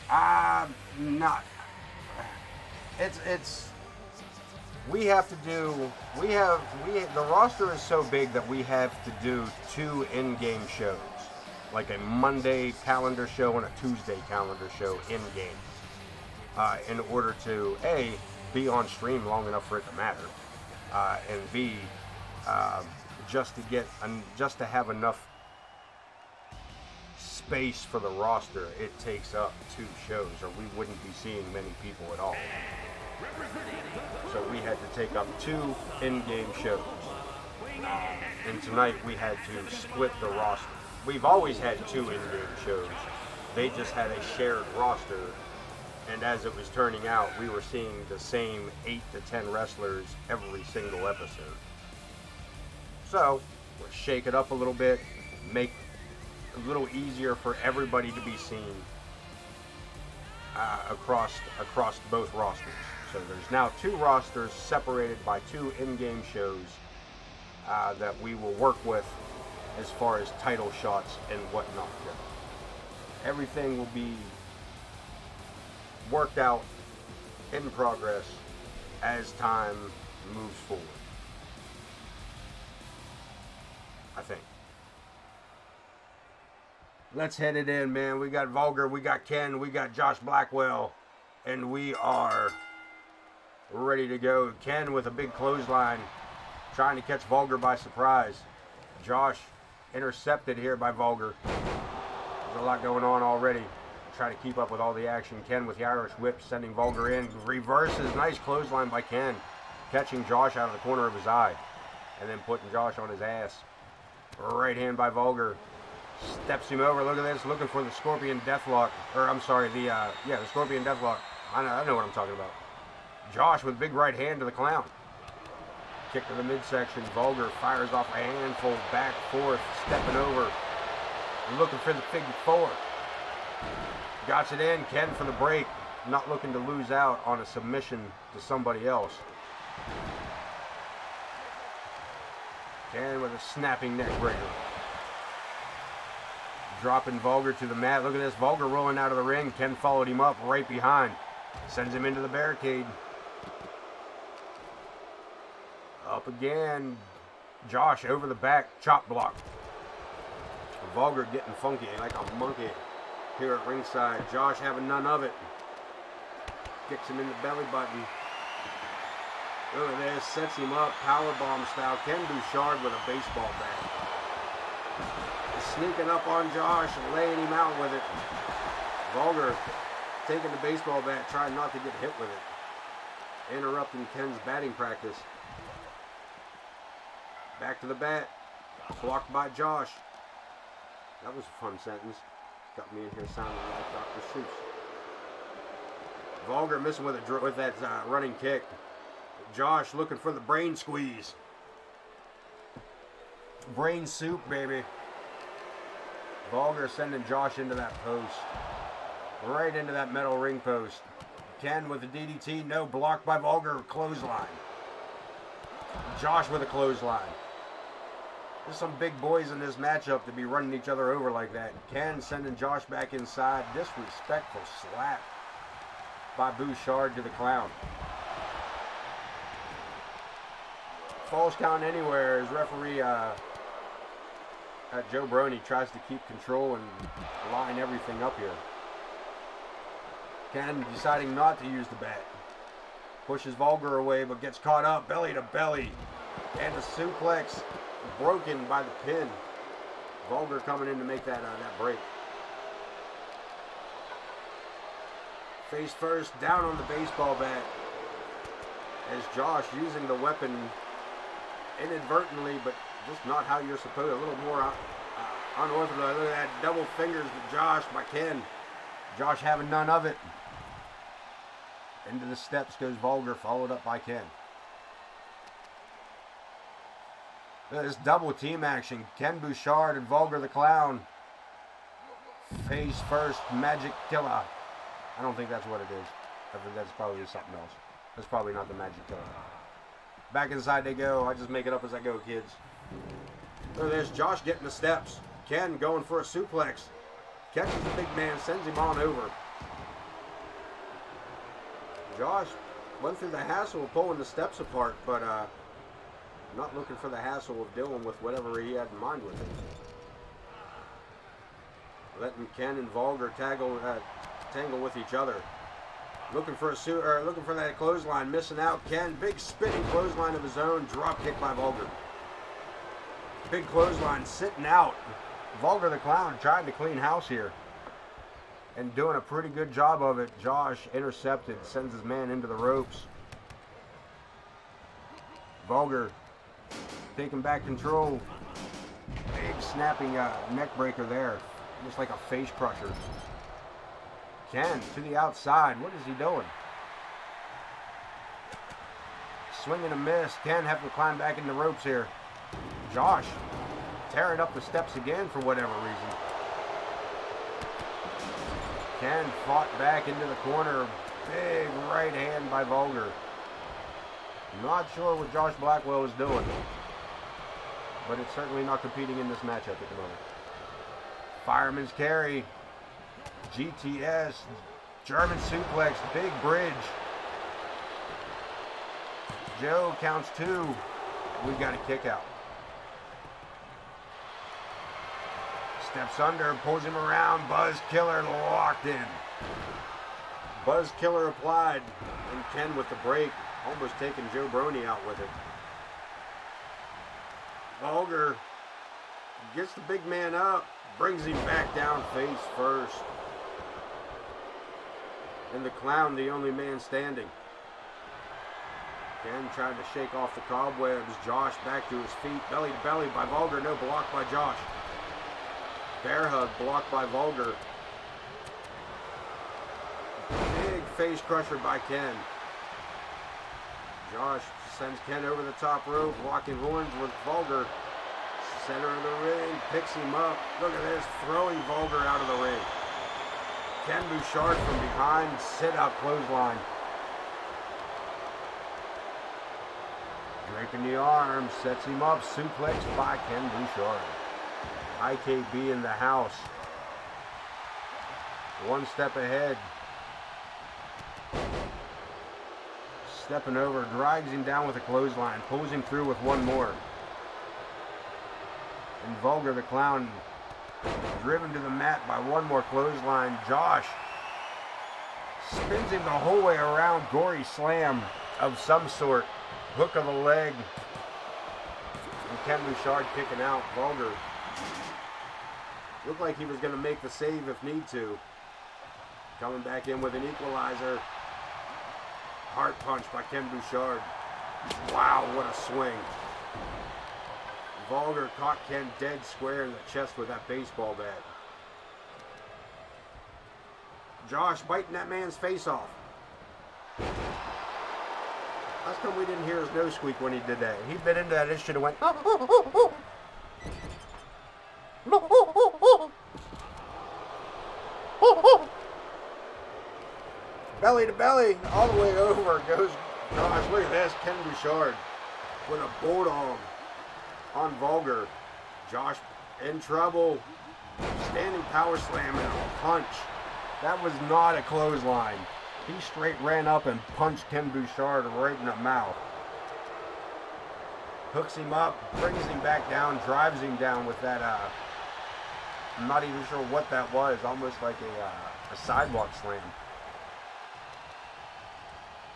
second. Not. The roster is so big that we have to do 2 in-game shows. Like a Monday calendar show and a Tuesday calendar show in-game. In order to, A, be on stream long enough for it to matter. And B, just to have enough space for the roster, it takes up 2 shows, or we wouldn't be seeing many people at all. So we had to take up 2 in-game shows. And tonight we had to split the roster. We've always had 2 in-game shows. They just had a shared roster. And as it was turning out, we were seeing the same 8 to 10 wrestlers every single episode. So, let's shake it up a little bit, make it a little easier for everybody to be seen across both rosters. So there's now 2 rosters separated by 2 in-game shows that we will work with as far as title shots and whatnot go. Everything will be worked out in progress as time moves forward, I think. Let's head it in, man. We got Vulgar, we got Ken, we got Josh Blackwell, and we are ready to go. Ken with a big clothesline, trying to catch Vulgar by surprise. Josh intercepted here by Vulgar. There's a lot going on already. Try to keep up with all the action. Ken with the Irish whip, sending Vulgar in. Reverses, nice clothesline by Ken. Catching Josh out of the corner of his eye. And then putting Josh on his ass. Right hand by Vulgar. Steps him over. Look at this. Looking for the Scorpion Deathlock. Or, I'm sorry, the Scorpion Deathlock. I know what I'm talking about. Josh with big right hand to the clown. Kick to the midsection. Vulgar fires off a handful. Back, forth. Stepping over. Looking for the figure 4. Got it in. Ken for the break. Not looking to lose out on a submission to somebody else. Ken with a snapping neck breaker. Dropping Vulgar to the mat. Look at this. Vulgar rolling out of the ring. Ken followed him up right behind. Sends him into the barricade. Up again. Josh over the back. Chop block. Vulgar getting funky like a monkey here at ringside. Josh having none of it. Kicks him in the belly button. Look at this. Sets him up. Powerbomb style. Ken Bouchard with a baseball bat. Sneaking up on Josh and laying him out with it. Vulgar taking the baseball bat, trying not to get hit with it. Interrupting Ken's batting practice. Back to the bat. Blocked by Josh. That was a fun sentence. Got me in here sounding like Dr. Seuss. Vulgar missing with that running kick. Josh looking for the brain squeeze. Brain soup, baby. Vulgar sending Josh into that post. Right into that metal ring post. Ken with the DDT. No, blocked by Vulgar. Clothesline. Josh with a clothesline. There's some big boys in this matchup to be running each other over like that. Ken sending Josh back inside. Disrespectful slap by Bouchard to the clown. Falls count anywhere as referee Joe Brony tries to keep control and line everything up here. Ken deciding not to use the bat. Pushes Vulgar away but gets caught up belly to belly. And the suplex broken by the pin. Vulgar coming in to make that break. Face first down on the baseball bat as Josh using the weapon inadvertently, but just not how you're supposed to. A little more unorthodox. Look at that double fingers to Josh by Ken. Josh having none of it. Into the steps goes Vulgar, followed up by Ken. Look at this double team action. Ken Bouchard and Vulgar the Clown. Face first, Magic Killer. I don't think that's what it is. I think that's probably something else. That's probably not the Magic Killer. Back inside they go. I just make it up as I go, kids. Look at this. Josh getting the steps. Ken going for a suplex. Catches the big man, sends him on over. Josh went through the hassle of pulling the steps apart, but not looking for the hassle of dealing with whatever he had in mind with it. Letting Ken and Vulgar tangle with each other. Looking for that clothesline, missing out. Ken, big spinning clothesline of his own, drop kick by Vulgar. Big clothesline sitting out. Vulgar the Clown trying to clean house here. And doing a pretty good job of it. Josh intercepted, sends his man into the ropes. Vulgar taking back control. Big snapping neck breaker there. Just like a face crusher. Ken to the outside. What is he doing? Swing and a miss. Ken having to climb back in the ropes here. Josh tearing up the steps again for whatever reason. Ken fought back into the corner. Big right hand by Vulgar. Not sure what Josh Blackwell is doing, but it's certainly not competing in this matchup at the moment. Fireman's carry. GTS. German suplex. Big bridge. Joe counts 2. We got a kick out. Steps under, pulls him around. Buzz Killer locked in. Buzz Killer applied. And Ken with the break. Almost taking Joe Brony out with it. Vulgar gets the big man up. Brings him back down face first. And the Clown, the only man standing. Ken tried to shake off the cobwebs. Josh back to his feet. Belly to belly by Vulgar. No, blocked by Josh. Bear hug blocked by Vulgar. Big face crusher by Ken. Josh sends Ken over the top rope. Locking horns with Vulgar. Center of the ring. Picks him up. Look at this. Throwing Vulgar out of the ring. Ken Bouchard from behind. Sit up clothesline. Draping the arm, sets him up, suplex by Ken Bouchard. IKB in the house. One step ahead. Stepping over, drags him down with a clothesline, pulls him through with one more. And Vulgar the Clown driven to the mat by one more clothesline. Josh spins him the whole way around. Gory slam of some sort. Hook of the leg. And Ken Bouchard kicking out. Vulgar looked like he was going to make the save if need to. Coming back in with an equalizer. Heart punch by Ken Bouchard. Wow, what a swing. Vulgar caught Ken dead square in the chest with that baseball bat. Josh biting that man's face off. How come we didn't hear his nose squeak when he did that? He bit into that, it should have went. Belly to belly, all the way over goes Josh. Look at this, Ken Bouchard with a bulldog on Vulgar. Josh in trouble. Standing power slam and a punch. That was not a clothesline. He straight ran up and punched Ken Bouchard right in the mouth. Hooks him up, brings him back down, drives him down with that, I'm not even sure what that was, almost like a sidewalk slam.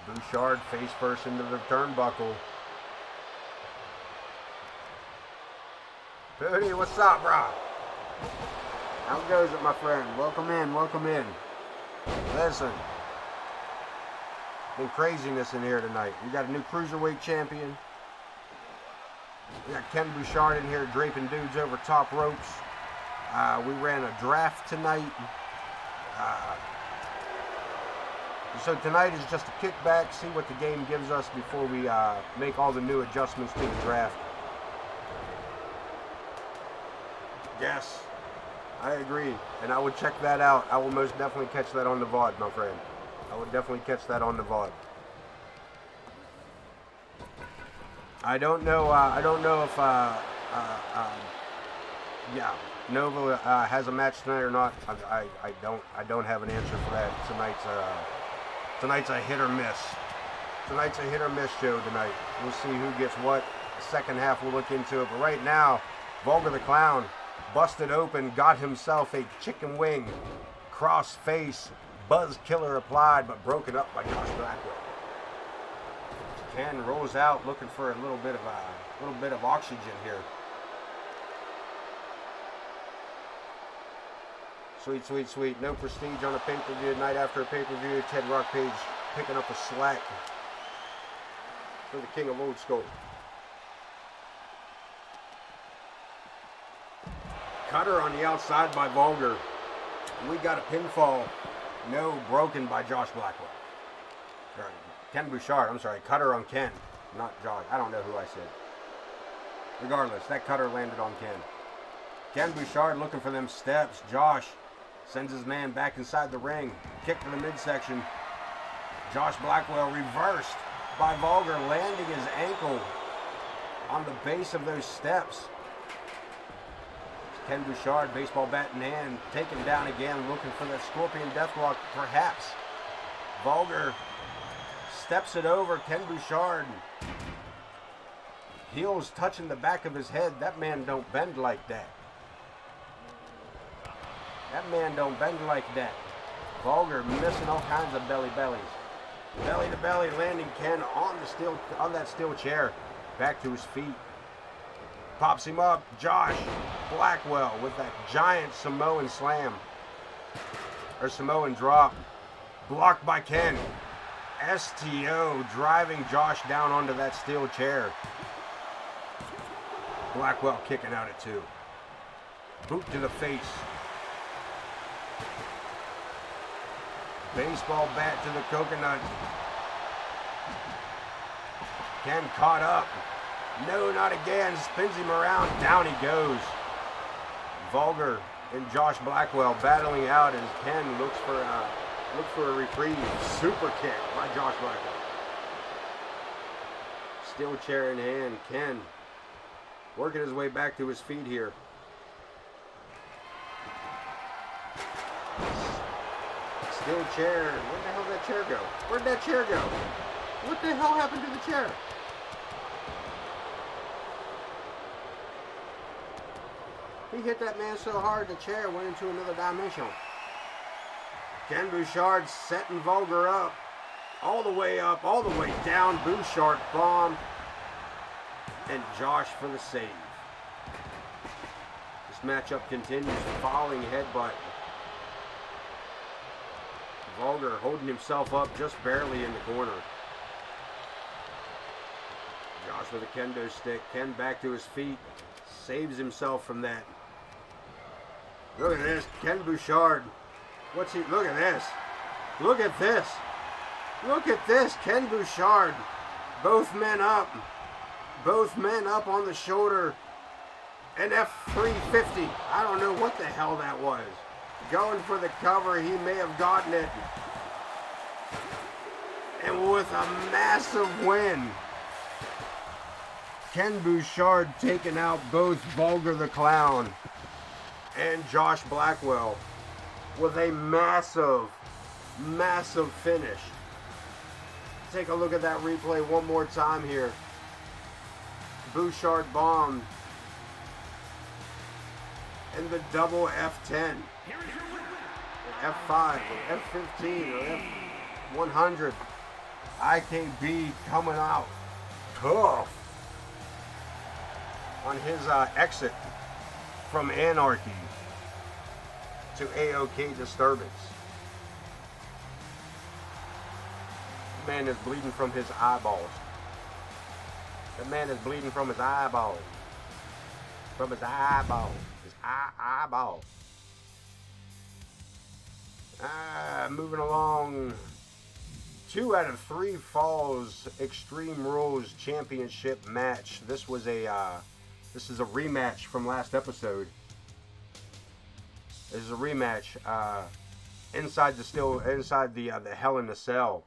Bouchard face first into the turnbuckle. Cody, what's up, bro? How goes it, my friend? Welcome in, welcome in. Listen. Been craziness in here tonight. We got a new Cruiserweight champion. We got Ken Bouchard in here draping dudes over top ropes. We ran a draft tonight. So tonight is just a kickback, see what the game gives us before we make all the new adjustments to the draft. Yes, I agree. And I would check that out. I will most definitely catch that on the VOD, my friend. I would definitely catch that on the VOD. I don't know if yeah, Nova has a match tonight or not. I don't have an answer for that. Tonight's a hit or miss. Tonight's a hit or miss show tonight. We'll see who gets what. The second half we'll look into it. But right now, Vulgar the Clown busted open, got himself a chicken wing, cross face. Buzz Killer applied, but broken up by Josh Blackwell. Ken rolls out, looking for a little bit of oxygen here. Sweet, sweet, sweet. No prestige on a pay-per-view. Night after a pay-per-view. Ted Rockpage picking up a slack for the King of Old School. Cutter on the outside by Vulgar. We got a pinfall. No, broken by Josh Blackwell. Or Ken Bouchard, I'm sorry. Cutter on Ken, not Josh. I don't know who I said. Regardless, that cutter landed on Ken. Ken Bouchard looking for them steps. Josh sends his man back inside the ring. Kick to the midsection. Josh Blackwell reversed by Vulgar, landing his ankle on the base of those steps. Ken Bouchard, baseball bat in hand, taken down again, looking for that Scorpion Deathlock, perhaps. Vulgar steps it over. Ken Bouchard, heels touching the back of his head. That man don't bend like that. That man don't bend like that. Vulgar missing all kinds of bellies. Belly to belly, landing Ken on that steel chair, back to his feet. Pops him up. Josh Blackwell with that giant Samoan slam. Or Samoan drop. Blocked by Ken. STO driving Josh down onto that steel chair. Blackwell kicking out at 2. Boot to the face. Baseball bat to the coconut. Ken caught up. No, not again. Spins him around. Down he goes. Vulgar and Josh Blackwell battling out as Ken looks for a reprieve. Super kick by Josh Blackwell. Steel chair in hand. Ken working his way back to his feet here. Steel chair. Where the hell did that chair go? Where'd that chair go? What the hell happened to the chair? He hit that man so hard the chair went into another dimension. Ken Bouchard setting Vulgar up. All the way up, all the way down. Bouchard bomb. And Josh for the save. This matchup continues. Falling headbutt. Vulgar holding himself up just barely in the corner. Josh with a kendo stick. Ken back to his feet. Saves himself from that. Look at this. Ken Bouchard. What's he? Look at this. Look at this. Look at this. Ken Bouchard. Both men up. Both men up on the shoulder. An F350. I don't know what the hell that was. Going for the cover. He may have gotten it. And with a massive win. Ken Bouchard taking out both Vulgar the Clown and Josh Blackwell with a massive, massive finish. Take a look at that replay one more time here. Bouchard bomb and the double F10, F5, or F15, or F100. IKB coming out tough on his exit from Anarchy to AOK Disturbance. The man is bleeding from his eyeballs. The man is bleeding from his eyeballs. From his eyeballs. His eyeball. Moving along. 2 out of 3 falls Extreme Rules Championship match. This was this is a rematch from last episode. This is a rematch inside the Hell in a Cell.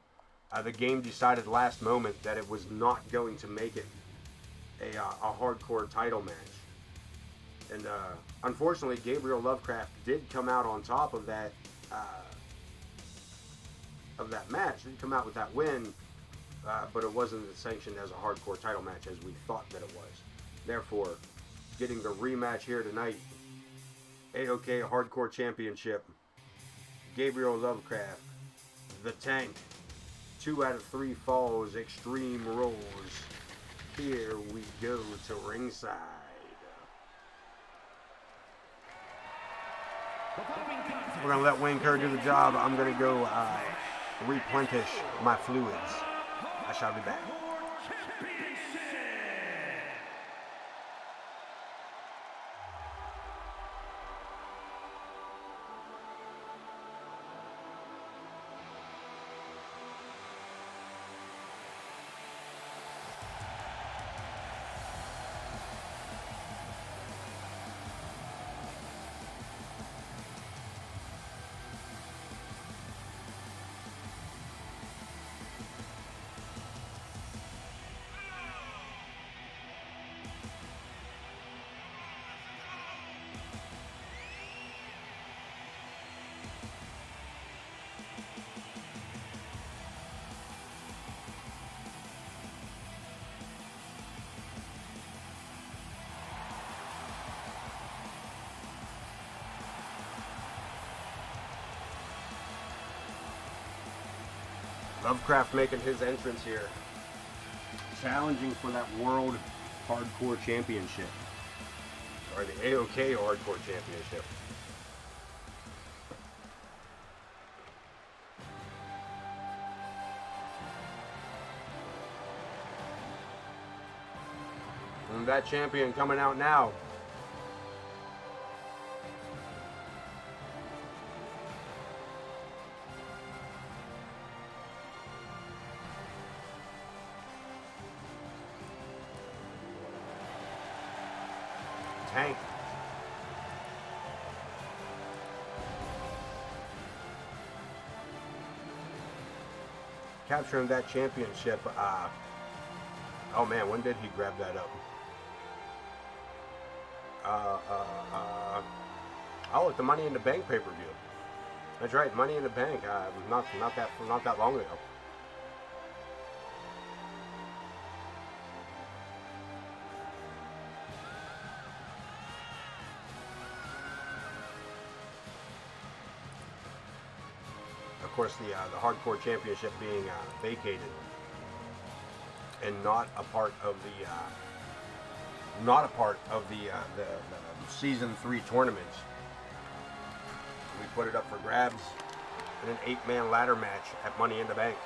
The game decided last moment that it was not going to make it a hardcore title match, and unfortunately, Gabriel Lovecraft did come out on top of that match. Did come out with that win, but it wasn't sanctioned as a hardcore title match as we thought that it was. Therefore, getting the rematch here tonight, AOK Hardcore Championship, Gabriel Lovecraft, the Tank, 2 out of 3 falls, Extreme Rules. Here we go to ringside. We're going to let Wayne Kerr do the job. I'm going to go replenish my fluids. I shall be back. Lovecraft making his entrance here. Challenging for that World Hardcore Championship. Or the AOK Hardcore Championship. And that champion coming out now. Tank. Capturing that championship. Oh man, when did he grab that up? Oh, at the Money in the Bank pay-per-view. That's right, Money in the Bank. Not that long ago. Of course, the Hardcore Championship being vacated and not a part of the season 3 tournaments. We put it up for grabs in an 8-man ladder match at Money in the Bank.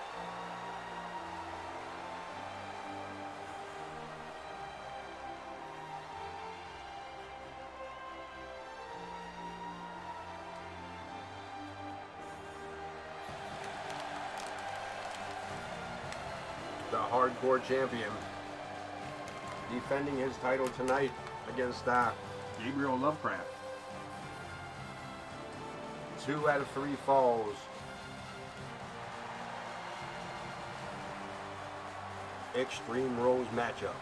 The Hardcore Champion defending his title tonight against Gabriel Lovecraft. 2 out of 3 falls. Extreme Rules matchup.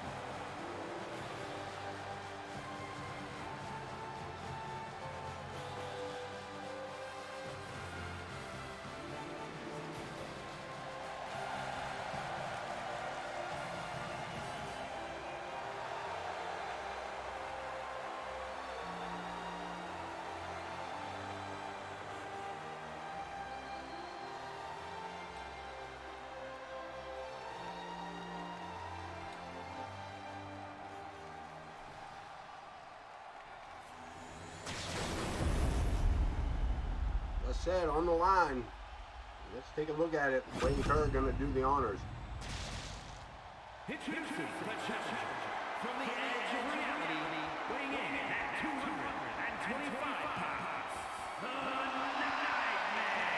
Said on the line. Let's take a look at it. Wayne Kerr gonna do the honors. Introducing the challenger from the edge of reality, weighing in at 225 pounds, the Nightmare,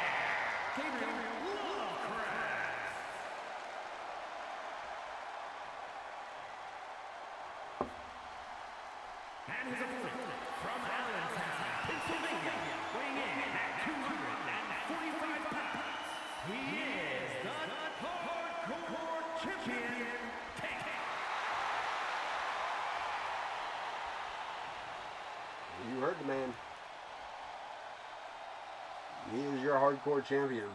Gabriel Lovecraft. And his opponent from Allentown, Pennsylvania, weighing in at 245 pounds. He is the Hardcore Champion. You heard the man. He is your Hardcore Champion.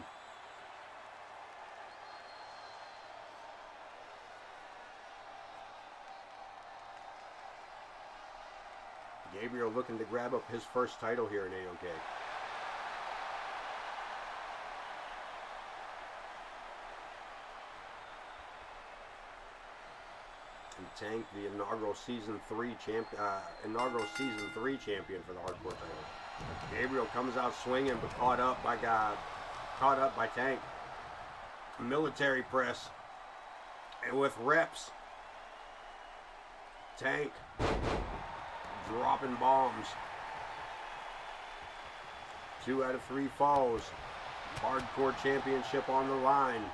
Gabriel looking to grab up his first title here in AOK. And Tank, the inaugural season 3 champion for the Hardcore title. Gabriel comes out swinging, but caught up by Tank. Military press, and with reps, Tank dropping bombs. 2 out of 3 falls. Hardcore Championship on the line.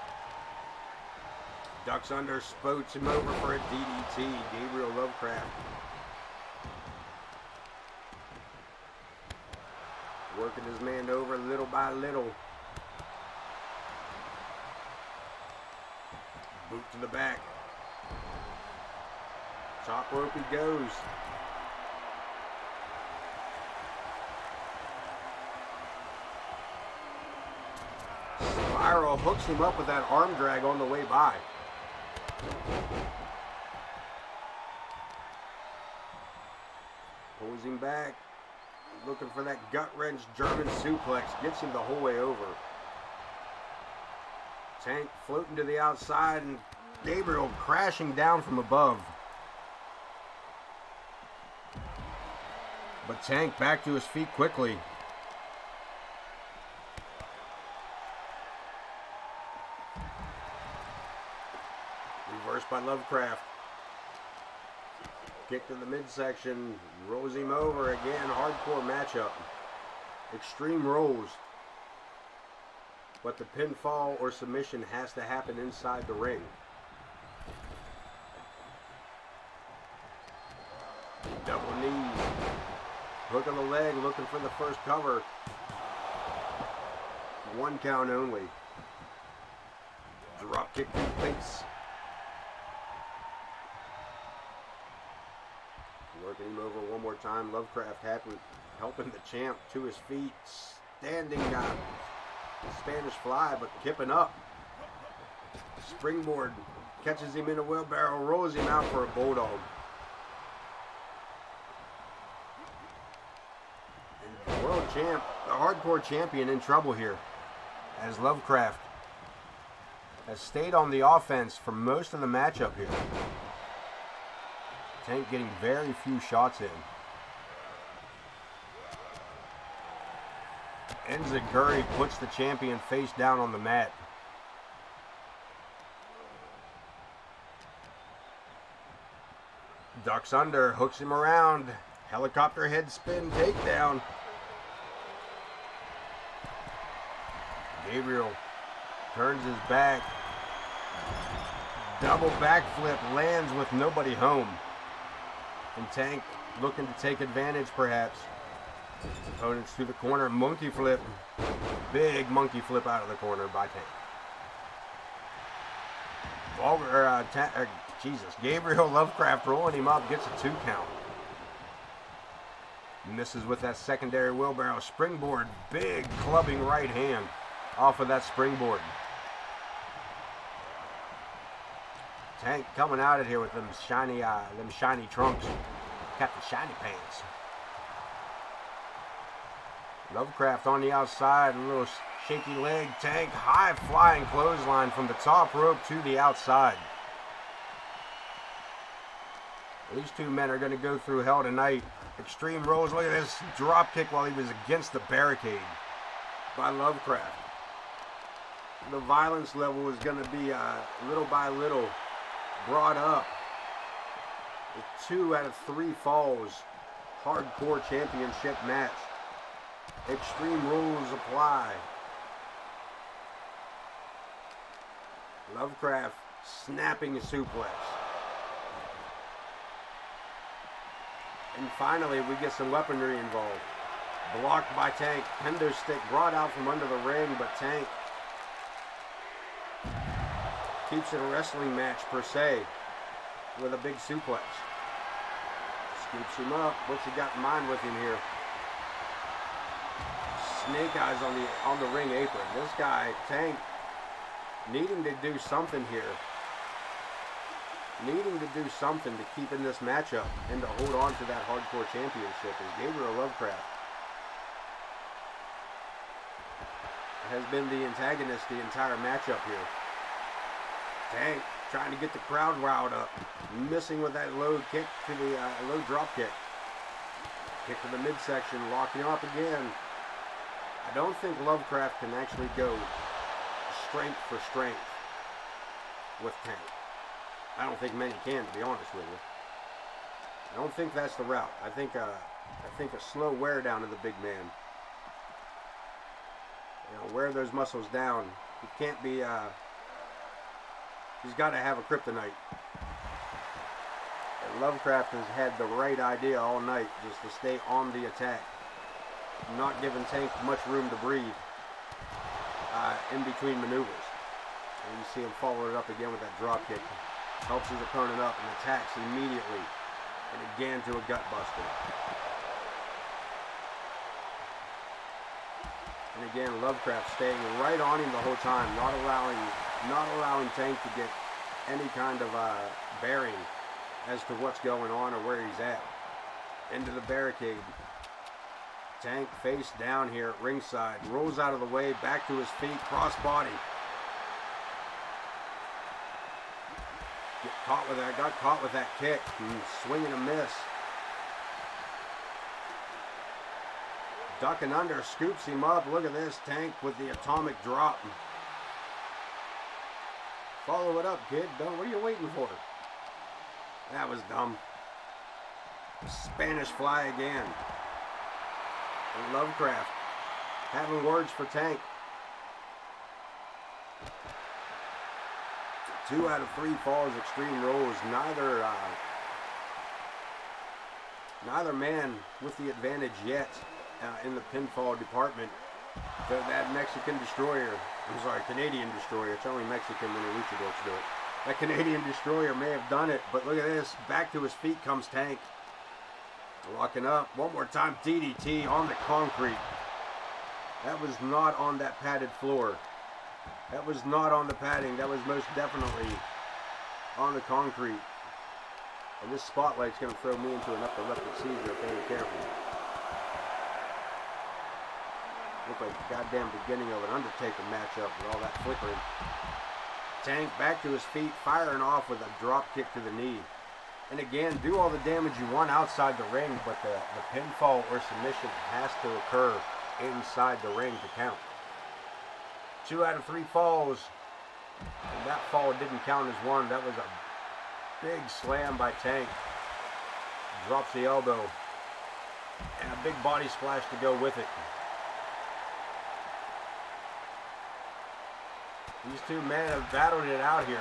Ducks under, spoats him over for a DDT. Gabriel Lovecraft. Working his man over little by little. Boot to the back. Top rope he goes. Spiral hooks him up with that arm drag on the way by. Pulls him back. Looking for that gut wrench German suplex. Gets him the whole way over. Tank floating to the outside and Gabriel crashing down from above. But Tank back to his feet quickly. Reversed by Lovecraft. Kick to the midsection. Rolls him over again. Hardcore matchup. Extreme rolls. But the pinfall or submission has to happen inside the ring. Double knees. Hook on the leg, looking for the first cover. 1 count only. Drop kick to the face. Working him over one more time. Lovecraft helping the champ to his feet. Standing down. Spanish fly, but kipping up. Springboard. Catches him in a wheelbarrow. Rolls him out for a bulldog. And the world champ, the hardcore champion, in trouble here. As Lovecraft has stayed on the offense for most of the matchup here. Tank getting very few shots in. Enziguri puts the champion face down on the mat. Ducks under, hooks him around. Helicopter head spin takedown. Gabriel turns his back. Double backflip lands with nobody home. And Tank looking to take advantage perhaps. Opponents to the corner, monkey flip. Big monkey flip out of the corner by Tank. Vulgar, Gabriel Lovecraft rolling him up, gets a 2 count. Misses with that secondary wheelbarrow. Springboard, big clubbing right hand off of that springboard. Tank coming out of here with them shiny trunks. Got the shiny pants. Lovecraft on the outside, a little shaky leg. Tank, high flying clothesline from the top rope to the outside. These two men are going to go through hell tonight. Extreme rolls. Look at this drop kick while he was against the barricade by Lovecraft. The violence level is going to be little by little brought up. A 2 out of 3 falls. Hardcore championship match. Extreme rules apply. Lovecraft snapping a suplex. And finally, we get some weaponry involved. Blocked by Tank. Kendo stick brought out from under the ring, but Tank keeps it a wrestling match per se with a big suplex. Scoops him up. What's he got in mind with him here? Snake eyes on the ring apron. This guy, Tank, needing to do something here. Needing to do something to keep in this matchup and to hold on to that hardcore championship is Gabriel Lovecraft. Has been the antagonist the entire matchup here. Tank trying to get the crowd riled up. Missing with that low kick to the low drop kick. Kick to the midsection, locking up again. I don't think Lovecraft can actually go strength for strength with Tank. I don't think many can, to be honest with you. I don't think that's the route. I think a slow wear down of the big man. You know, wear those muscles down. He can't be. He's got to have a kryptonite. And Lovecraft has had the right idea all night, just to stay on the attack, not giving Tank much room to breathe in between maneuvers. And you see him follow it up again with that drop kick. Helps his opponent up and attacks immediately. And again to a gut buster. And again, Lovecraft staying right on him the whole time, not allowing Tank to get any kind of bearing as to what's going on or where he's at. Into the barricade. Tank face down here at ringside. Rolls out of the way, back to his feet, cross body. Got caught with that kick. And swing and a miss. Ducking under, scoops him up. Look at this, Tank with the atomic drop. Follow it up, kid. What are you waiting for? That was dumb. Spanish fly again. And Lovecraft having words for Tank. 2 out of 3 falls, extreme rolls. Neither man with the advantage yet in the pinfall department. That Mexican destroyer, Canadian destroyer. It's only Mexican when the luchadors do it. That Canadian destroyer may have done it, but look at this. Back to his feet comes Tank. Locking up. One more time, DDT on the concrete. That was not on that padded floor. That was not on the padding. That was most definitely on the concrete. And this spotlight's going to throw me into an epileptic seizure if I ain't careful. Look like the goddamn beginning of an Undertaker matchup with all that flickering. Tank back to his feet, firing off with a drop kick to the knee. And again, do all the damage you want outside the ring, but the pinfall or submission has to occur inside the ring to count. 2 out of 3 falls. And that fall didn't count as one. That was a big slam by Tank. Drops the elbow. And a big body splash to go with it. These two men have battled it out here.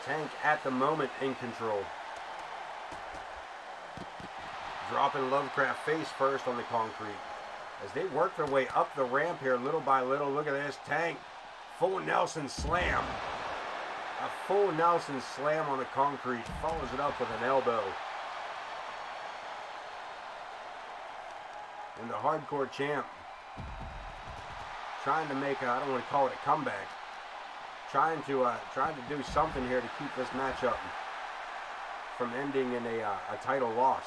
Tank at the moment in control. Dropping Lovecraft face first on the concrete. As they work their way up the ramp here little by little. Look at this. Tank. Full Nelson slam. A full Nelson slam on the concrete. Follows it up with an elbow. And the hardcore champ trying to make I don't want to call it a comeback. Trying to do something here to keep this matchup from ending in a title loss.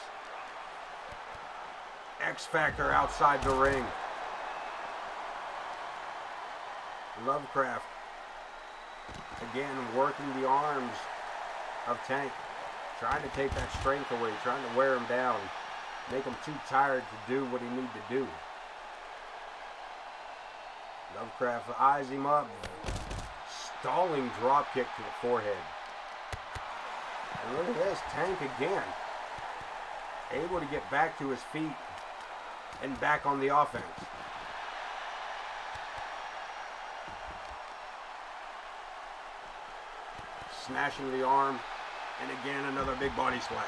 X Factor outside the ring. Lovecraft again working the arms of Tank, trying to take that strength away, trying to wear him down, make him too tired to do what he needs to do. Lovecraft eyes him up, stalling drop kick to the forehead. And look at this, Tank again, able to get back to his feet and back on the offense. Smashing the arm, and again another big body splash.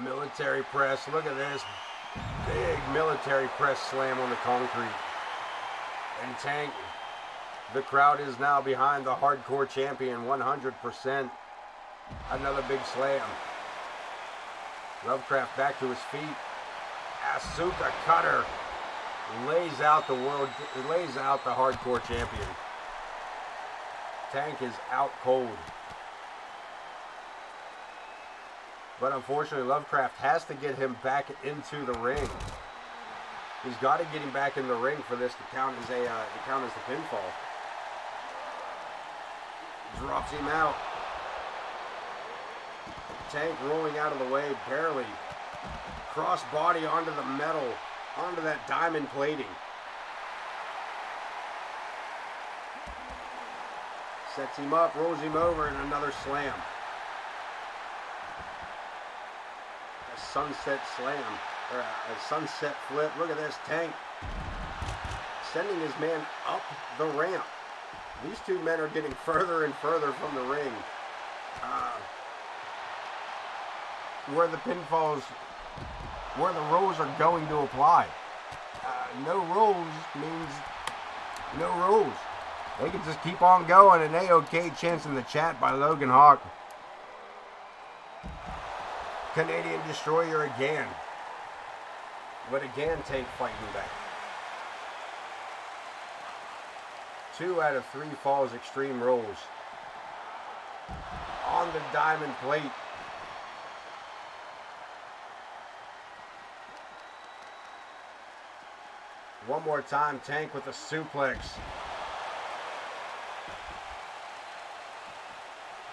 Military press, look at this. Big military press slam on the concrete. And Tank, the crowd is now behind the hardcore champion 100%. Another big slam. Lovecraft back to his feet. Asuka cutter lays out the hardcore champion. Tank is out cold. But unfortunately, Lovecraft has to get him back into the ring. He's got to get him back in the ring for this to count as the pinfall. Drops him out. Tank rolling out of the way, barely. Cross body onto the metal, onto that diamond plating. Sets him up, rolls him over, and another slam. A sunset slam, or a sunset flip. Look at this, Tank sending his man up the ramp. These two men are getting further and further from the ring. Where the rules are going to apply. No rules means no rules. They can just keep on going. An A-OK chance in the chat by Logan Hawk. Canadian Destroyer again. But again, Tank fighting back. 2 out of 3 falls, extreme rolls. On the diamond plate. One more time, Tank with a suplex.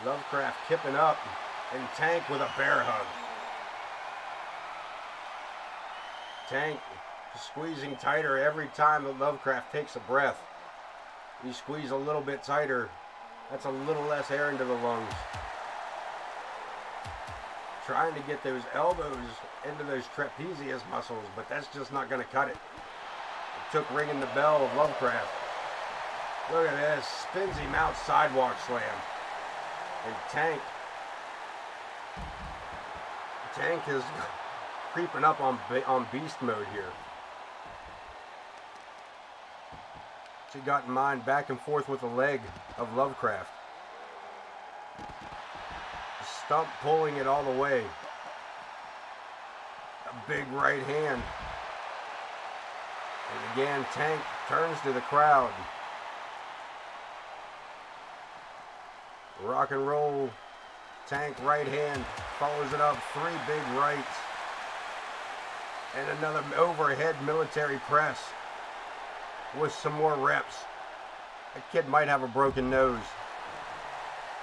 Lovecraft kipping up, and Tank with a bear hug. Tank squeezing tighter every time that Lovecraft takes a breath. You squeeze a little bit tighter, that's a little less air into the lungs. Trying to get those elbows into those trapezius muscles, but that's just not going to cut it. It took ringing the bell of Lovecraft. Look at this, spins him out, sidewalk slam. And Tank is creeping up on beast mode here. She got in mind back and forth with the leg of Lovecraft. Stump pulling it all the way. A big right hand. And again, Tank turns to the crowd. Rock and roll. Tank right hand follows it up. 3 big rights. And another overhead military press with some more reps. That kid might have a broken nose.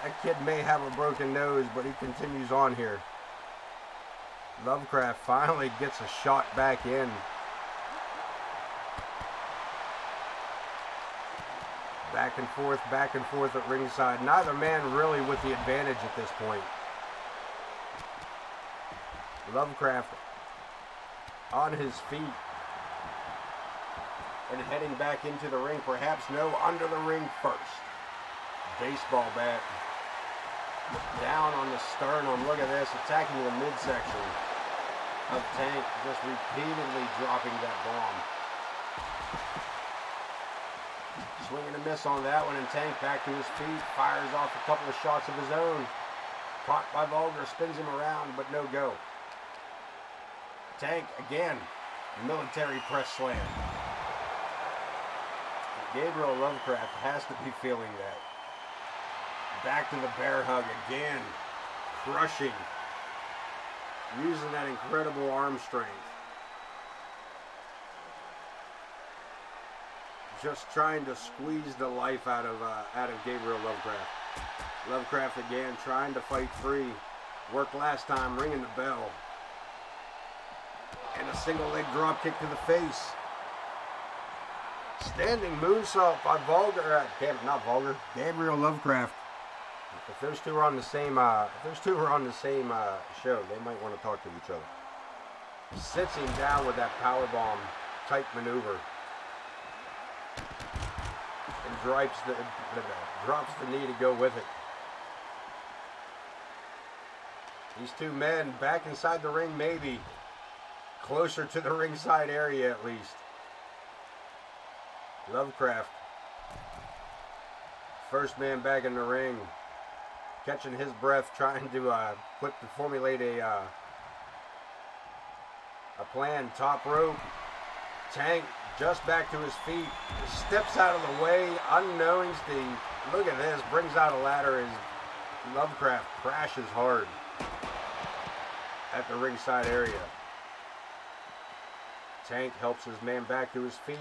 That kid may have a broken nose, but he continues on here. Lovecraft finally gets a shot back in. Back and forth at ringside. Neither man really with the advantage at this point. Lovecraft on his feet and heading back into the ring. Perhaps no, under the ring first. Baseball bat down on the sternum. Look at this, attacking the midsection of Tank, just repeatedly dropping that bomb. Swing and a miss on that one, and Tank back to his feet, fires off a couple of shots of his own. Caught by Vulgar, spins him around, but no go. Tank again, military press slam. Gabriel Lovecraft has to be feeling that. Back to the bear hug again, crushing, using that incredible arm strength. Just trying to squeeze the life out of Gabriel Lovecraft. Lovecraft again trying to fight free. Worked last time, ringing the bell. And a single leg drop kick to the face. Standing moonsault by Vulgar. Not Vulgar. Gabriel Lovecraft. If those two are on the same, show, they might want to talk to each other. Sits him down with that powerbomb type maneuver. And drops the knee to go with it. These two men back inside the ring, maybe. Closer to the ringside area at least. Lovecraft. First man back in the ring. Catching his breath, trying to formulate a plan. Top rope. Tank just back to his feet. Steps out of the way, unknowing Steve. Look at this. Brings out a ladder as Lovecraft crashes hard at the ringside area. Tank helps his man back to his feet.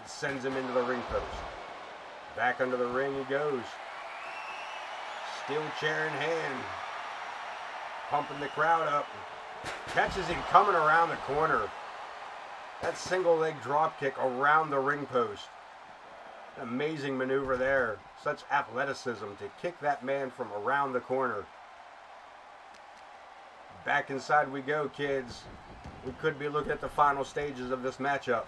Sends him into the ring post. Back under the ring he goes. Steel chair in hand. Pumping the crowd up. Catches him coming around the corner. That single leg drop kick around the ring post. Amazing maneuver there. Such athleticism to kick that man from around the corner. Back inside we go, kids. We could be looking at the final stages of this matchup.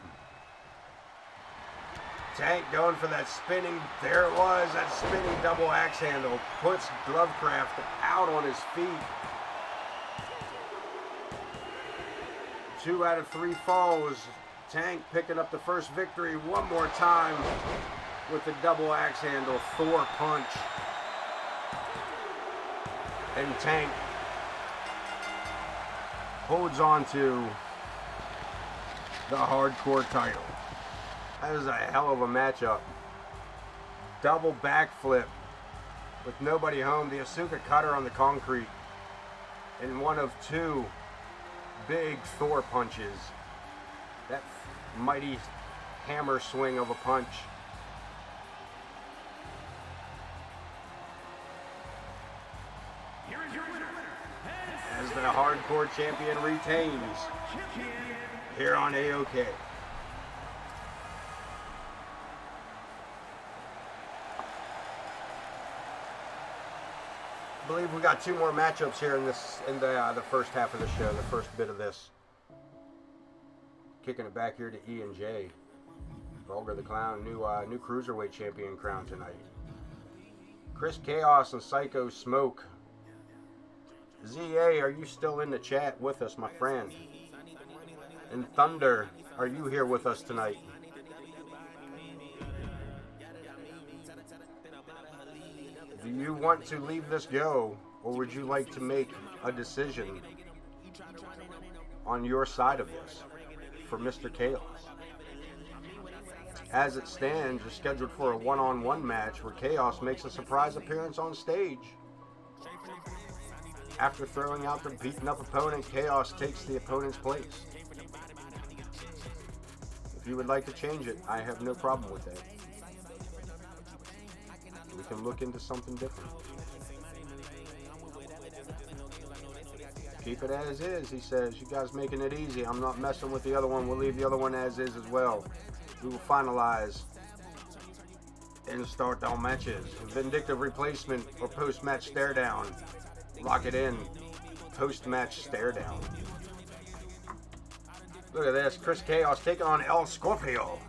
Tank going for that spinning, there it was, that spinning double axe handle. Puts Lovecraft out on his feet. 2 out of 3 falls. Tank picking up the first victory one more time with the double axe handle, Thor punch. And Tank holds on to the hardcore title. That was a hell of a matchup. Double backflip with nobody home. The Asuka cutter on the concrete. And one of 2 big Thor punches. mighty hammer swing of a punch. Here is your winner, As the hardcore champion retains here on AOK. I believe we got 2 more matchups here in the first half of the show, the first bit of this. Kicking it back here to E and J. Vulgar the Clown, new Cruiserweight champion crown tonight. Chris Chaos and Psycho Smoke. ZA, are you still in the chat with us, my friend? And Thunder, are you here with us tonight? Do you want to leave this go, or would you like to make a decision on your side of this for Mr. Chaos? As it stands, you're scheduled for a one-on-one match where Chaos makes a surprise appearance on stage. After throwing out the beaten up opponent, Chaos takes the opponent's place. If you would like to change it, I have no problem with that. We can look into something different. Keep it as is, he says. You guys making it easy. I'm not messing with the other one. We'll leave the other one as is as well. We will finalize and start down matches. Vindictive replacement or post-match stare down. Lock it in. Post-match stare down. Look at this. Chris Chaos taking on El Scorpio.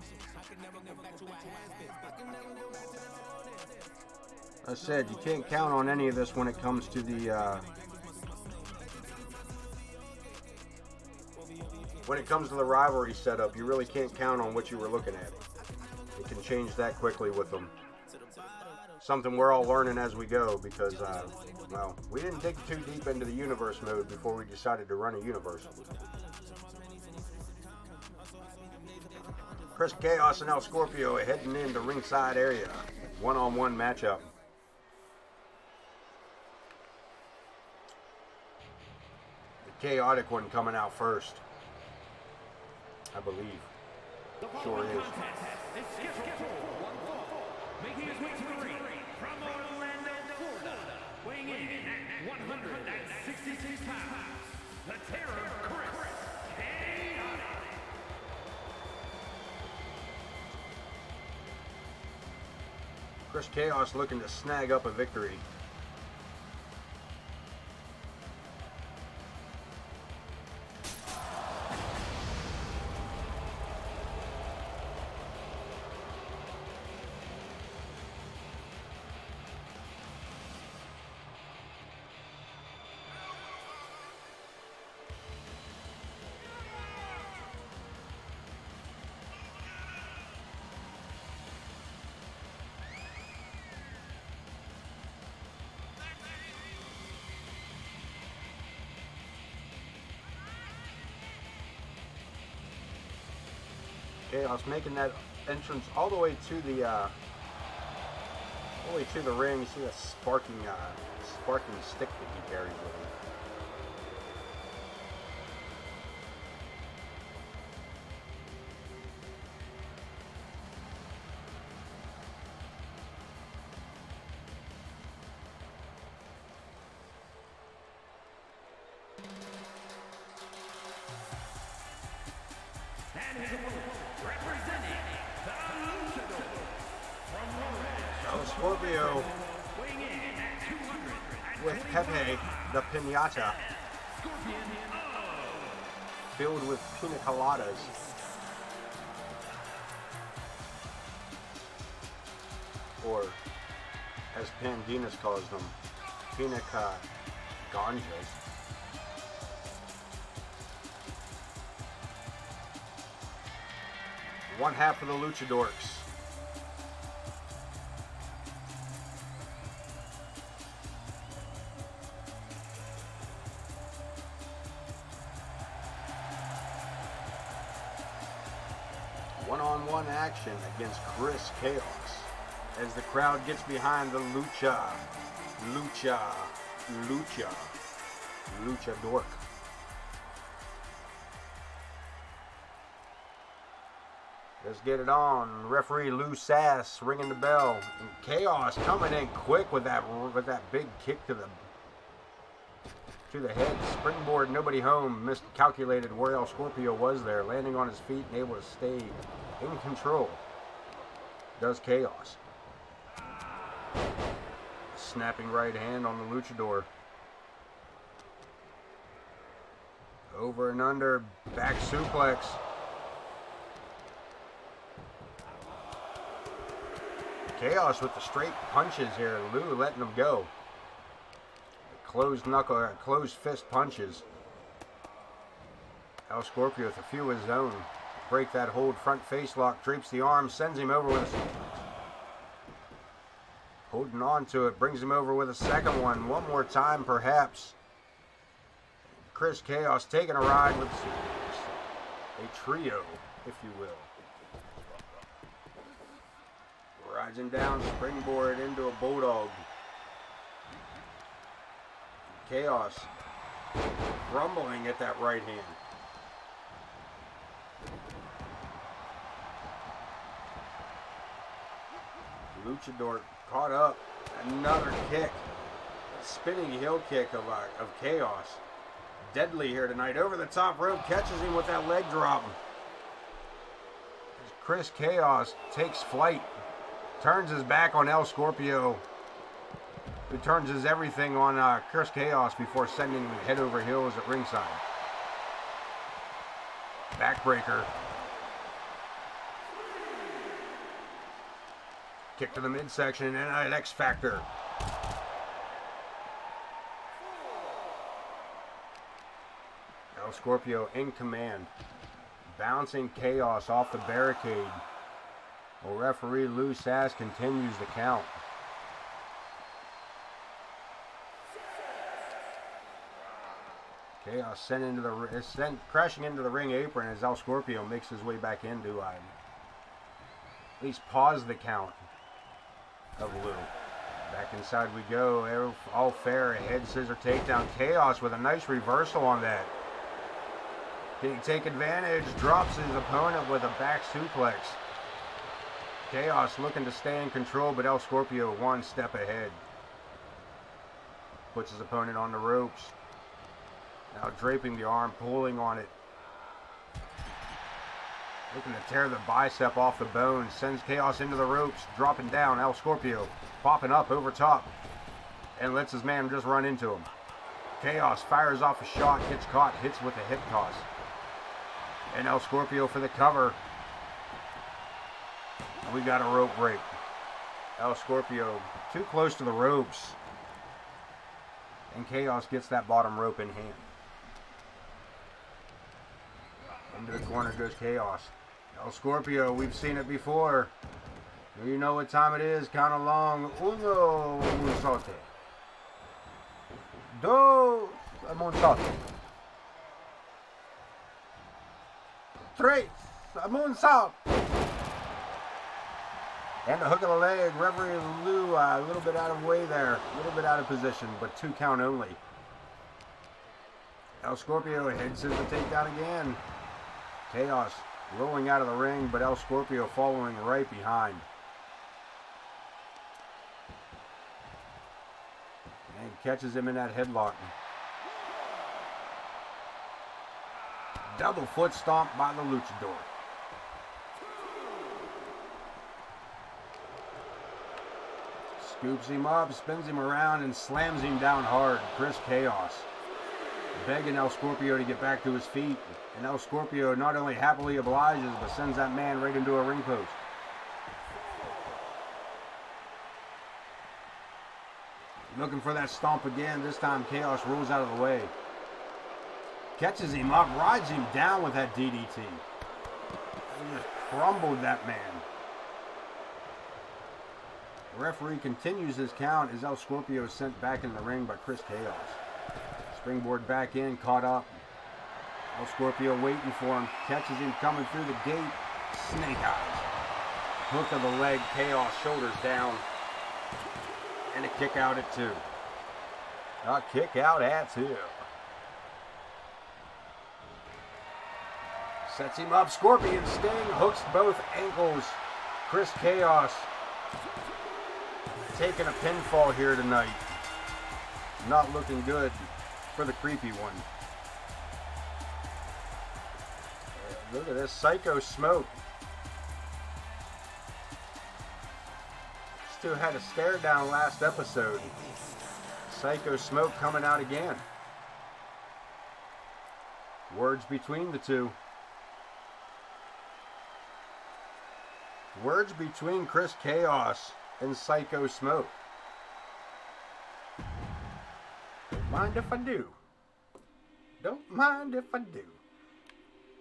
I said, you can't count on any of this when it comes to the rivalry setup. You really can't count on what you were looking at. You can change that quickly with them. Something we're all learning as we go because, well, we didn't dig too deep into the universe mode before we decided to run a universal. Chris Chaos and El Scorpio are heading into ringside area. One-on-one matchup. Chaotic one coming out first, I believe. Sure is. Making his way to the ring from Orlando, Florida, weighing in at 166 pounds, the Terror, Chris Chaotic. Chris Chaos looking to snag up a victory. Chaos making that entrance all the way to the ring. You see that sparking stick that he carries with him. Scorpio with Pepe the Pinata filled with pina coladas. Or, as Pandinas calls them, pina ganjas. One half of the Luchadorks. One-on-one action against Chris Chaos as the crowd gets behind the Luchadork. Let's get it on. Referee Lou Sass ringing the bell. And Chaos coming in quick with that big kick to the head. Springboard, nobody home. Miscalculated where El Scorpio was there. Landing on his feet and able to stay in control. Does Chaos. Snapping right hand on the luchador. Over and under. Back suplex. Chaos with the straight punches here. Lou letting them go. Closed fist punches. El Scorpio with a few of his own. Break that hold, front face lock, drapes the arm, sends him over with a... Holding on to it, brings him over with a second one. One more time, perhaps. Chris Chaos taking a ride with a trio, if you will. Rides him down, springboard into a bulldog. Chaos rumbling at that right hand. Luchador caught up. Another kick. Spinning heel kick of Chaos. Deadly here tonight. Over the top rope. Catches him with that leg drop. Chris Chaos takes flight. Turns his back on El Scorpio. Who turns his everything on Chris Chaos before sending him head over heels at ringside. Backbreaker. Kick to the midsection and an X Factor. El Scorpio in command. Bouncing Chaos off the barricade. Well, referee Lou Sass continues the count. Chaos sent crashing into the ring apron as El Scorpio makes his way back in to at least pause the count of Lou. Back inside we go. All fair. A head scissor takedown. Chaos with a nice reversal on that. Can he take advantage? Drops his opponent with a back suplex. Chaos looking to stay in control, but El Scorpio one step ahead. Puts his opponent on the ropes. Now draping the arm, pulling on it. Looking to tear the bicep off the bone. Sends Chaos into the ropes. Dropping down. El Scorpio popping up over top. And lets his man just run into him. Chaos fires off a shot. Gets caught. Hits with a hip toss. And El Scorpio for the cover. We got a rope break. El Scorpio too close to the ropes. And Chaos gets that bottom rope in hand. Into the corner goes Chaos. El Scorpio, we've seen it before. You know what time it is. Count along. Uno, monsote. Dos, monsote. Tres, monsote. And the hook of the leg. Referee Lou a little bit out of way there. A little bit out of position, but 2 count only. El Scorpio head scissor takedown again. Chaos rolling out of the ring, but El Scorpio following right behind. And catches him in that headlock. Double foot stomp by the luchador. Scoops him up, spins him around, and slams him down hard. Chris Chaos begging El Scorpio to get back to his feet. And El Scorpio not only happily obliges, but sends that man right into a ring post. Looking for that stomp again. This time Chaos rolls out of the way. Catches him up, rides him down with that DDT. He just crumbled that man. The referee continues his count as El Scorpio is sent back in the ring by Chris Chaos. Springboard back in, caught up. El Scorpio waiting for him. Catches him coming through the gate. Snake eyes. Hook of the leg. Chaos. Shoulders down. And a kick out at 2. A kick out at 2. Sets him up. Scorpion Sting hooks both ankles. Chris Chaos taking a pinfall here tonight. Not looking good for the creepy one. Look at this Psycho Smoke. These two had a stare down last episode. Psycho Smoke coming out again. Words between the two. Words between Chris Chaos and Psycho Smoke. Don't mind if I do. Don't mind if I do.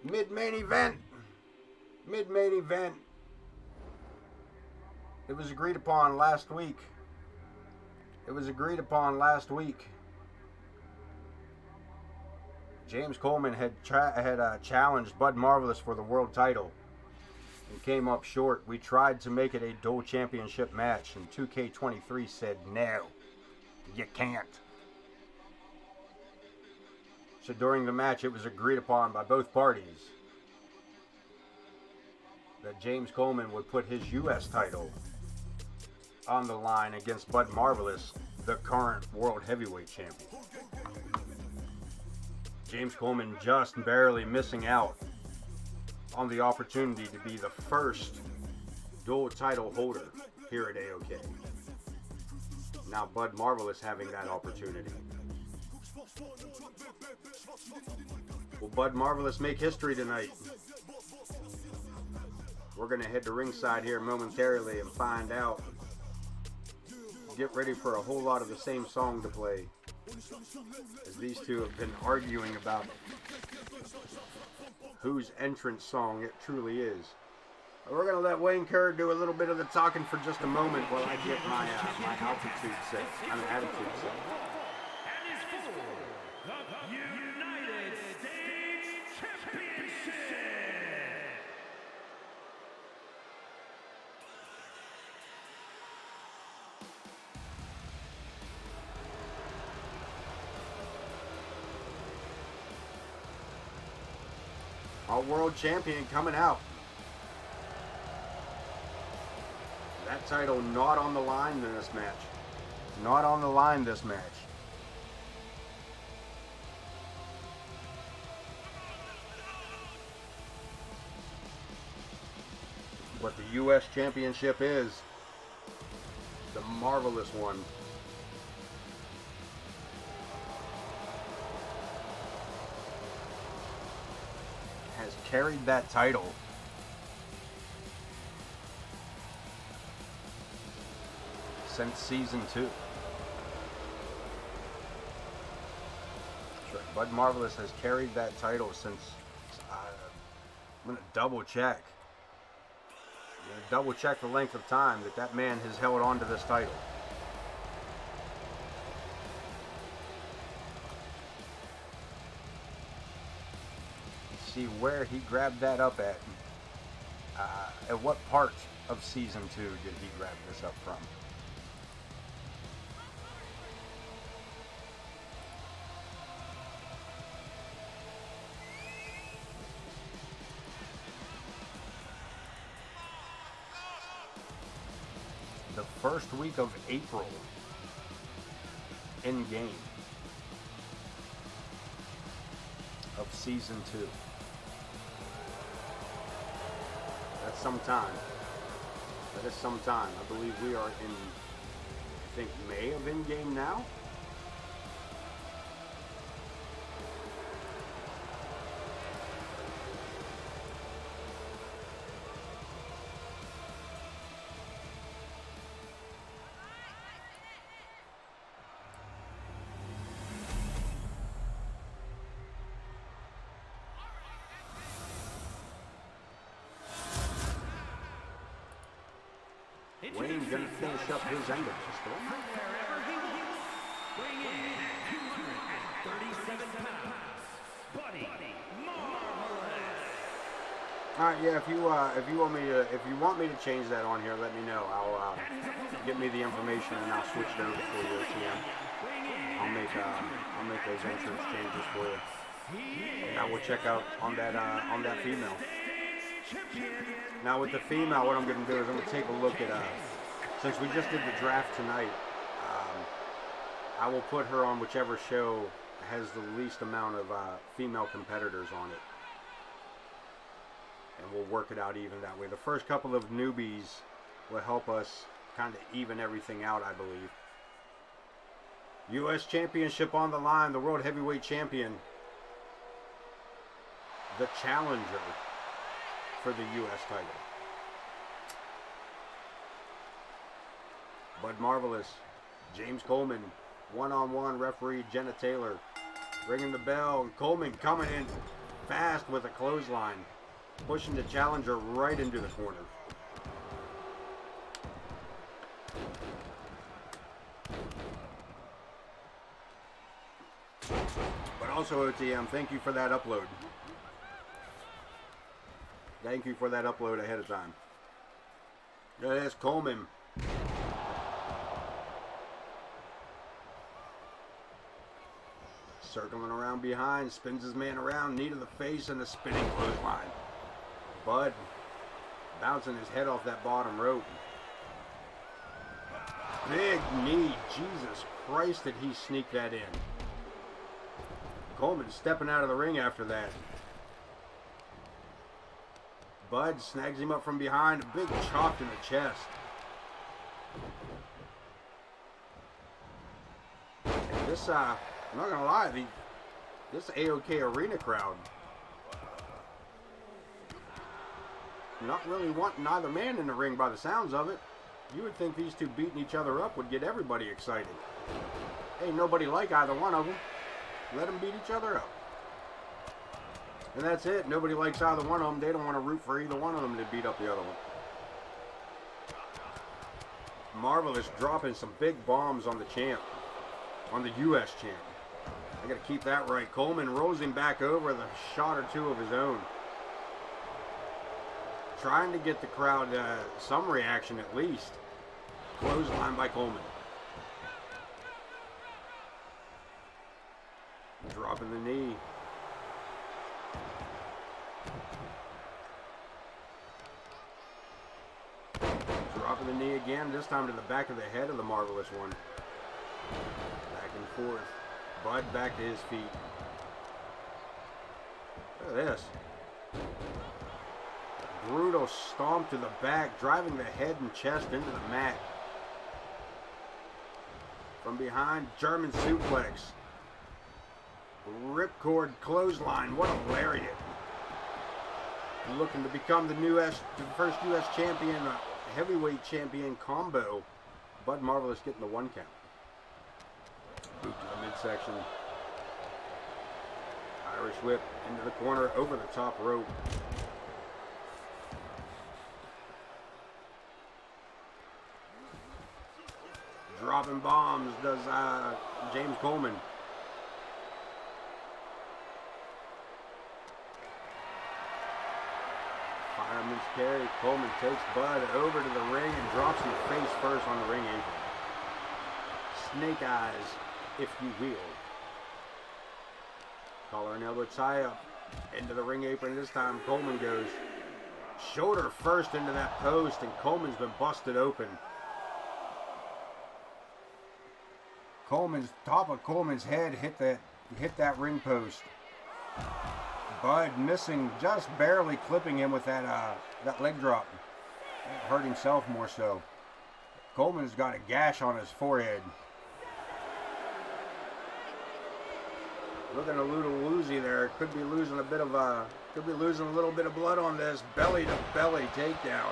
Mid-main event. Mid-main event. It was agreed upon last week. It was agreed upon last week. James Coleman had challenged Bud Marvelous for the world title and came up short. We tried to make it a dual championship match, and 2K23 said no, you can't. So during the match, it was agreed upon by both parties that James Coleman would put his U.S. title on the line against Bud Marvelous, the current world heavyweight champion. James Coleman just barely missing out on the opportunity to be the first dual title holder here at AOK. Now Bud Marvelous having that opportunity. Will Bud Marvelous make history tonight? We're going to head to ringside here momentarily and find out. Get ready for a whole lot of the same song to play, as these two have been arguing about whose entrance song it truly is. We're going to let Wayne Kerr do a little bit of the talking for just a moment while I get my attitude set. And is for the United States Championship. Our world champion coming out. That title not on the line in this match. Not on the line this match. What the U.S. Championship is. The marvelous one. Has carried that title since season 2. That's right. Bud Marvelous has carried that title since. I'm gonna double check. Double check the length of time that man has held on to this title. See where he grabbed that up at. At what part of season 2 did he grab this up from? The first week of April in game of season 2. That's some time. That is some time. I believe we are in, I think, May of in-game now. Wayne's going to finish up his end of this story. Wherever he wants, weighing in at 237 pounds, Buddy Marvelous. All right, yeah. If you want me to change that on here, let me know. I'll get me the information and I'll switch it over for you, TM. I'll make those entrance changes for you. And now we'll check out on that female. Now with the female, what I'm going to do is I'm going to take a look at, since we just did the draft tonight, I will put her on whichever show has the least amount of female competitors on it. And we'll work it out even that way. The first couple of newbies will help us kind of even everything out, I believe. U.S. Championship on the line, the World Heavyweight Champion. The challenger for the U.S. title. Bud Marvelous, James Coleman, one-on-one referee Jenna Taylor, ringing the bell, and Coleman coming in fast with a clothesline, pushing the challenger right into the corner. But also, OTM, thank you for that upload. Thank you for that upload ahead of time. There's Coleman. Circling around behind, spins his man around, knee to the face, and a spinning clothesline. Bud bouncing his head off that bottom rope. Big knee. Jesus Christ, did he sneak that in. Coleman stepping out of the ring after that. Bud snags him up from behind, a big chop in the chest. And this, I'm not gonna lie, this AOK arena crowd, not really wanting either man in the ring by the sounds of it. You would think these two beating each other up would get everybody excited. Ain't nobody like either one of them. Let them beat each other up. And that's it. Nobody likes either one of them. They don't want to root for either one of them to beat up the other one. Marvelous dropping some big bombs on the champ. On the U.S. champ. I got to keep that right. Coleman rolls him back over with a shot or two of his own. Trying to get the crowd some reaction at least. Clothesline by Coleman. Dropping the knee. Dropping the knee again, this time to the back of the head of the Marvelous one. Back and forth. Bud back to his feet. Look at this. Brutal stomp to the back, driving the head and chest into the mat. From behind, German suplex. Ripcord clothesline. What a lariat. Looking to become the first U.S. champion, heavyweight champion combo. Bud Marvelous getting the 1 count. Boot to the midsection. Irish whip into the corner, over the top rope. Dropping bombs does James Coleman. Fireman's carry. Coleman takes Bud over to the ring and drops him face first on the ring apron. Snake eyes, if you will. Collar and elbow tie up into the ring apron. This time Coleman goes shoulder first into that post, and Coleman's been busted open. Top of Coleman's head hit that ring post. Bud missing, just barely clipping him with that leg drop. Hurt himself more so. Coleman's got a gash on his forehead. Looking a little woozy there. Could be losing a little bit of blood on this belly to belly takedown.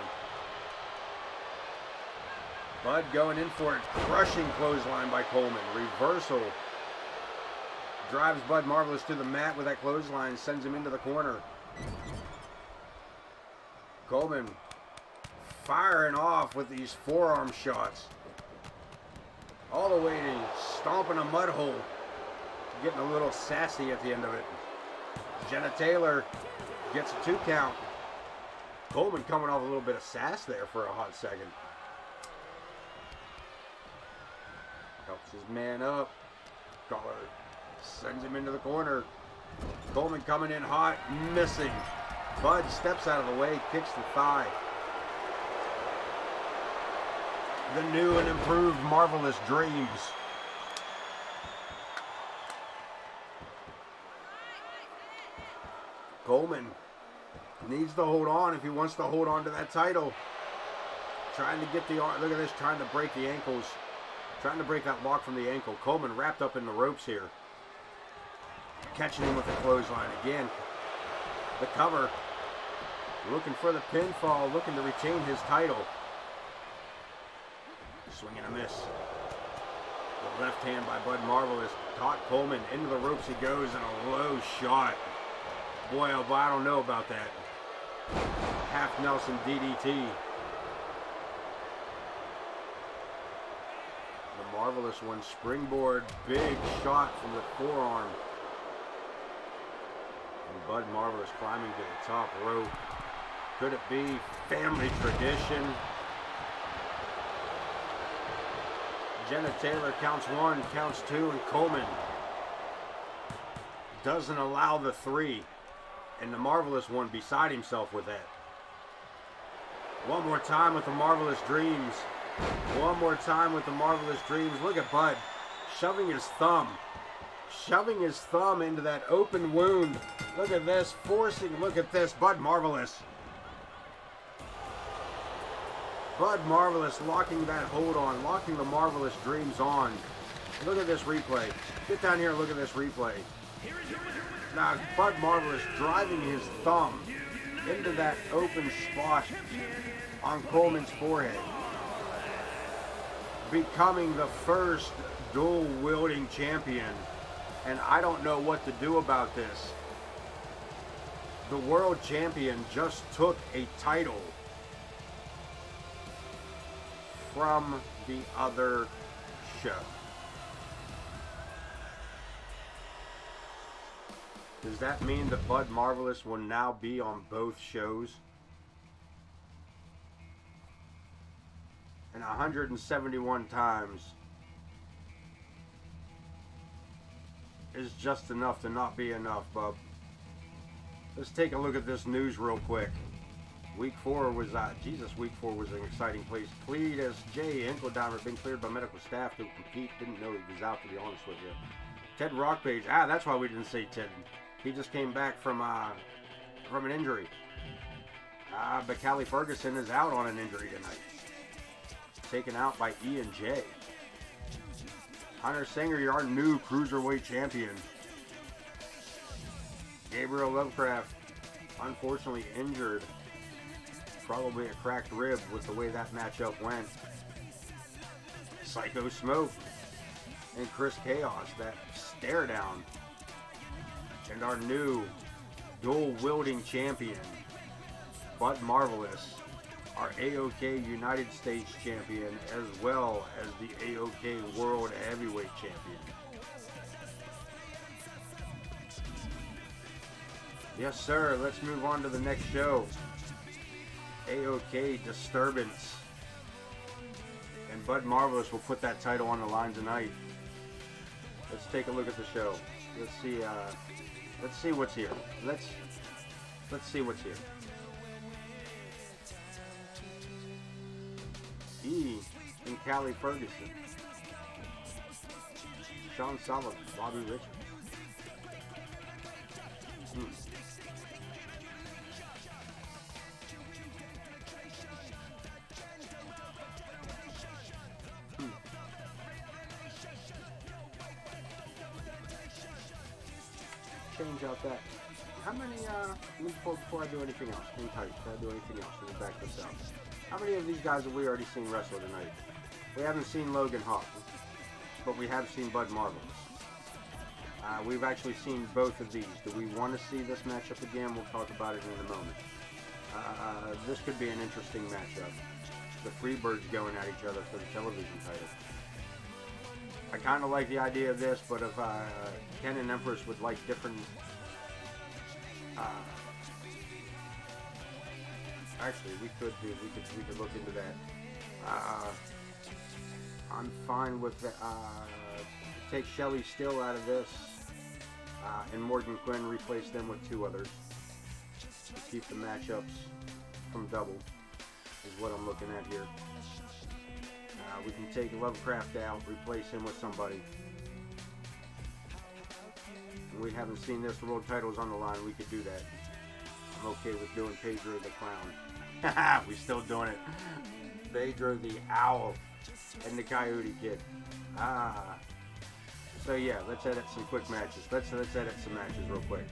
Bud going in for it. Crushing clothesline by Coleman. Reversal. Drives Bud Marvelous to the mat with that clothesline. Sends him into the corner. Coleman firing off with these forearm shots. All the way to stomping a mud hole. Getting a little sassy at the end of it. Jenna Taylor gets a 2 count. Coleman coming off a little bit of sass there for a hot second. Helps his man up. Collar sends him into the corner. Coleman coming in hot, missing. Bud steps out of the way, kicks the thigh. The new and improved Marvelous Dreams. Coleman needs to hold on if he wants to hold on to that title. Trying to get the arm. Look at this, trying to break the ankles. Trying to break that lock from the ankle. Coleman wrapped up in the ropes here. Catching him with the clothesline again. The cover. Looking for the pinfall. Looking to retain his title. Swing and a miss. The left hand by Bud Marvelous caught Coleman. Into the ropes he goes and a low shot. Boy, oh boy, I don't know about that. Half Nelson DDT. The Marvelous one, springboard, big shot from the forearm. And Bud Marvelous climbing to the top rope. Could it be family tradition? Jenna Taylor counts 1, counts 2, and Coleman doesn't allow the 3. And the Marvelous one beside himself with that. One more time with the Marvelous Dreams. One more time with the Marvelous Dreams. Look at Bud shoving his thumb. Shoving his thumb into that open wound. Look at this. Forcing. Look at this. Bud Marvelous. Bud Marvelous locking that hold on. Locking the Marvelous Dreams on. Look at this replay. Get down here and look at this replay. Now, Bud Marvelous driving his thumb into that open spot on Coleman's forehead. Becoming the first dual-wielding champion. And I don't know what to do about this. The world champion just took a title from the other show. Does that mean that Bud Marvelous will now be on both shows? And 171 times is just enough to not be enough, bub. Let's take a look at this news real quick. Week 4 was, week 4 was an exciting place. Cletus J. Hinkledimers been cleared by medical staff to compete. Didn't know he was out, to be honest with you. Ted Rockpage, that's why we didn't say Ted. He just came back from an injury. But Cali Ferguson is out on an injury tonight. Taken out by E&J. Hunter Singer, you're our new Cruiserweight champion. Gabriel Lovecraft, unfortunately injured. Probably a cracked rib with the way that matchup went. Psycho Smoke and Chris Chaos, that stare down. And our new dual-wielding champion, Bud Marvelous, our AOK United States champion, as well as the AOK World Heavyweight champion. Yes, sir. Let's move on to the next show. AOK Disturbance. And Bud Marvelous will put that title on the line tonight. Let's take a look at the show. Let's see what's here. Let's see what's here. E and Cali Ferguson. Shawn Sullivan, Bobby Richards. Change out that. How many, before I do anything else, hang tight, before I do anything else, let me back this up. How many of these guys have we already seen wrestle tonight? We haven't seen Logan Hawk, but we have seen Bud Marvelous. We've actually seen both of these. Do we want to see this matchup again? We'll talk about it in a moment. This could be an interesting matchup. The Freebirds going at each other for the television title. I kind of like the idea of this, but if Ken and Empress would like different... actually, we could look into that. I'm fine with that. Take Shelly still out of this. And Morgan Quinn replaced them with 2 others to keep the matchups from double, is what I'm looking at here. We can take Lovecraft out, replace him with somebody. We haven't seen this. The world title's on the line. We could do that. I'm okay with doing Pedro the Clown. We still doing it. Pedro the Owl and the Coyote Kid. So yeah, let's edit some quick matches. Let's edit some matches real quick.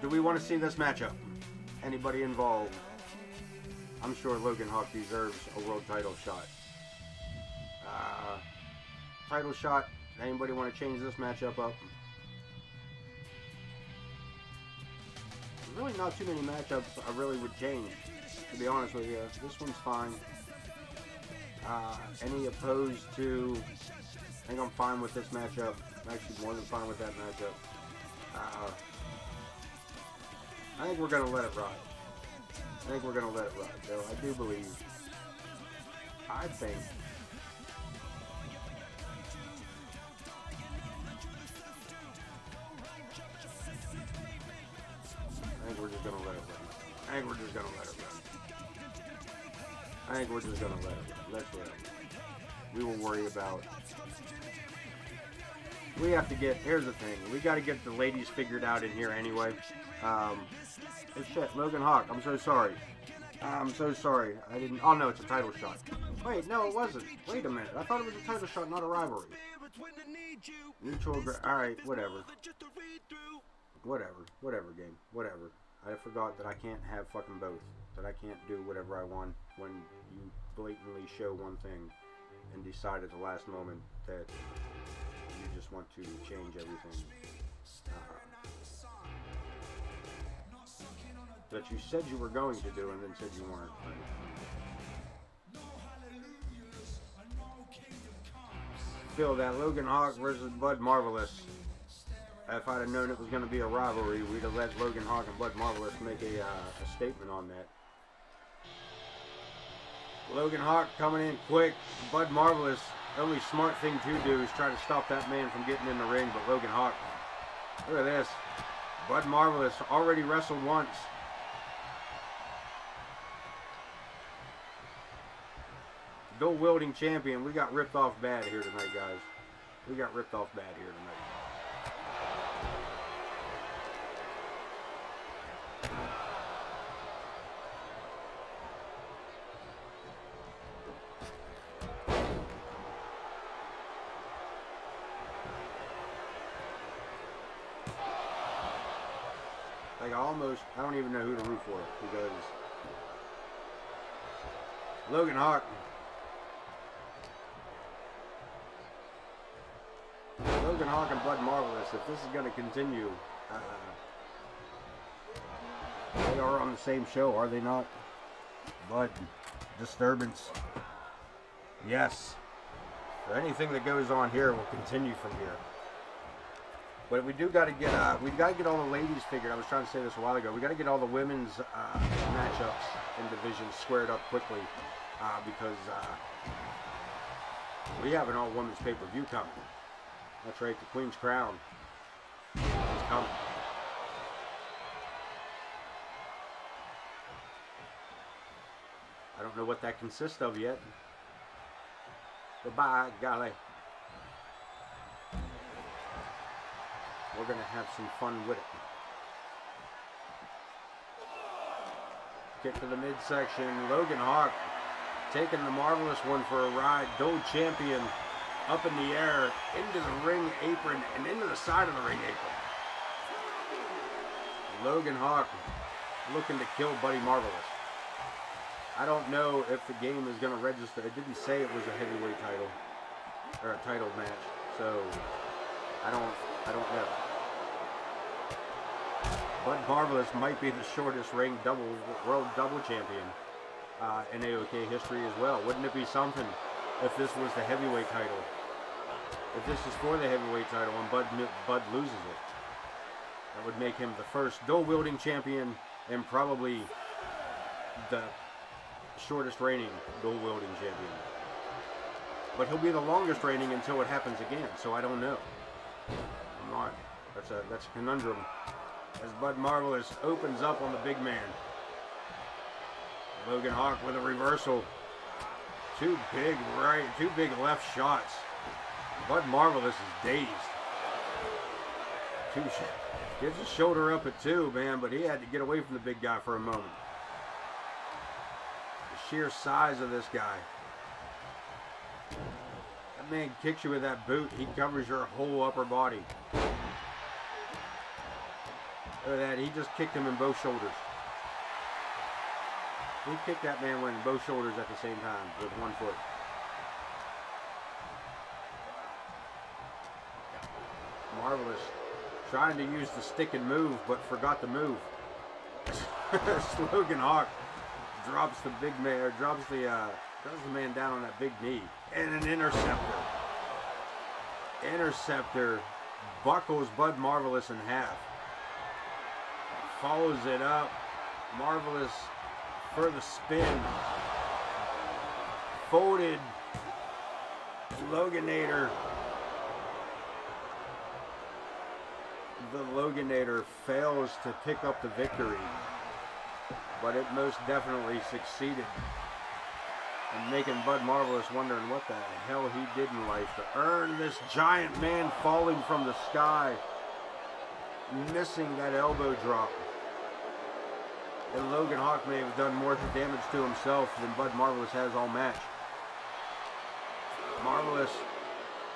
Do we want to see this matchup? Anybody involved? I'm sure Logan Hawk deserves a world title shot. Title shot. Anybody want to change this matchup up? Really not too many matchups I really would change, to be honest with you. This one's fine. Any opposed to... I think I'm fine with this matchup. I'm actually more than fine with that matchup. I think we're going to let it ride. Though I do believe... I think we're just gonna let it run. I think we're just gonna let it run. Let's let it. We will worry about. We have to get. Here's the thing. We got to get the ladies figured out in here anyway. Oh shit, Logan Hawk. I'm so sorry. I didn't. Oh no, it's a title shot. Wait, no, it wasn't. Wait a minute. I thought it was a title shot, not a rivalry. Neutral. All right, whatever. Whatever, game. Whatever. I forgot that I can't have fucking both. That I can't do whatever I want when you blatantly show one thing and decide at the last moment that you just want to change everything. That you said you were going to do and then said you weren't. Feel that Logan Hawk versus Bud Marvelous. If I'd have known it was going to be a rivalry, we'd have let Logan Hawk and Bud Marvelous make a statement on that. Logan Hawk coming in quick. Bud Marvelous, the only smart thing to do is try to stop that man from getting in the ring, but Logan Hawk, look at this. Bud Marvelous already wrestled once. Dual wielding champion. We got ripped off bad here tonight, guys. We got ripped off bad here tonight. Like I don't even know who to root for because Logan Hawk and Bud Marvelous, if this is going to continue, they are on the same show, are they not? But disturbance, yes. So anything that goes on here will continue from here. But we do got to get all the ladies figured. I was trying to say this a while ago. We got to get all the women's matchups and divisions squared up quickly because we have an all-women's pay-per-view coming. That's right, the Queen's Crown is coming. I don't know what that consists of yet. But by golly, we're going to have some fun with it. Get to the midsection. Logan Hawk taking the Marvelous one for a ride. Dual champion up in the air, into the ring apron, and into the side of the ring apron. Logan Hawk looking to kill Buddy Marvelous. I don't know if the game is going to register. It didn't say it was a heavyweight title, or a title match, so I don't know. Bud Marvelous might be the shortest ring world double champion in AOK history as well. Wouldn't it be something if this was the heavyweight title? If this is for the heavyweight title and Bud loses it, that would make him the first dual-wielding champion and probably the shortest reigning dual-wielding champion. But he'll be the longest reigning until it happens again, so I don't know. That's that's a conundrum. As Bud Marvelous opens up on the big man. Logan Hawk with a reversal. Two big left shots. Bud Marvelous is dazed. Gets his shoulder up at 2, man, but he had to get away from the big guy for a moment. The sheer size of this guy. That man kicks you with that boot. He covers your whole upper body. Look at that. He just kicked him in both shoulders. He kicked that man in both shoulders at the same time with one foot. Marvelous. Trying to use the stick and move, but forgot to move. Logan Hawk drops the big man, or drops the man down on that big knee. And an interceptor. Interceptor buckles Bud Marvelous in half. Follows it up. Marvelous for the spin. Folded. Loganator. The Loganator fails to pick up the victory, but it most definitely succeeded in making Bud Marvelous wondering what the hell he did in life to earn this giant man falling from the sky, missing that elbow drop. And Logan Hawk may have done more damage to himself than Bud Marvelous has all match. Marvelous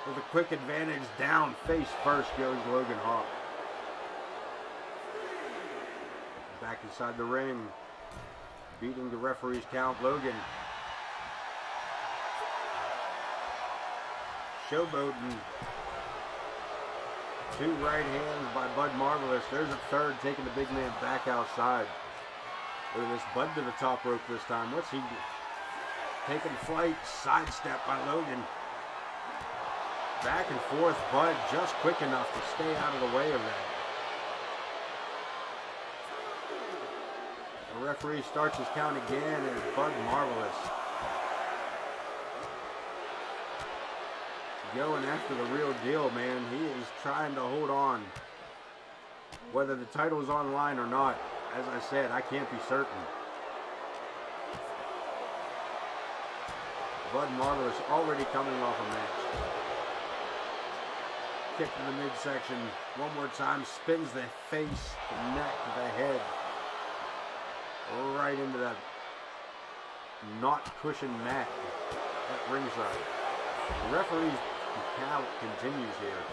with a quick advantage down face first goes Logan Hawk. Back inside the ring, beating the referee's count, Logan. Showboating. 2 right hands by Bud Marvelous. There's a third, taking the big man back outside. Look at this, Bud to the top rope this time. What's he do? Taking flight, sidestep by Logan. Back and forth, Bud just quick enough to stay out of the way of that. The referee starts his count again, and it's Bud Marvelous going after the real deal, man. He is trying to hold on. Whether the title is on the line or not, as I said, I can't be certain. Bud Marvelous already coming off a match. Kick to the midsection. One more time, spins the face, the neck, the head. Right into that not cushioned mat at ringside. The referee's count continues here.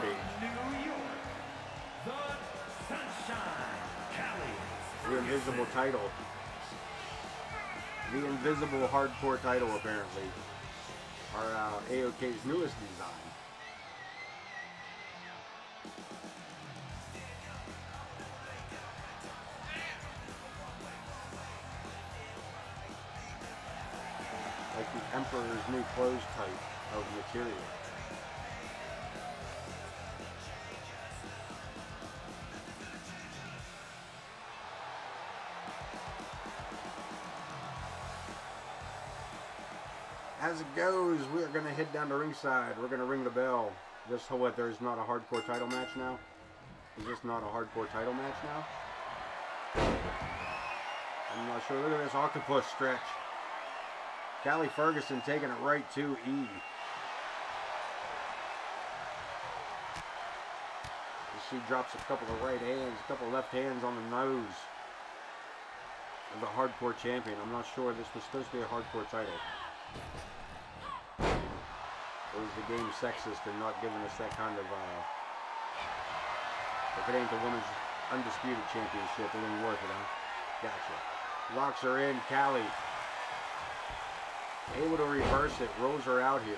New York, the Sunshine, Cali. The invisible title. The invisible hardcore title, apparently. Are AOK's newest design. Like the Emperor's New Clothes type of material. As it goes, we are going to head down to ringside. We're going to ring the bell. Just so what, there's not a hardcore title match now? Is this not a hardcore title match now? I'm not sure. Look at this octopus stretch. Cali Ferguson taking it right to E. She drops a couple of right hands, a couple of left hands on the nose of the hardcore champion. I'm not sure this was supposed to be a hardcore title. Or is the game sexist and not giving us that kind of, if it ain't the women's undisputed championship, it ain't worth it, huh? Gotcha. Locks her in, Cali. Able to reverse it, rolls her out here.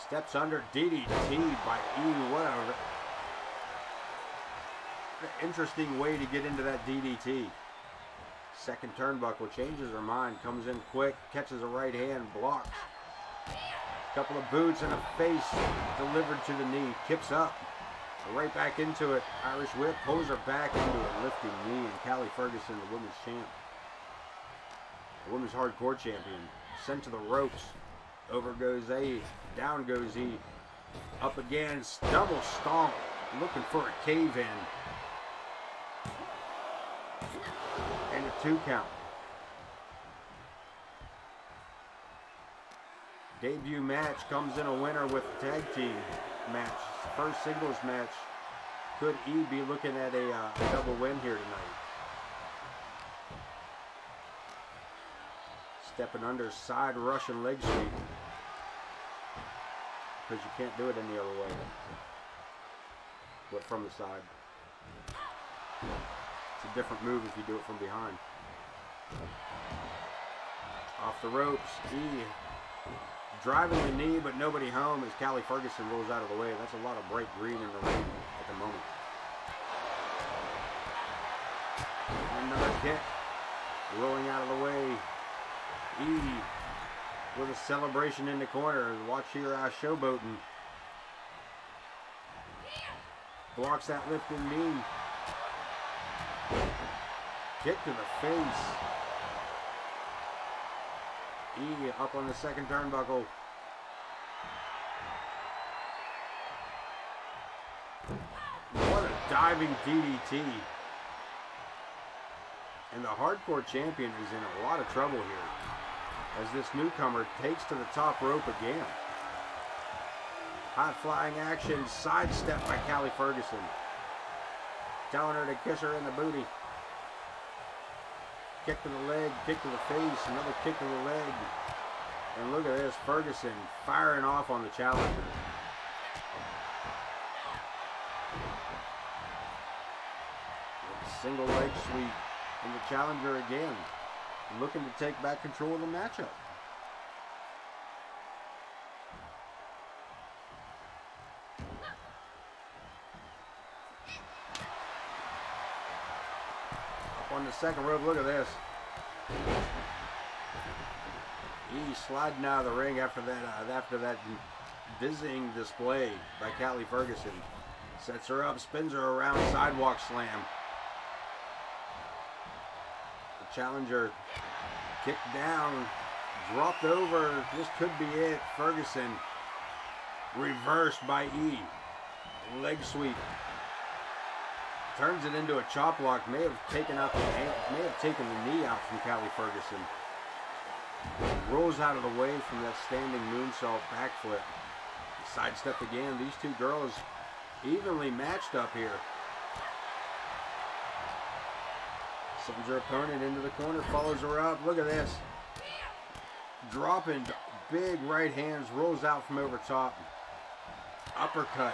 Steps under DDT by E. What an interesting way to get into that DDT. Second turnbuckle, changes her mind, comes in quick, catches a right hand, blocks. Couple of boots and a face delivered to the knee, kips up, right back into it. Irish whip, pulls her back into a lifting knee, and Cali Ferguson, the women's champ, the women's hardcore champion, sent to the ropes. Over goes A, down goes E, up again, double stomp, looking for a cave in. And a 2 count. Debut match comes in a winner with a tag team match. First singles match. Could E be looking at a double win here tonight? Stepping under, side Russian leg sweep. Because you can't do it any other way. But from the side. It's a different move if you do it from behind. Off the ropes, E driving the knee, but nobody home as Cali Ferguson rolls out of the way. That's a lot of bright green in the ring at the moment. Another kick, rolling out of the way. E with a celebration in the corner. Watch here, showboating. Blocks that lifting knee. Kick to the face. E up on the second turnbuckle. What a diving DDT. And the hardcore champion is in a lot of trouble here as this newcomer takes to the top rope again. High flying action, sidestep by Cali Ferguson. Telling her to kiss her in the booty. Kick to the leg, kick to the face, another kick to the leg. And look at this, Ferguson firing off on the challenger. Single leg sweep. And the challenger again, looking to take back control of the matchup. Up on the second rope, look at this. He's sliding out of the ring after that dizzying display by Cali Ferguson. Sets her up, spins her around, sidewalk slam. Challenger kicked down, dropped over. This could be it. Ferguson reversed by E. Leg sweep. Turns it into a chop block. May have taken the knee out from Cali Ferguson. Rolls out of the way from that standing moonsault backflip. Sidestep again. These two girls evenly matched up here. Sends her opponent into the corner, follows her up. Look at this. Dropping big right hands, rolls out from over top. Uppercut.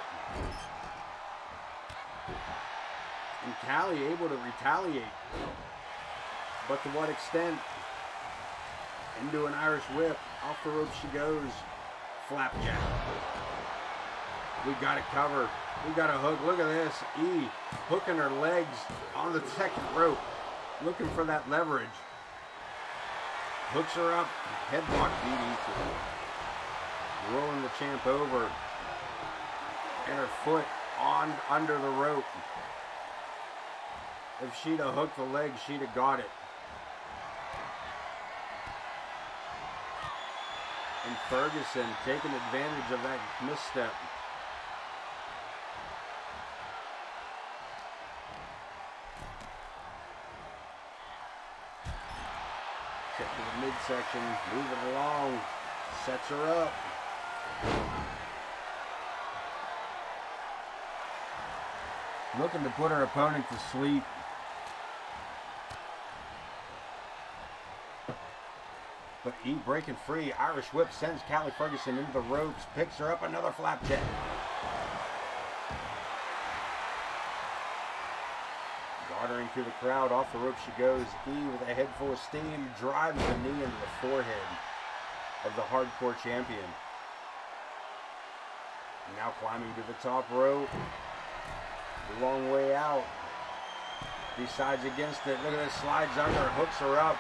And Cali able to retaliate. But to what extent? Into an Irish whip. Off the rope she goes. Flapjack. We got it covered. We got a hook. Look at this. E hooking her legs on the second rope. Looking for that leverage. Hooks her up. Headlock DDT. Rolling the champ over. And her foot on under the rope. If she'd have hooked the leg, she'd have got it. And Ferguson taking advantage of that misstep. Set to the midsection, moving along, sets her up. Looking to put her opponent to sleep. But E breaking free. Irish whip sends Cali Ferguson into the ropes. Picks her up. Another flapjack. Gartering through the crowd. Off the rope she goes. E with a head full of steam. Drives the knee into the forehead of the hardcore champion. Now climbing to the top rope. The long way out. Decides against it. Look at this. Slides under. Hooks her up.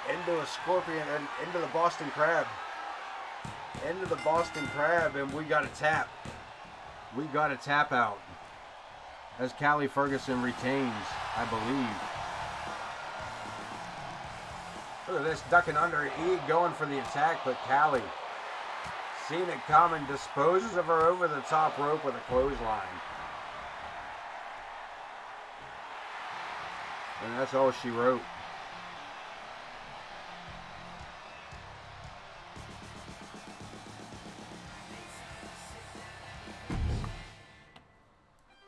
Into a scorpion and into the Boston Crab. Into the Boston Crab, and we got a tap. We got a tap out. As Cali Ferguson retains, I believe. Look at this, ducking under. E going for the attack, but Cali, seeing it coming, disposes of her over the top rope with a clothesline. And that's all she wrote.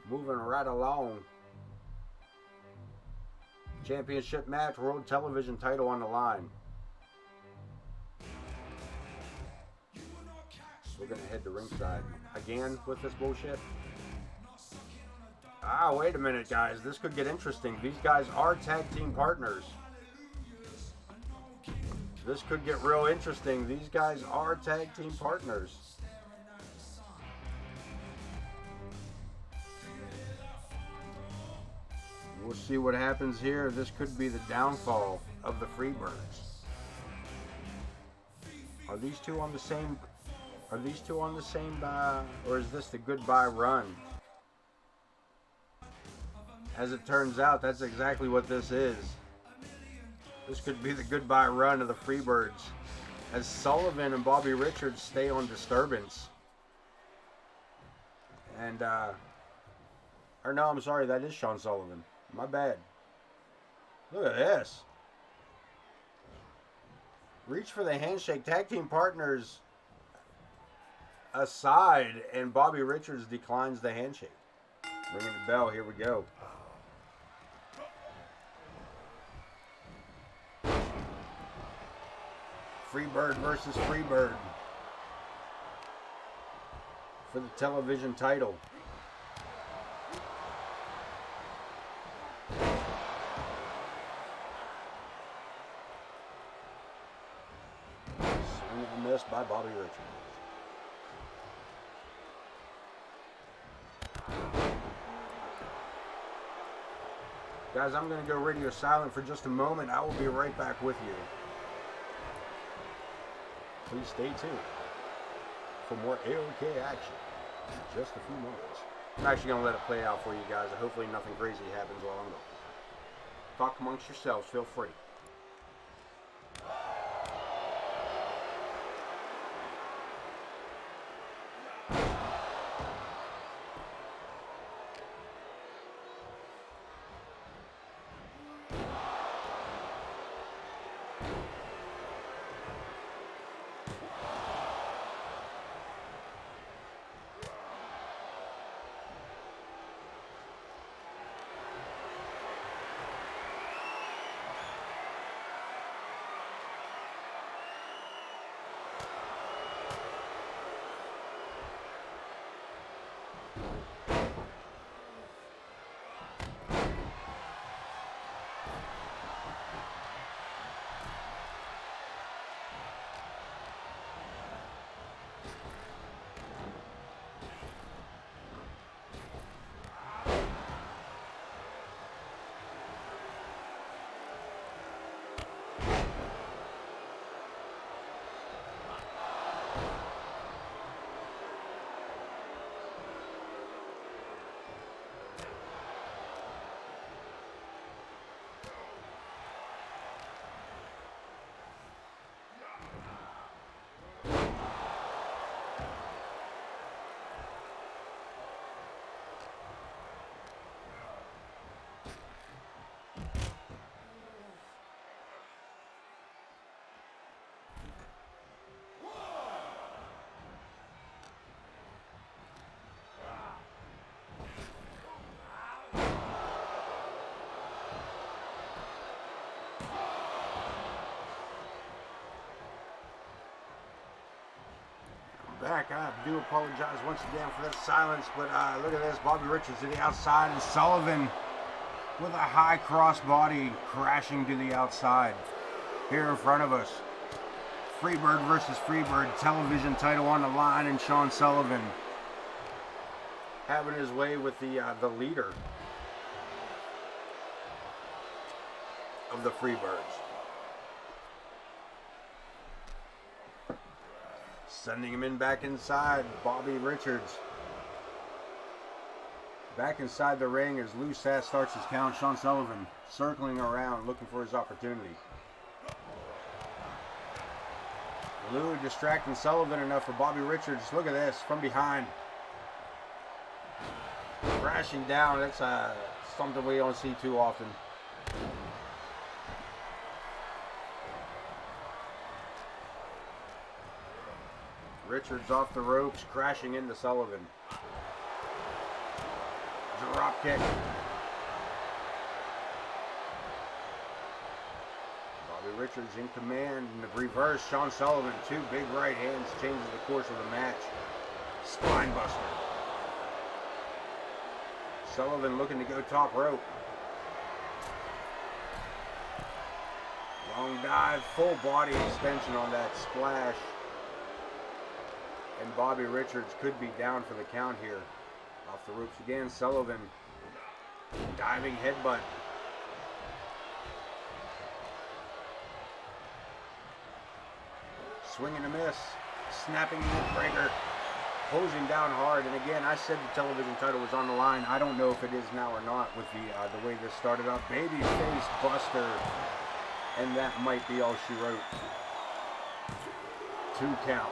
Moving right along. Championship match, World Television title on the line. We're going to head to ringside. Again with this bullshit. Ah, wait a minute, guys. This could get interesting. These guys are tag team partners. This could get real interesting. These guys are tag team partners. We'll see what happens here. This could be the downfall of the Freebirds. Are these two on the same? Are these two on the same? Or is this the goodbye run? As it turns out, that's exactly what this is. This could be the goodbye run of the Freebirds, as Sullivan and Bobby Richards stay on disturbance. And or no, I'm sorry, that is Shawn Sullivan. My bad. Look at this. Reach for the handshake. Tag team partners aside, and Bobby Richards declines the handshake. Ringing the bell. Here we go. Freebird versus Freebird for the television title. Swing and a miss by Bobby Richards. Guys, I'm going to go radio silent for just a moment. I will be right back with you. Please stay tuned for more AOK action in just a few moments. I'm actually going to let it play out for you guys. Hopefully nothing crazy happens while I'm gone. Talk amongst yourselves. Feel free. Back. I do apologize once again for that silence, but look at this. Bobby Richards to the outside, and Sullivan with a high crossbody crashing to the outside. Here in front of us, Freebird versus Freebird, television title on the line, and Sean Sullivan having his way with the leader of the Freebirds. Sending him in back inside, Bobby Richards. Back inside the ring as Lou Sass starts his count. Sean Sullivan circling around, looking for his opportunity. Lou distracting Sullivan enough for Bobby Richards. Look at this, from behind. Crashing down, that's something we don't see too often. Richards off the ropes, crashing into Sullivan. Drop kick. Bobby Richards in command in the reverse. Sean Sullivan, two big right hands, changes the course of the match. Spine buster. Sullivan looking to go top rope. Long dive, full body extension on that splash. And Bobby Richards could be down for the count here. Off the ropes again, Sullivan. Diving headbutt. Swing and a miss. Snapping neck breaker. Closing down hard. And again, I said the television title was on the line. I don't know if it is now or not with the way this started up. Babyface buster. And that might be all she wrote. 2 count.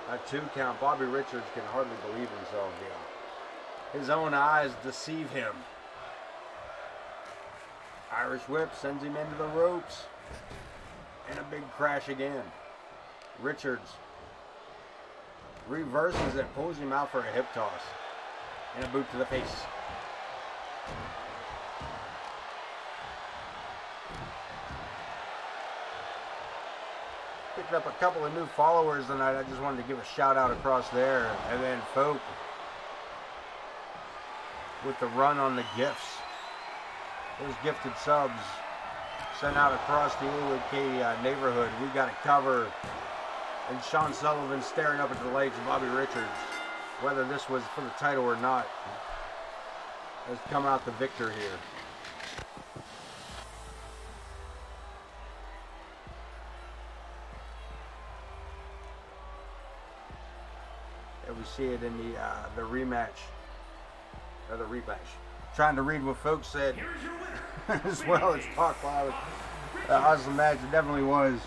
A 2 count. Bobby Richards can hardly believe himself here. His own eyes deceive him. Irish whip sends him into the ropes. And a big crash again. Richards reverses it, pulls him out for a hip toss. And a boot to the face. Picked up a couple of new followers tonight. I just wanted to give a shout out across there. And then Folk with the run on the gifts. Those gifted subs sent out across the AOK neighborhood. We got it covered. And Sean Sullivan staring up at the legs of Bobby Richards. Whether this was for the title or not, has come out the victor here. We see it in the rematch, or the rematch. Trying to read what folks said as well as talk while it was awesome match. It definitely was.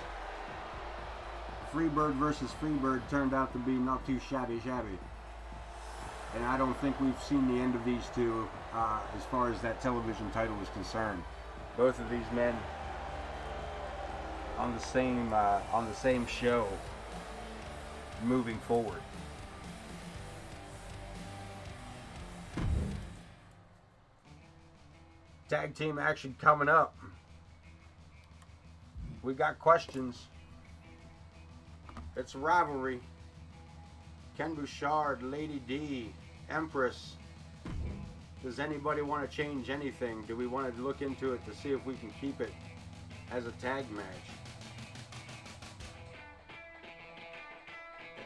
Freebird versus Freebird turned out to be not too shabby. And I don't think we've seen the end of these two as far as that television title is concerned. Both of these men on the same show moving forward. Tag team action coming up. We got questions. It's a rivalry. Ken Bouchard, Lady D, Empress. Does anybody want to change anything? Do we want to look into it to see if we can keep it as a tag match?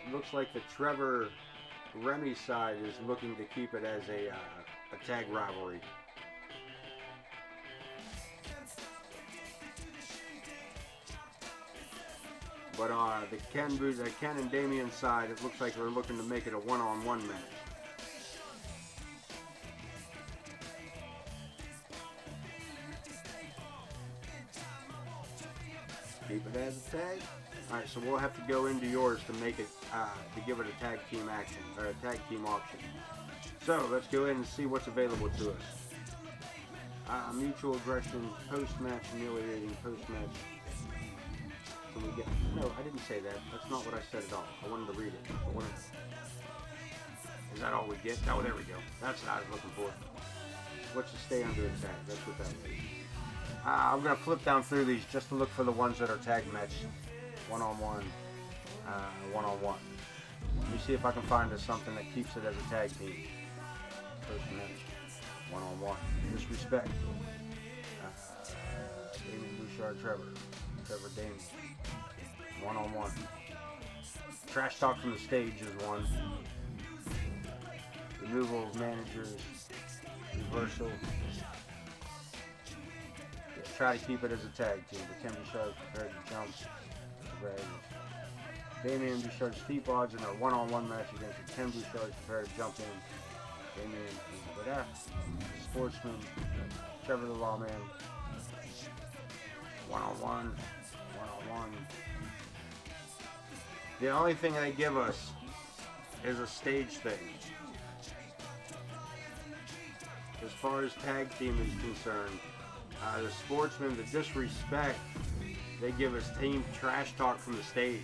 It looks like the Trevor Remy side is looking to keep it as a tag rivalry. But the Ken and Damian side, it looks like we're looking to make it a one-on-one match. Keep it as a tag. Alright, so we'll have to go into yours to make it, to give it a tag team action, or a tag team option. So, let's go in and see what's available to us. Mutual aggression, post-match, humiliating, post-match. Can we get... No, I didn't say that. That's not what I said at all. I wanted to read it. Is that all we get? Oh, there we go. That's what I was looking for. What's to stay under attack? That's what that was. I'm going to flip down through these just to look for the ones that are tag match. One-on-one. One-on-one. Let me see if I can find something that keeps it as a tag team. First match. One-on-one. Disrespect. Damien, Bouchard, Trevor. Trevor, Damien. One-on-one. Trash talk from the stage is one. Removal of managers. Reversal. Let's try to keep it as a tag team. But Ken Bouchard prepared to jump. Damien Bouchard's steep odds in a one-on-one match against Ken Bouchard prepared to jump in. Damien Sportsman. Trevor the Lawman. One-on-one. One-on-one. The only thing they give us is a stage thing. As far as tag team is concerned, the Sportsman, the Disrespect, they give us team trash talk from the stage,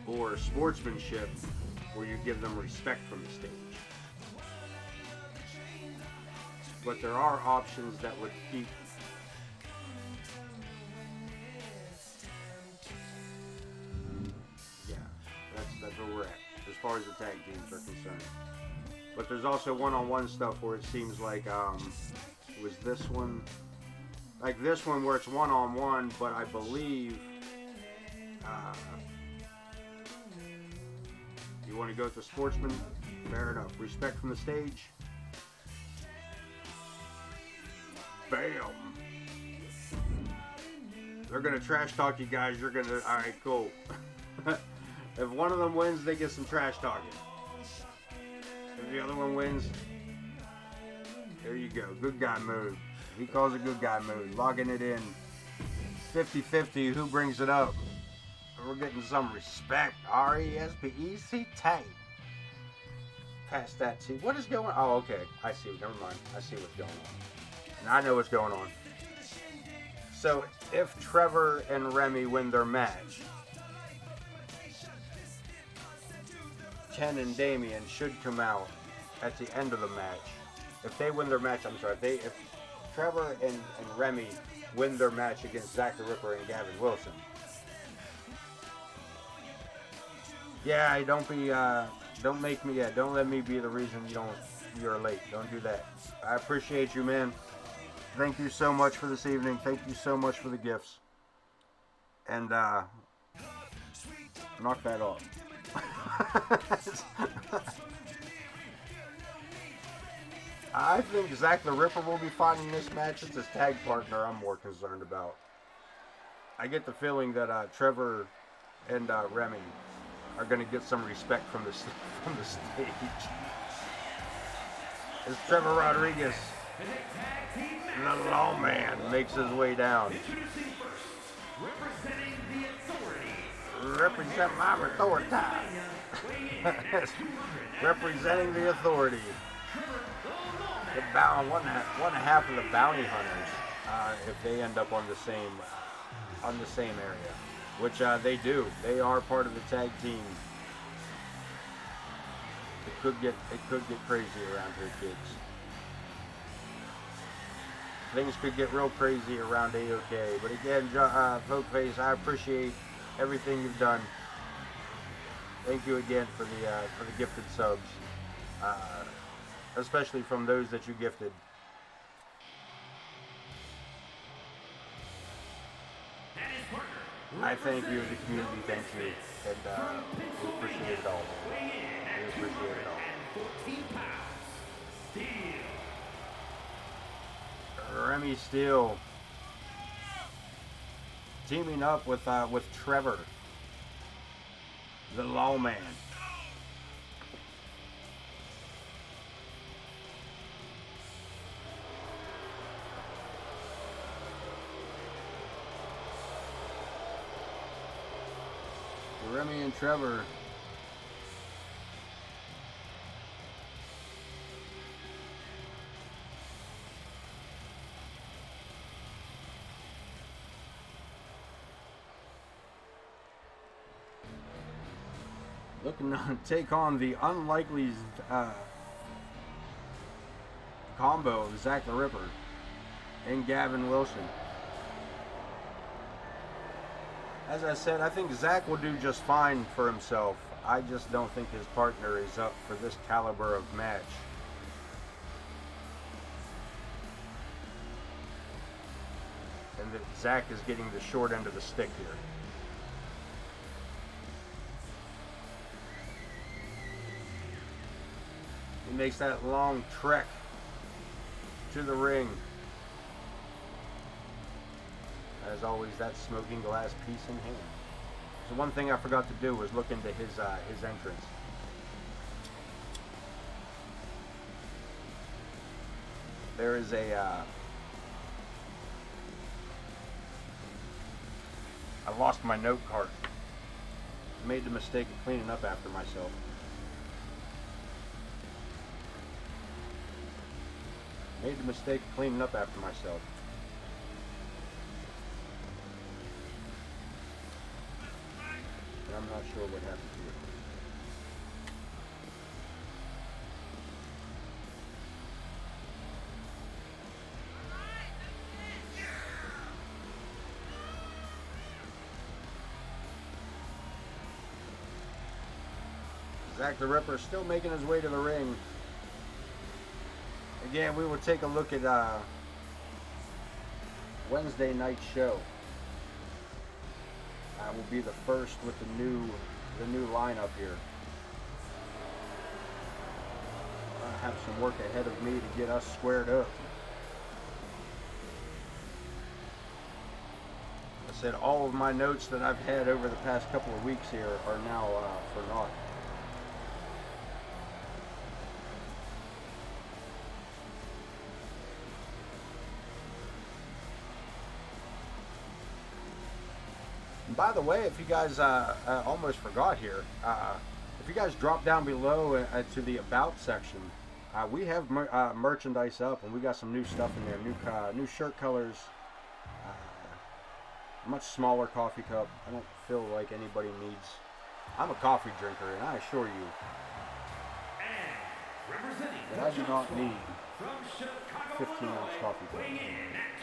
or sportsmanship, where you give them respect from the stage. But there are options that would keep that's where we're at as far as the tag teams are concerned. But there's also one-on-one stuff where it seems like it was this one, like this one where it's one-on-one, but I believe you want to go with the Sportsman, fair enough. Respect from the stage. Bam. They're gonna trash talk you guys. You're gonna, all right, cool. If one of them wins, they get some trash talking. If the other one wins, there you go. Good guy move. He calls it good guy move. Logging it in. 50-50. Who brings it up? We're getting some respect. R-E-S-P-E-C. Tank. Past that. See, what is going on? Oh, okay. I see. Never mind. I see what's going on. And I know what's going on. So, if Trevor and Remy win their match, Ken and Damian should come out at the end of the match. If they win their match, I'm sorry, if Trevor and Remy win their match against Zakk the Ripper and Gavin Wilson. Yeah, don't let me be the reason you're late. Don't do that. I appreciate you, man. Thank you so much for this evening. Thank you so much for the gifts. And knock that off. I think Zakk the Ripper will be fighting this match. It's his tag partner I'm more concerned about. I get the feeling that Trevor and Remy are going to get some respect from the stage. As Trevor Rodriguez, the lawman, makes his way down. Represent my authority. Representing the authority. One half of the bounty hunters, if they end up on the same area, which they do. They are part of the tag team. It could get crazy around here, kids. Things could get real crazy around AOK. But again, Pokeface, I appreciate everything you've done. Thank you again for the gifted subs, especially from those that you gifted. I thank you, the community thank you, and we appreciate it all. We appreciate it all. Remy Steele teaming up with Trevor. the lawman. Remy and Trevor. Looking to take on the unlikely combo of Zakk the Ripper and Gavin Wilson. As I said, I think Zakk will do just fine for himself. I just don't think his partner is up for this caliber of match. And that Zakk is getting the short end of the stick here. He makes that long trek to the ring. As always, that smoking glass piece in hand. So one thing I forgot to do was look into his entrance. There is a I lost my note card. Made the mistake of cleaning up after myself. Made the mistake of cleaning up after myself. And I'm not sure what happened to it. Zakk the Ripper still making his way to the ring. Again, we will take a look at Wednesday night show. Will be the first with the new lineup here. I have some work ahead of me to get us squared up. I said all of my notes that I've had over the past couple of weeks here are now for naught. By the way, if you guys almost forgot here, if you guys drop down below to the About section, we have merchandise up, and we got some new stuff in there. New shirt colors, much smaller coffee cup. I don't feel like anybody needs. I'm a coffee drinker, and I assure you that I do not need 15-ounce coffee cup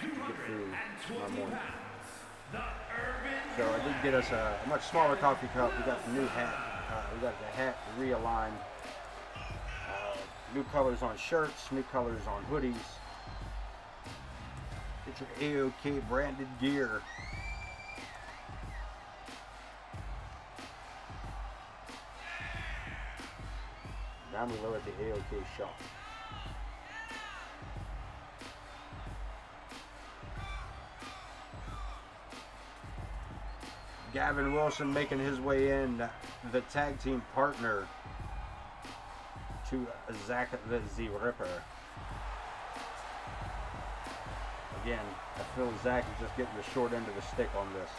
to get through my morning. So I did get us a much smaller coffee cup. We got the new hat. We got the hat realigned. New colors on shirts. New colors on hoodies. Get your AOK branded gear. Down below at the AOK shop. Gavin Wilson making his way in, the tag team partner to Zakk the Ripper. Again, I feel Zakk is just getting the short end of the stick on this.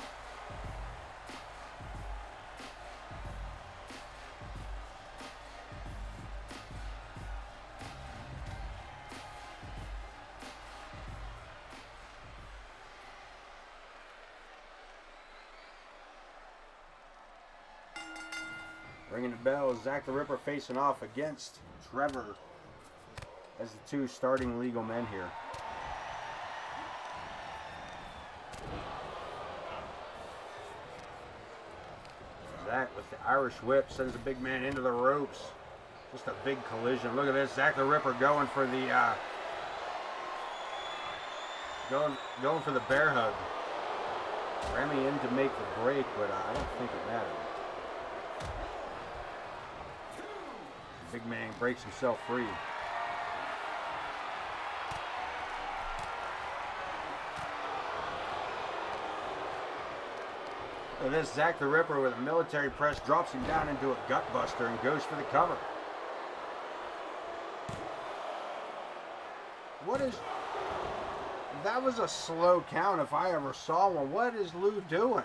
Ringing the bell, Zakk the Ripper facing off against Trevor as the two starting legal men here. Zakk with the Irish whip sends the big man into the ropes. Just a big collision. Look at this, Zakk the Ripper going for the going for the bear hug. Remy in to make the break, but I don't think it mattered. Big man breaks himself free. at this. Zakk the Ripper with a military press drops him down into a gut buster and goes for the cover. What is... That was a slow count if I ever saw one. What is Lou doing?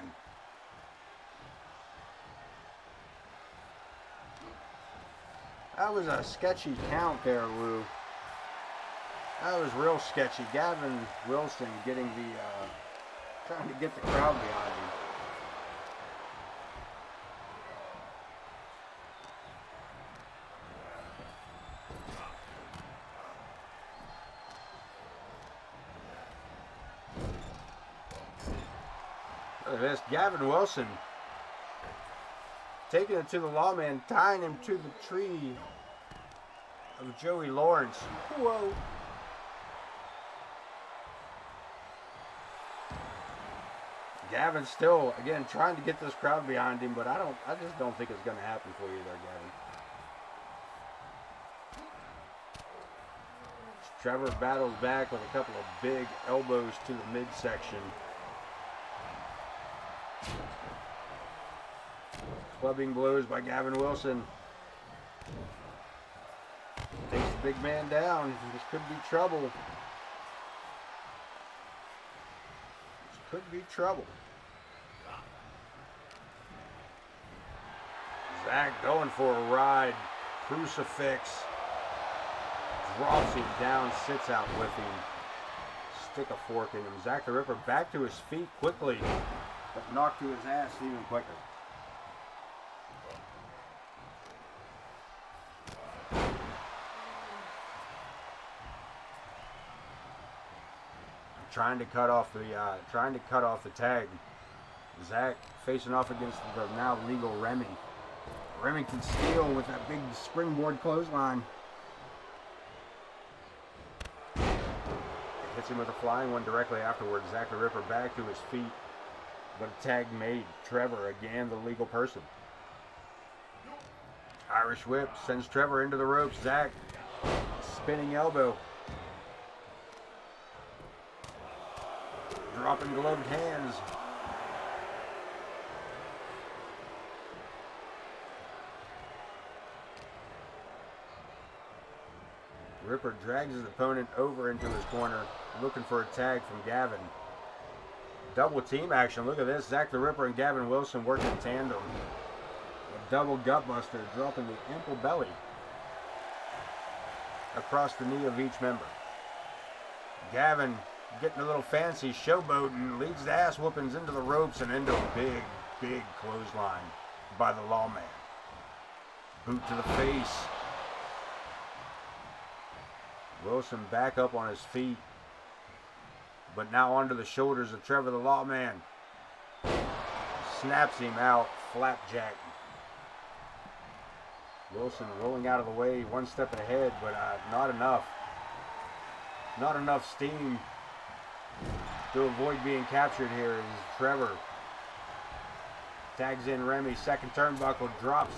That was a sketchy count there, Lou. That was real sketchy. Gavin Wilson getting the... trying to get the crowd behind him. Look at this. Gavin Wilson taking it to the lawman, tying him to the tree of Joey Lawrence. Whoa. Gavin still, again, trying to get this crowd behind him, but I just don't think it's going to happen for you there, Gavin. Trevor battles back with a couple of big elbows to the midsection. Clubbing blows by Gavin Wilson. Takes the big man down. This could be trouble. This could be trouble. Zakk going for a ride. Crucifix. Drops him down, sits out with him. Stick a fork in him. Zakk the Ripper back to his feet quickly, but knocked to his ass even quicker. Trying to cut off the tag. Zakk facing off against the now legal Remy. Remington steal with that big springboard clothesline. Hits him with a flying one directly afterwards. Zakk the Ripper back to his feet, but a tag made. Trevor again, the legal person. Irish whip sends Trevor into the ropes. Zakk spinning elbow. Dropping gloved hands. Ripper drags his opponent over into his corner, looking for a tag from Gavin. Double team action. Look at this. Zakk the Ripper and Gavin Wilson working in tandem. A double gutbuster, dropping the ample belly across the knee of each member. Gavin getting a little fancy showboat and leads the ass whoopings into the ropes and into a big, big clothesline by the lawman. Boot to the face. Wilson back up on his feet, but now onto the shoulders of Trevor the Lawman. Snaps him out, flapjack. Wilson rolling out of the way, one step ahead, but not enough. Not enough steam to avoid being captured here as Trevor tags in Remy. Second turnbuckle, drops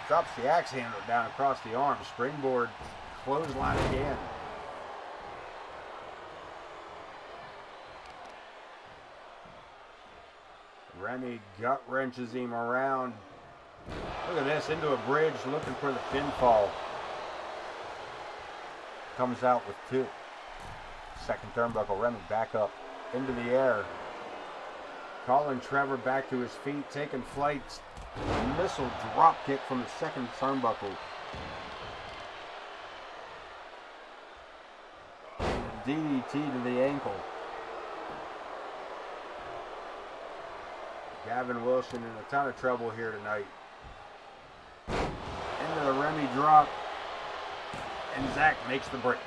the axe handle down across the arm. Springboard, clothesline again. Remy gut wrenches him around. Look at this, into a bridge, looking for the pinfall. Comes out with two. Second turnbuckle, Remy back up into the air. Calling Trevor back to his feet, taking flight. Missile drop kick from the second turnbuckle. DDT to the ankle. Gavin Wilson in a ton of trouble here tonight. Into the Remy drop. And Zakk makes the break.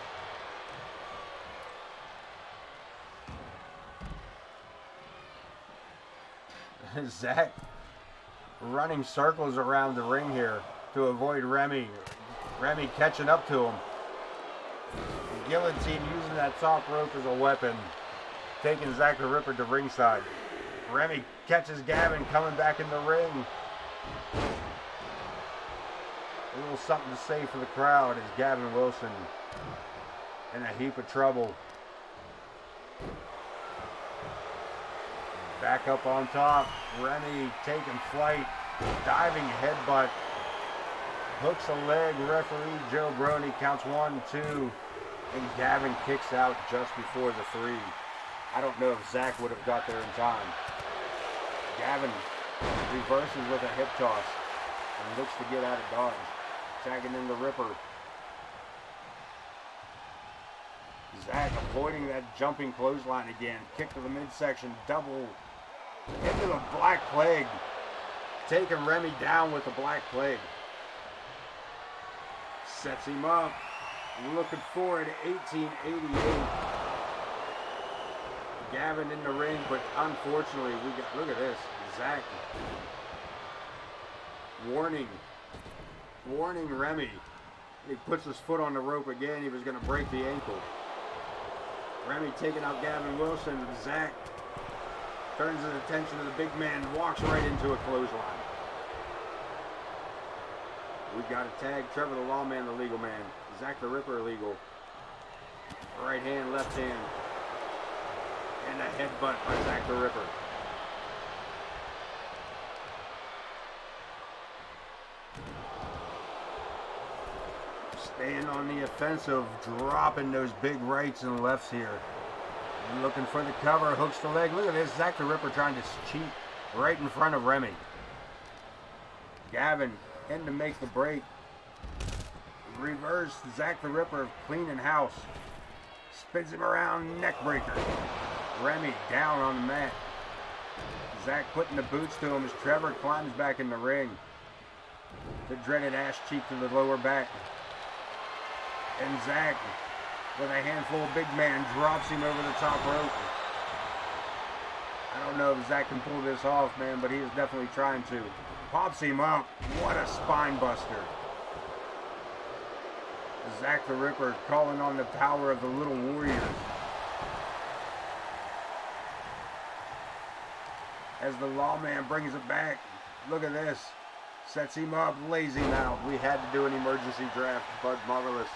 Zakk running circles around the ring here to avoid Remy. Remy catching up to him. Guillotine using that top rope as a weapon. Taking Zakk the Ripper to ringside. Remy catches Gavin coming back in the ring. A little something to say for the crowd as Gavin Wilson in a heap of trouble. Back up on top. Remy taking flight. Diving headbutt. Hooks a leg. Referee Joe Brony counts 1, 2. And Gavin kicks out just before the 3. I don't know if Zakk would have got there in time. Gavin reverses with a hip toss and looks to get out of dodge. Tagging in the Ripper. Zakk avoiding that jumping clothesline again. Kick to the midsection. Double into the Black Plague. Taking Remy down with the Black Plague. Sets him up. Looking forward to 1888. Gavin in the ring, but unfortunately, look at this. Zakk warning Remy. He puts his foot on the rope again. He was going to break the ankle. Remy taking out Gavin Wilson. Zakk turns his attention to the big man, walks right into a clothesline. We've got to tag Trevor the Lawman, the legal man. Zakk the Ripper illegal. Right hand, left hand. And a headbutt by Zakk the Ripper. Staying on the offensive, dropping those big rights and lefts here. Looking for the cover, hooks the leg. Look at this, Zakk the Ripper trying to cheat right in front of Remy. Gavin in to make the break. Reverse, Zakk the Ripper cleaning house. Spins him around, neck breaker. Remy down on the mat. Zakk putting the boots to him as Trevor climbs back in the ring. The dreaded ass cheek to the lower back. And Zakk, with a handful of big man, drops him over the top rope. I don't know if Zakk can pull this off, man, but he is definitely trying to. Pops him up. What a spine buster. Zakk the Ripper calling on the power of the Little Warriors. As the Lawman brings it back. Look at this. Sets him up, lays him out. We had to do an emergency draft, but marvelous.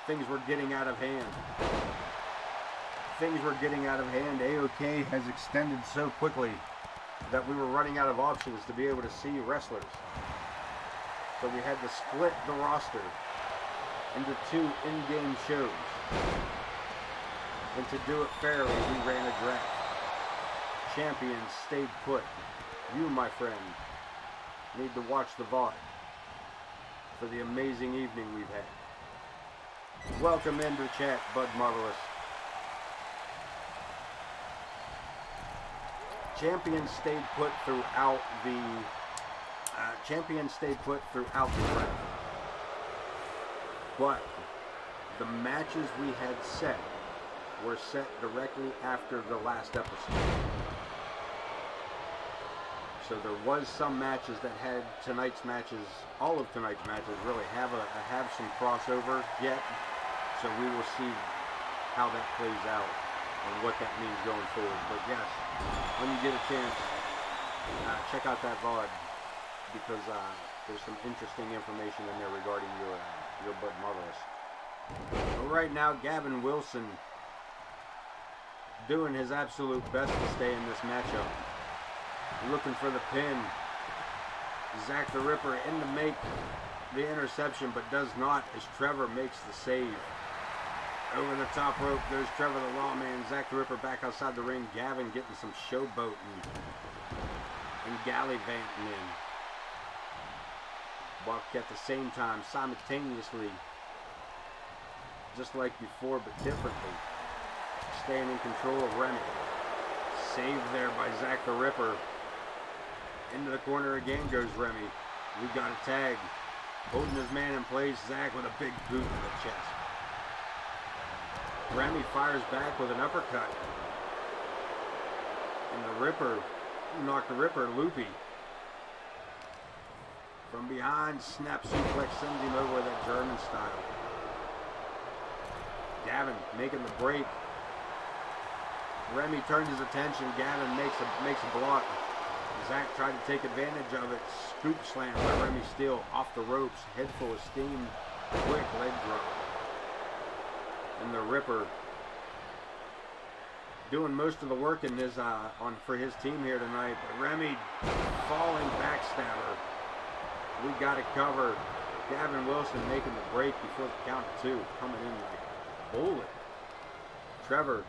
Things were getting out of hand. Things were getting out of hand. AOK has extended so quickly that we were running out of options to be able to see wrestlers. So we had to split the roster into 2 in-game shows. And to do it fairly, we ran a draft. Champions stayed put. You, my friend, need to watch the VOD for the amazing evening we've had. Welcome into the chat, Bud Marvelous. Champions stayed put throughout the draft. But the matches we had set were set directly after the last episode. So there was some matches that had tonight's matches, all of tonight's matches really have some crossover yet. So we will see how that plays out and what that means going forward. But yes, when you get a chance, check out that VOD because there's some interesting information in there regarding your Bud Marvelous. But right now, Gavin Wilson doing his absolute best to stay in this matchup. Looking for the pin. Zakk the Ripper in to make the interception, but does not as Trevor makes the save. Over the top rope goes Trevor the Lawman. Zakk the Ripper back outside the ring. Gavin getting some showboating and gallivanting in. Buck at the same time, simultaneously, just like before, but differently. Staying in control of Remy. Saved there by Zakk the Ripper. Into the corner again goes Remy. We got a tag. Holding his man in place, Zakk with a big boot to the chest. Remy fires back with an uppercut. And the Ripper knocked the Ripper loopy. From behind, snap suplex sends him over with that German style. Gavin making the break. Remy turns his attention. Gavin makes a block. Zakk tried to take advantage of it. Scoop slam by Remy Steele off the ropes. Head full of steam. Quick leg drop. And the Ripper doing most of the work in his for his team here tonight. But Remy falling backstabber. We got it covered. Gavin Wilson making the break before the count of 2, coming in like a bullet. Trevor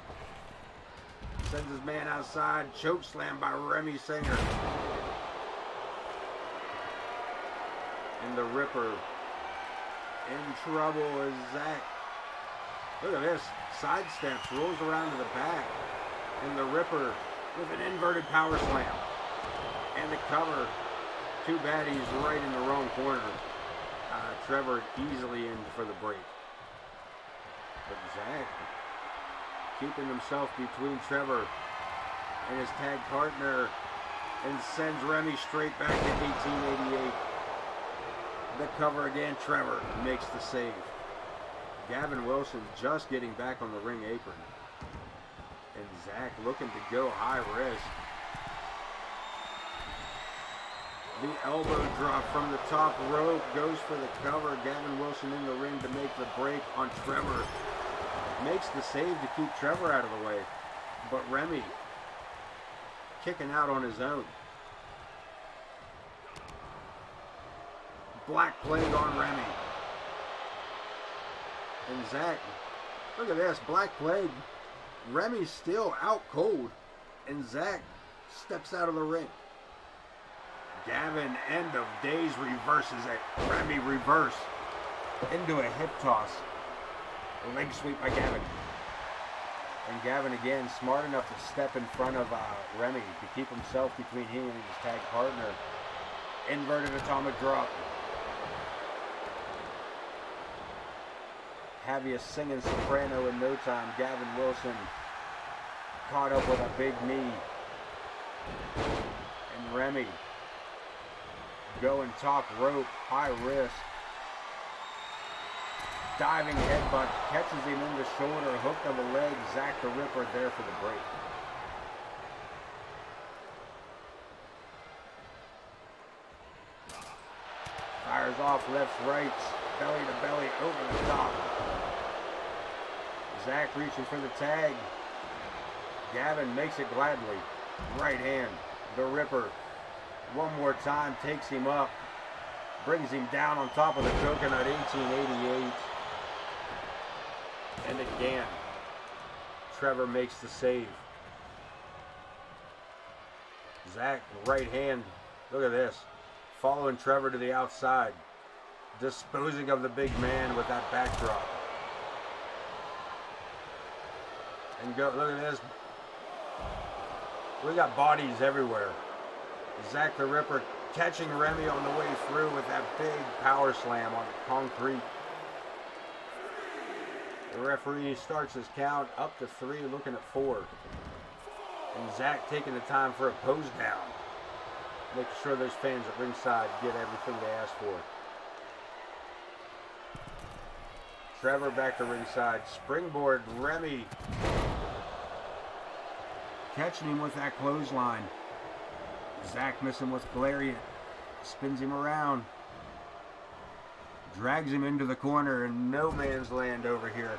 sends his man outside, choke slam by Remy Singer. And the Ripper in trouble is Zakk. Look at this, sidesteps, rolls around to the back. And the Ripper with an inverted power slam. And the cover. Too bad he's right in the wrong corner. Trevor easily in for the break. But Zakk keeping himself between Trevor and his tag partner and sends Remy straight back to 1888. The cover again, Trevor makes the save. Gavin Wilson just getting back on the ring apron. And Zakk looking to go high risk. The elbow drop from the top rope goes for the cover. Gavin Wilson in the ring to make the break on Trevor. Makes the save to keep Trevor out of the way. But Remy kicking out on his own. Black Plague on Remy. And Zakk, look at this, Black Plague. Remy's still out cold. And Zakk steps out of the ring. Gavin, end of days, reverses it. Remy reverse into a hip toss. A leg sweep by Gavin. And Gavin again smart enough to step in front of Remy to keep himself between him and his tag partner. Inverted atomic drop. Have you singing soprano in no time. Gavin Wilson caught up with a big knee. And Remy going top rope, high risk. Diving headbutt, catches him in the shoulder, hook of the leg. Zakk the Ripper there for the break. Fires off lefts, rights, belly to belly, over the top. Zakk reaching for the tag. Gavin makes it gladly. Right hand, the Ripper. One more time, takes him up. Brings him down on top of the coconut, 1888. And again, Trevor makes the save. Zakk, right hand, look at this. Following Trevor to the outside. Disposing of the big man with that backdrop. And go, look at this. We got bodies everywhere. Zakk the Ripper catching Remy on the way through with that big power slam on the concrete. The referee starts his count up to 3, looking at 4. And Zakk taking the time for a pose down. Making sure those fans at ringside get everything they asked for. Trevor back to ringside. Springboard, Remy. Catching him with that clothesline. Zakk missing with Lariat. Spins him around. Drags him into the corner and no man's land over here.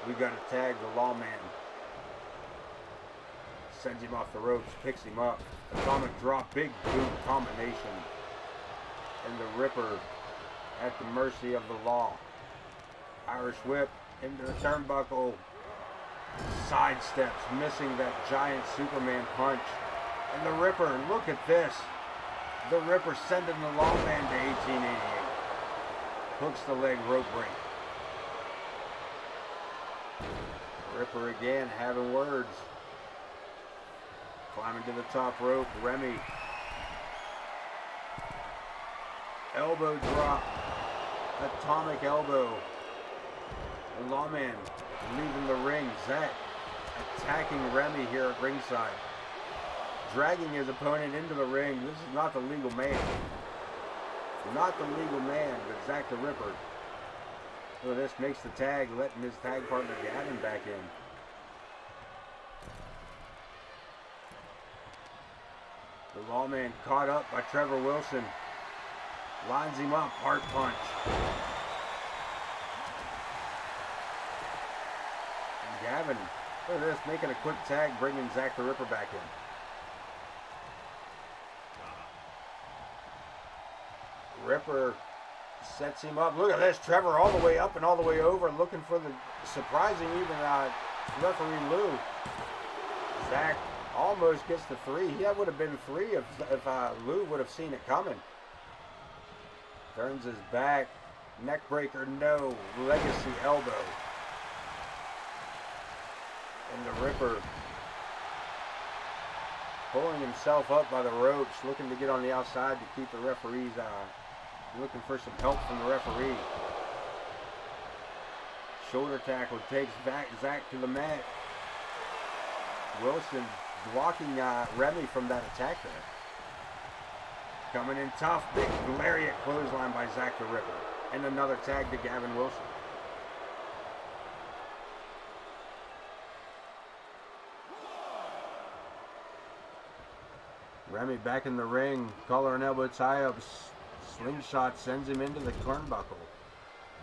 We got to tag the lawman. Sends him off the ropes, picks him up. Atomic drop, big boot combination. And the Ripper at the mercy of the law. Irish whip into the turnbuckle. Sidesteps, missing that giant Superman punch. And the Ripper, look at this. The Ripper sending the lawman to 1888. Hooks the leg, rope break. Ripper again having words. Climbing to the top rope, Remy. Elbow drop. Atomic elbow. The lawman leaving the ring. Zakk attacking Remy here at ringside. Dragging his opponent into the ring. This is not the legal man. Not the legal man, but Zakk the Ripper. So this makes the tag, letting his tag partner Gavin back in. The lawman caught up by Trevor Wilson. Lines him up, heart punch. And Gavin Look at this, making a quick tag, bringing Zakk the Ripper back in. Ripper sets him up. Look at this, Trevor all the way up and all the way over, looking for the surprising even referee Lou. Zakk almost gets the 3. That would have been 3 if Lou would have seen it coming. Turns his back. Neck breaker, no. Legacy elbow. And the Ripper pulling himself up by the ropes, looking to get on the outside to keep the referees looking for some help from the referee. Shoulder tackle takes Zakk to the mat. Wilson blocking Remy from that attack there. Coming in tough, big lariat clothesline by Zakk the Ripper. And another tag to Gavin Wilson. Remy back in the ring, collar and elbow tie-ups. Slingshot sends him into the turnbuckle.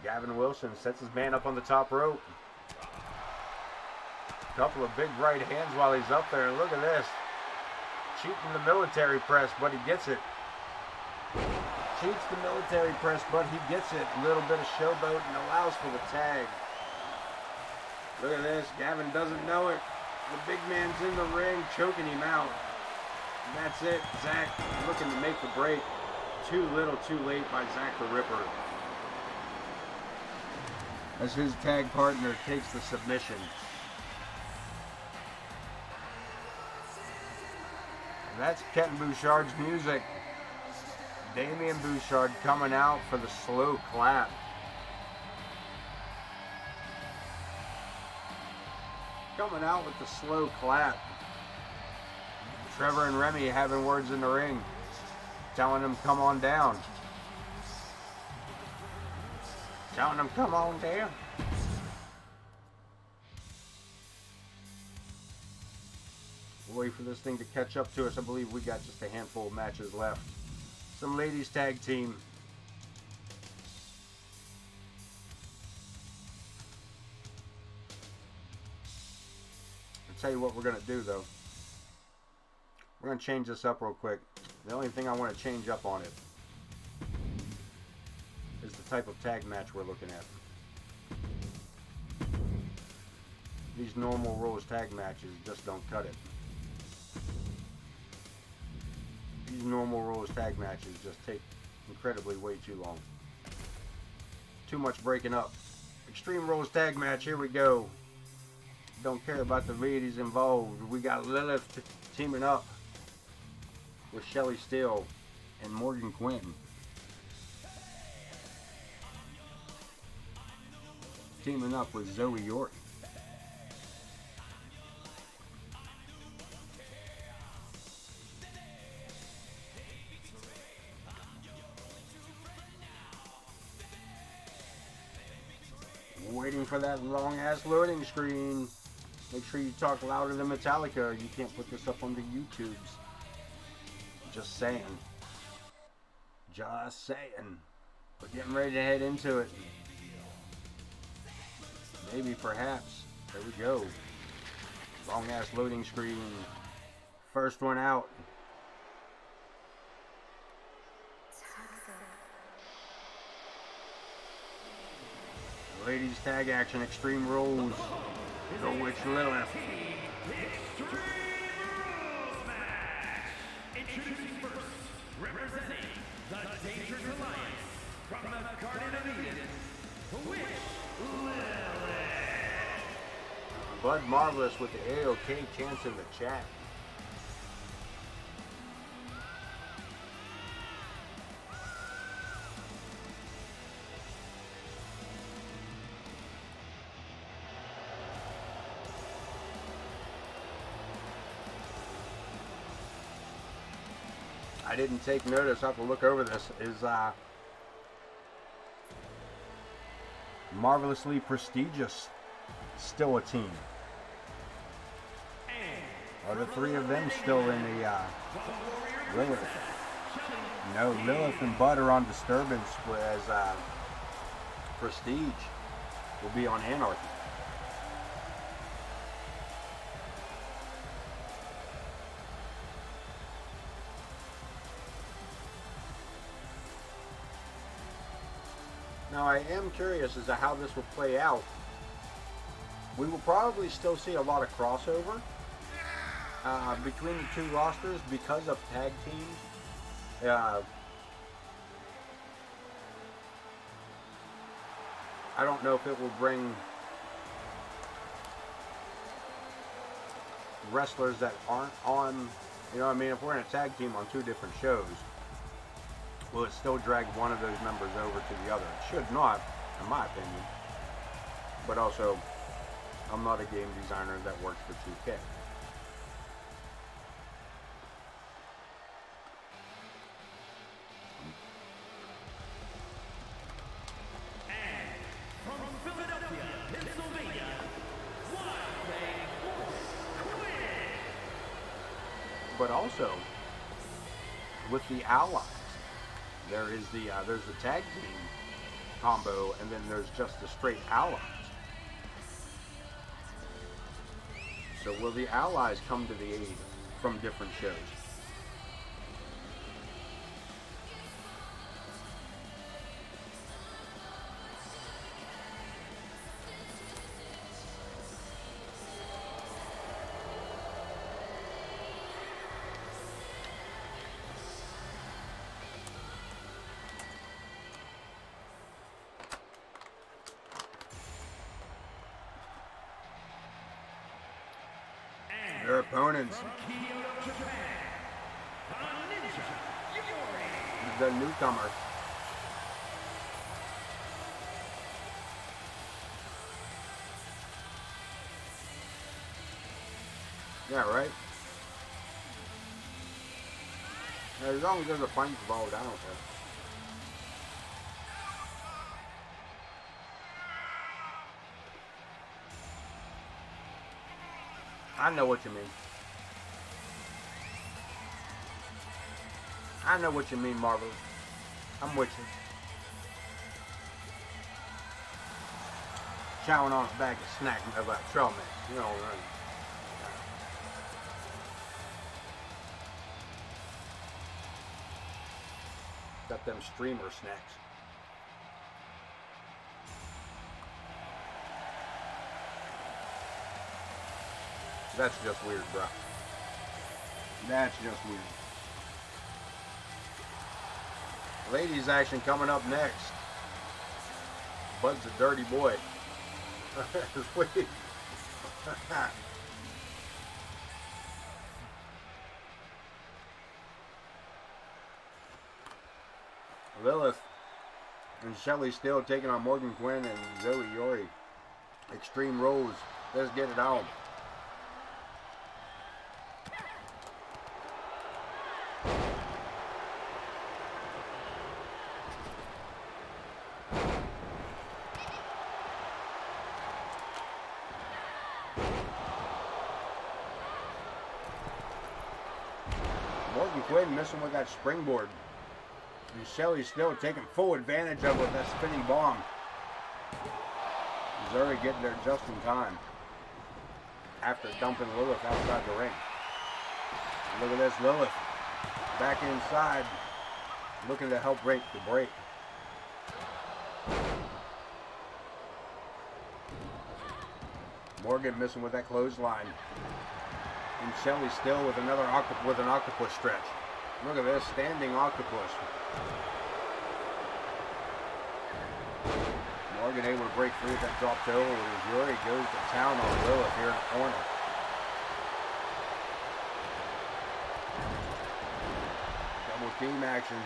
Gavin Wilson sets his man up on the top rope. Couple of big right hands while he's up there. Look at this. Cheating the military press, but he gets it. Cheats the military press, but he gets it. A little bit of showboat and allows for the tag. Look at this. Gavin doesn't know it. The big man's in the ring, choking him out. And that's it. Zakk looking to make the break. Too little, too late by Zakk the Ripper. As his tag partner takes the submission. And that's Ken Bouchard's music. Damien Bouchard coming out for the slow clap. Coming out with the slow clap. Trevor and Remy having words in the ring. Telling him come on down. Telling him come on down. We'll wait for this thing to catch up to us. I believe we got just a handful of matches left. Some ladies tag team. I'll tell you what we're going to do though. We're going to change this up real quick. The only thing I want to change up on it is the type of tag match we're looking at. These normal rules tag matches just don't cut it. These normal rules tag matches just take incredibly way too long. Too much breaking up. Extreme Rules tag match, here we go. Don't care about the ladies involved. We got Lilith teaming up with Shelly Steele and Morgan Quinn. Teaming up with Zoey Yuri. Waiting for that long ass loading screen. Make sure you talk louder than Metallica or you can't put this up on the YouTubes. Just saying. Just saying. We're getting ready to head into it. Maybe, perhaps. There we go. Long ass loading screen. First one out. Ladies tag action, Extreme Rules. Go with Lilith. Introducing first, representing the Dangerous Alliance from the Garden of Eden, the Witch Lilith. Bud Marvelous with the AOK chants in the chat. I didn't take notice. I have to look over this. Is Marvelously Prestigious still a team? Are the three of them still in the Lilith? No, Lilith and Bud are on Disturbance, whereas Prestige will be on Anarchy. Now, I am curious as to how this will play out. We will probably still see a lot of crossover between the two rosters because of tag teams. I don't know if it will bring wrestlers that aren't on, you know what I mean, if we're in a tag team on two different shows, will it still drag one of those members over to the other? It should not, in my opinion. But also, I'm not a game designer that works for 2K. But also, with the allies, there's the tag team combo, and then there's just the straight allies. So will the allies come to the aid from different shows? Their opponents, the newcomer. Yeah, right? As long as there's a fight involved, I don't care. I know what you mean. I know what you mean, Marvel. I'm with you. Chowing on a bag of snacks about trail mix. You know, right? Got them streamer snacks. That's just weird, bro. That's just weird. Ladies action coming up next. Bud's a dirty boy. Sweet. Lilith and Shelly still taking on Morgan Quinn and Zoey Yuri. Extreme Rules. Let's get it on. Quinn missing with that springboard. And Shelly's still taking full advantage of it with that spinning bomb. Zoey getting there just in time after dumping Lilith outside the ring. Look at this, Lilith back inside, looking to help break the break. Morgan missing with that clothesline. And Shelly still with another octopus stretch. Look at this, standing octopus. Morgan able to break free with that drop toe as Yuri goes to town on Lilith here in the corner. Double team action.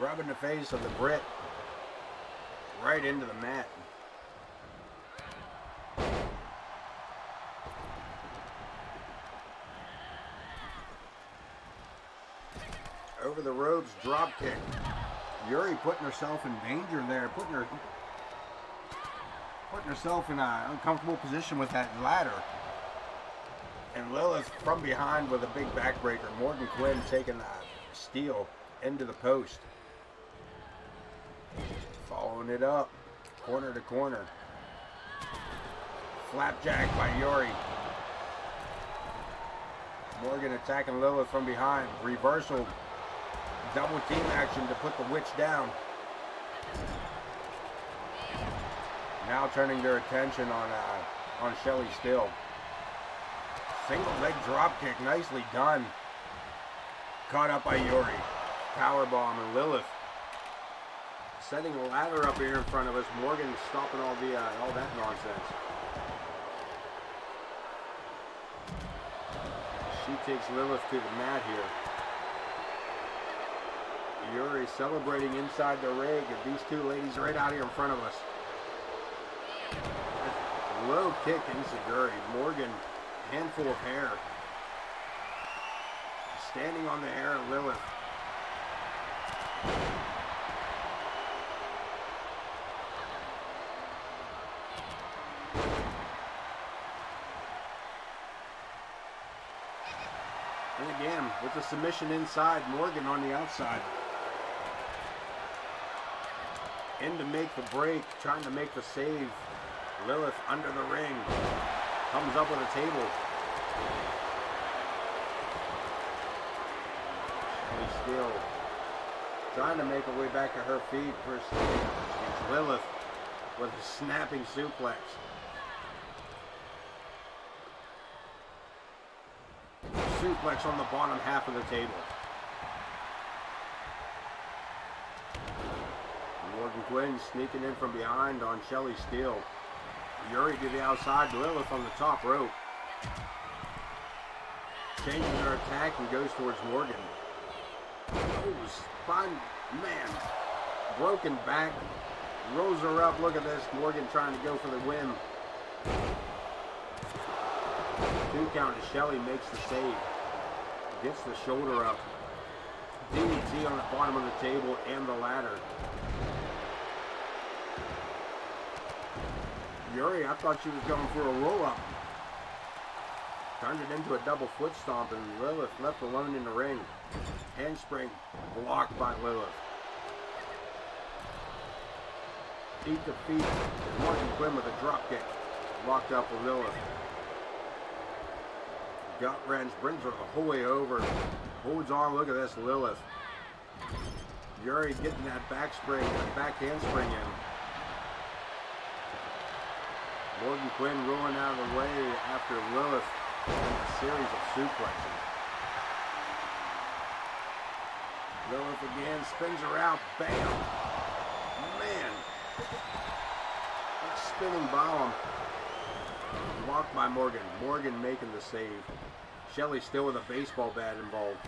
Rubbing the face of the Brit right into the mat. Over the ropes, drop kick. Yuri putting herself in danger there, putting herself in an uncomfortable position with that ladder. And Lilith from behind with a big backbreaker. Morgan Quinn taking that steel into the post. Following it up, corner to corner. Flapjack by Yuri. Morgan attacking Lilith from behind. Reversal. Double team action to put the witch down. Now turning their attention on Shelly still. Single leg drop kick, nicely done. Caught up by Yuri. Powerbomb and Lilith. Setting a ladder up here in front of us. Morgan stopping all that nonsense. She takes Lilith to the mat here. Yuri celebrating inside the ring, and these two ladies right out here in front of us. Low kick enziguri. Morgan, handful of hair. Standing on the hair of Lilith. And again, with the submission inside, Morgan on the outside. In to make the break, trying to make the save. Lilith under the ring. Comes up with a table. Shelly still trying to make her way back to her feet. First, it's Lilith with a snapping suplex. Suplex on the bottom half of the table. Morgan Quinn sneaking in from behind on Shelly Steele. Yuri to the outside, Lilith on the top rope. Changes her attack and goes towards Morgan. Oh, spine, man. Broken back. Rolls her up, look at this. Morgan trying to go for the win. 2 count as Shelly makes the save. Gets the shoulder up. DDT on the bottom of the table and the ladder. Yuri, I thought she was going for a roll-up. Turned it into a double foot stomp, and Lilith left alone in the ring. Handspring blocked by Lilith. Feet to feet. Morgan Quinn with a drop kick. Locked up with Lilith. Gut wrench brings her the whole way over. Holds on, look at this, Lilith. Yuri getting that back spring, that back handspring in. Morgan Quinn rolling out of the way after Lilith in a series of suplexes. Lilith again, spins her out, bam! Man! A spinning bomb. Blocked by Morgan. Morgan making the save. Shelly still with a baseball bat involved.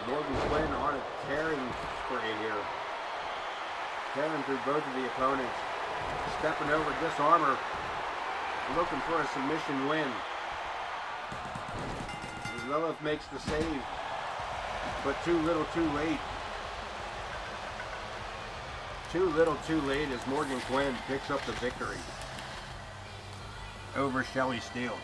Morgan Quinn on a tearing spree here. Tearing through both of the opponents. Stepping over, disarmor. Looking for a submission win. Lilith makes the save. But too little, too late. Too little, too late as Morgan Quinn picks up the victory over Shelly Steele.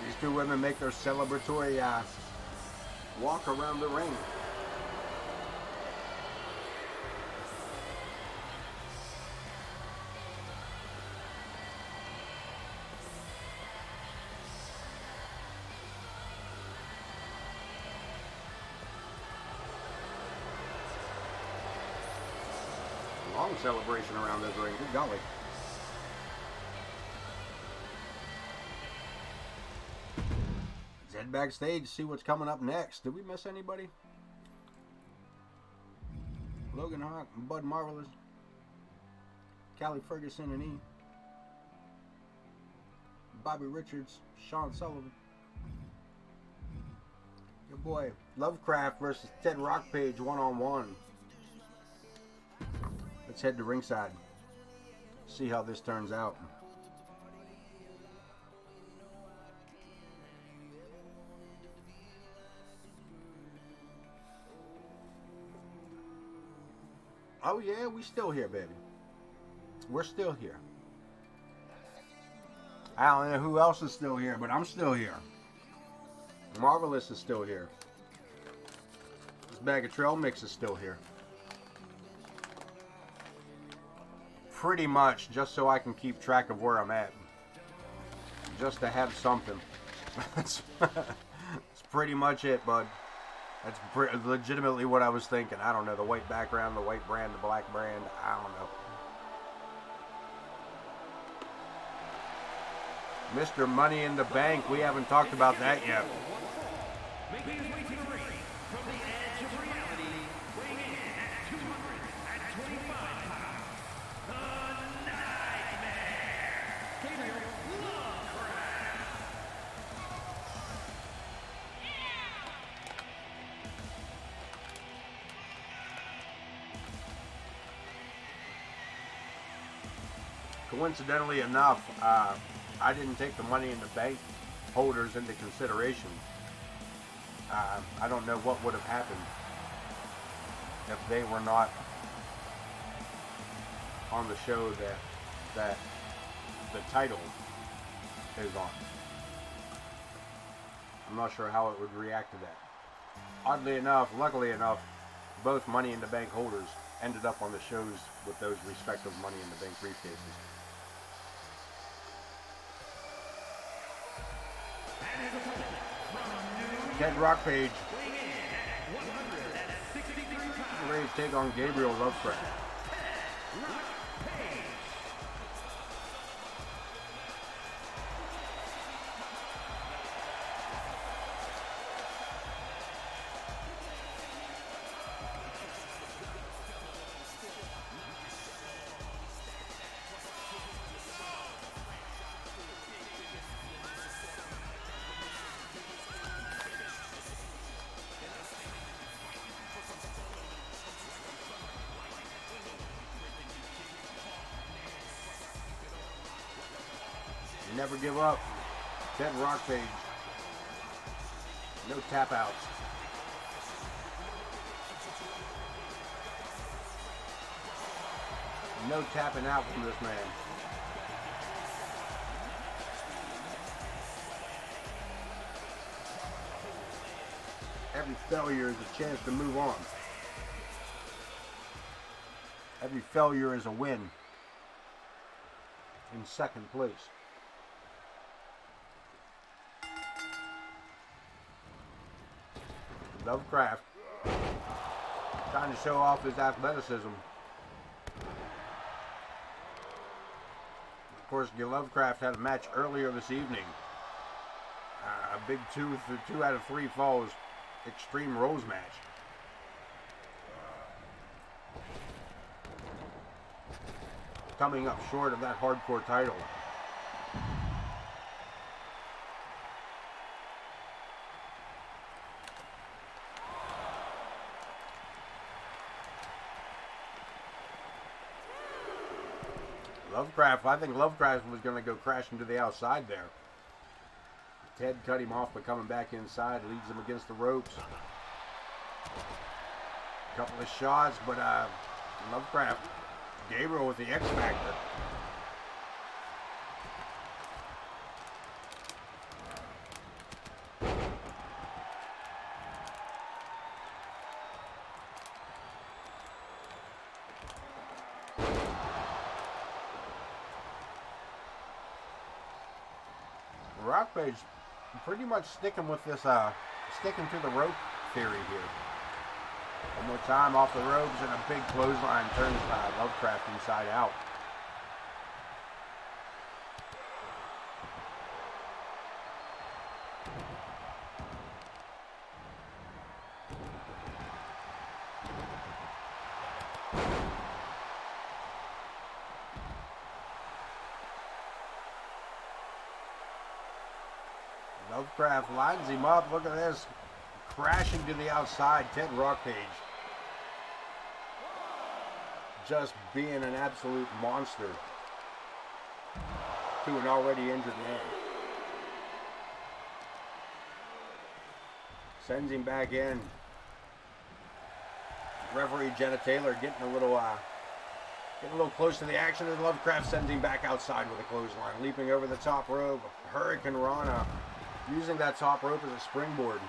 These two women make their celebratory walk around the ring. Long celebration around this ring. Good golly. Head backstage, see what's coming up next. Did we miss anybody? Logan Hawk, Bud Marvelous, Cali Ferguson and E, Bobby Richards, Shawn Sullivan, your boy Lovecraft versus Ted Rockpage 1-on-1. Let's head to ringside. See how this turns out. Oh yeah, we still here, baby. We're still here. I don't know who else is still here, but I'm still here. Marvelous is still here. This bag of trail mix is still here. Pretty much just so I can keep track of where I'm at. Just to have something. That's pretty much it, bud. That's legitimately what I was thinking. I don't know. The white background, the white brand, the black brand. I don't know. Mr. Money in the Bank. We haven't talked about that yet. Making his way to the ring from the edge of reality, weighing in at 225 pounds, the Nightmare, Gabriel Lovecraft. Coincidentally enough, I didn't take the Money in the Bank holders into consideration. I don't know what would have happened if they were not on the show that the title is on. I'm not sure how it would react to that. Oddly enough, luckily enough, both Money in the Bank holders ended up on the shows with those respective Money in the Bank briefcases. Ted Rockpage ready to take on Gabriel Lovecraft. Never give up. Ted Rockpage. No tap outs. No tapping out from this man. Every failure is a chance to move on. Every failure is a win. In second place. Lovecraft trying to show off his athleticism. Of course, Lovecraft had a match earlier this evening. A big 2 out of 3 falls Extreme Rules match. Coming up short of that hardcore title. Lovecraft, I think Lovecraft was going to go crashing to the outside there. Ted cut him off by coming back inside, leads him against the ropes. A couple of shots, but Lovecraft, Gabriel with the X Factor. Rockpage pretty much sticking with this, sticking to the rope theory here. One more time off the ropes and a big clothesline turns Lovecraft inside out. Lovecraft lines him up. Look at this. Crashing to the outside. Ted Rockpage. Just being an absolute monster to an already injured man. Sends him back in. Referee Jenna Taylor getting a little Getting a little close to the action as Lovecraft sends him back outside with a clothesline. Leaping over the top rope. Hurricane Rana. Using that top rope as a springboard.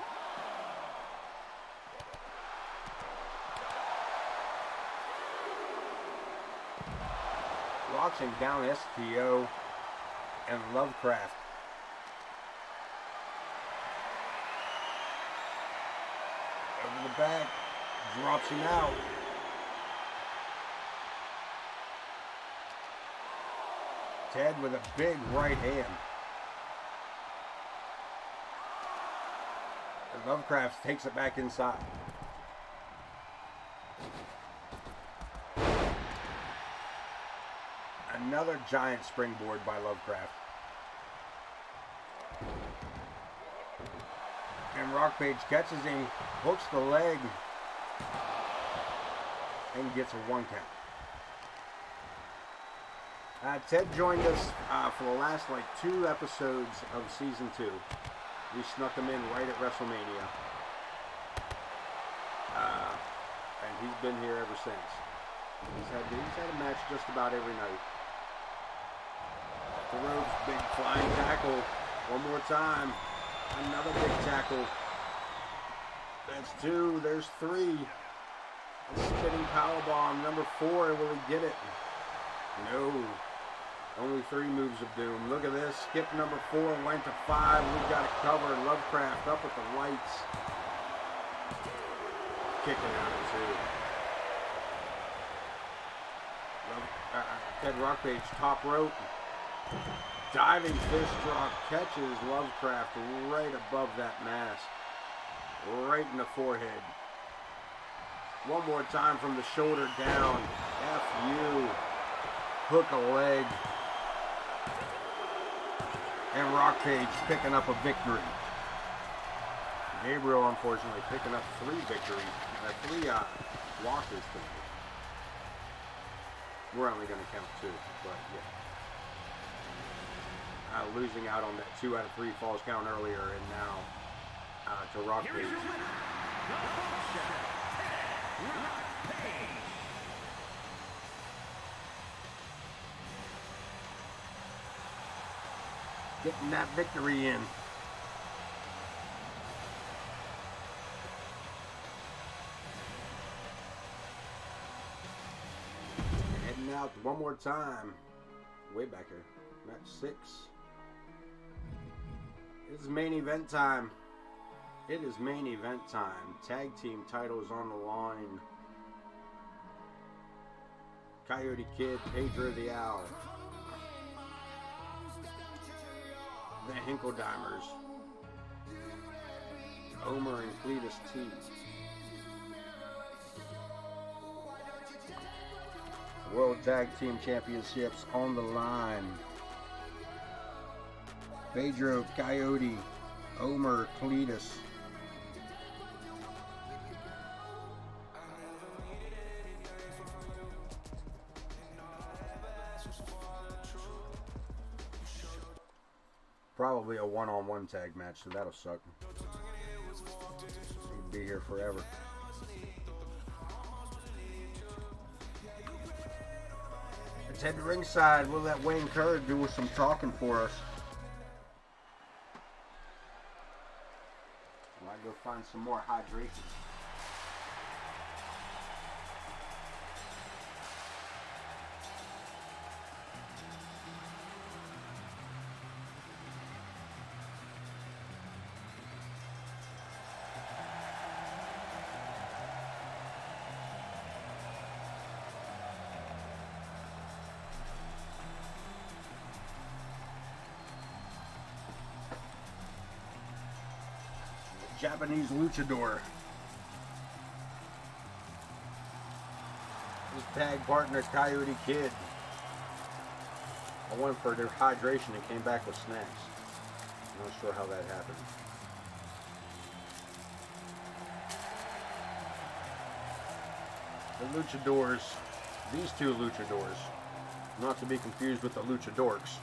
Locks him down STO. And Lovecraft. Over the back. Drops him out. Ted with a big right hand. And Lovecraft takes it back inside. Another giant springboard by Lovecraft. And Rockpage catches him, hooks the leg, and gets a 1 count. Ted joined us for the last 2 episodes of season 2. We snuck him in right at WrestleMania. And he's been here ever since. He's had a match just about every night. The ropes, big flying tackle. One more time. Another big tackle. That's 2. There's 3. A spinning powerbomb. Number 4. Will he get it? No. Only 3 moves of doom. Look at this. Skip number 4. Went to 5. We've got it covered. Lovecraft up with the lights. Kicking out of 2. Ted Rockpage top rope. Diving fist drop. Catches Lovecraft right above that mask. Right in the forehead. One more time from the shoulder down. F you. Hook a leg. And Rockpage picking up a victory. Gabriel, unfortunately, picking up 3 victories. 3 losses tonight. We're only going to count 2, but yeah. Losing out on that 2 out of 3 falls count earlier, and now to Rockpage. Getting that victory in. Heading out one more time. Way back here. Match 6. It's main event time. It is main event time. Tag team titles on the line. Coyote Kid, Pedro the Owl. The Hinkledimers. Omer and Cletus T. World Tag Team Championships on the line. Pedro, Coyote, Omer, Cletus. Probably a one-on-one tag match, so that'll suck. He'd be here forever. Let's head to ringside. We'll let Wayne Kerr do some talking for us. I'll go find some more hydration. Japanese luchador. His tag partner, Coyote Kid. I went for their hydration and came back with snacks. I'm not sure how that happened. The luchadors. These 2 luchadors. Not to be confused with the luchadorks.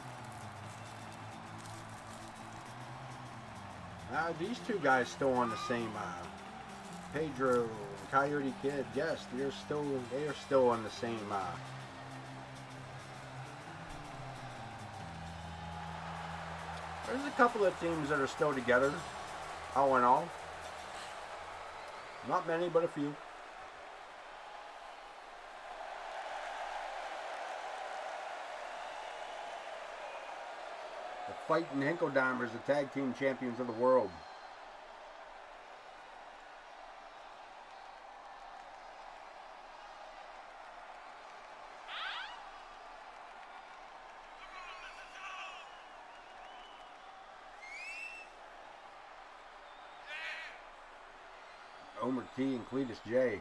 These 2 guys still on the same Pedro and Coyote Kid. Yes, they are still on the same There's a couple of teams that are still together, all in all. Not many, but a few. The Fightin Hinkledimers, the tag team champions of the world. Homer T and Cletus J.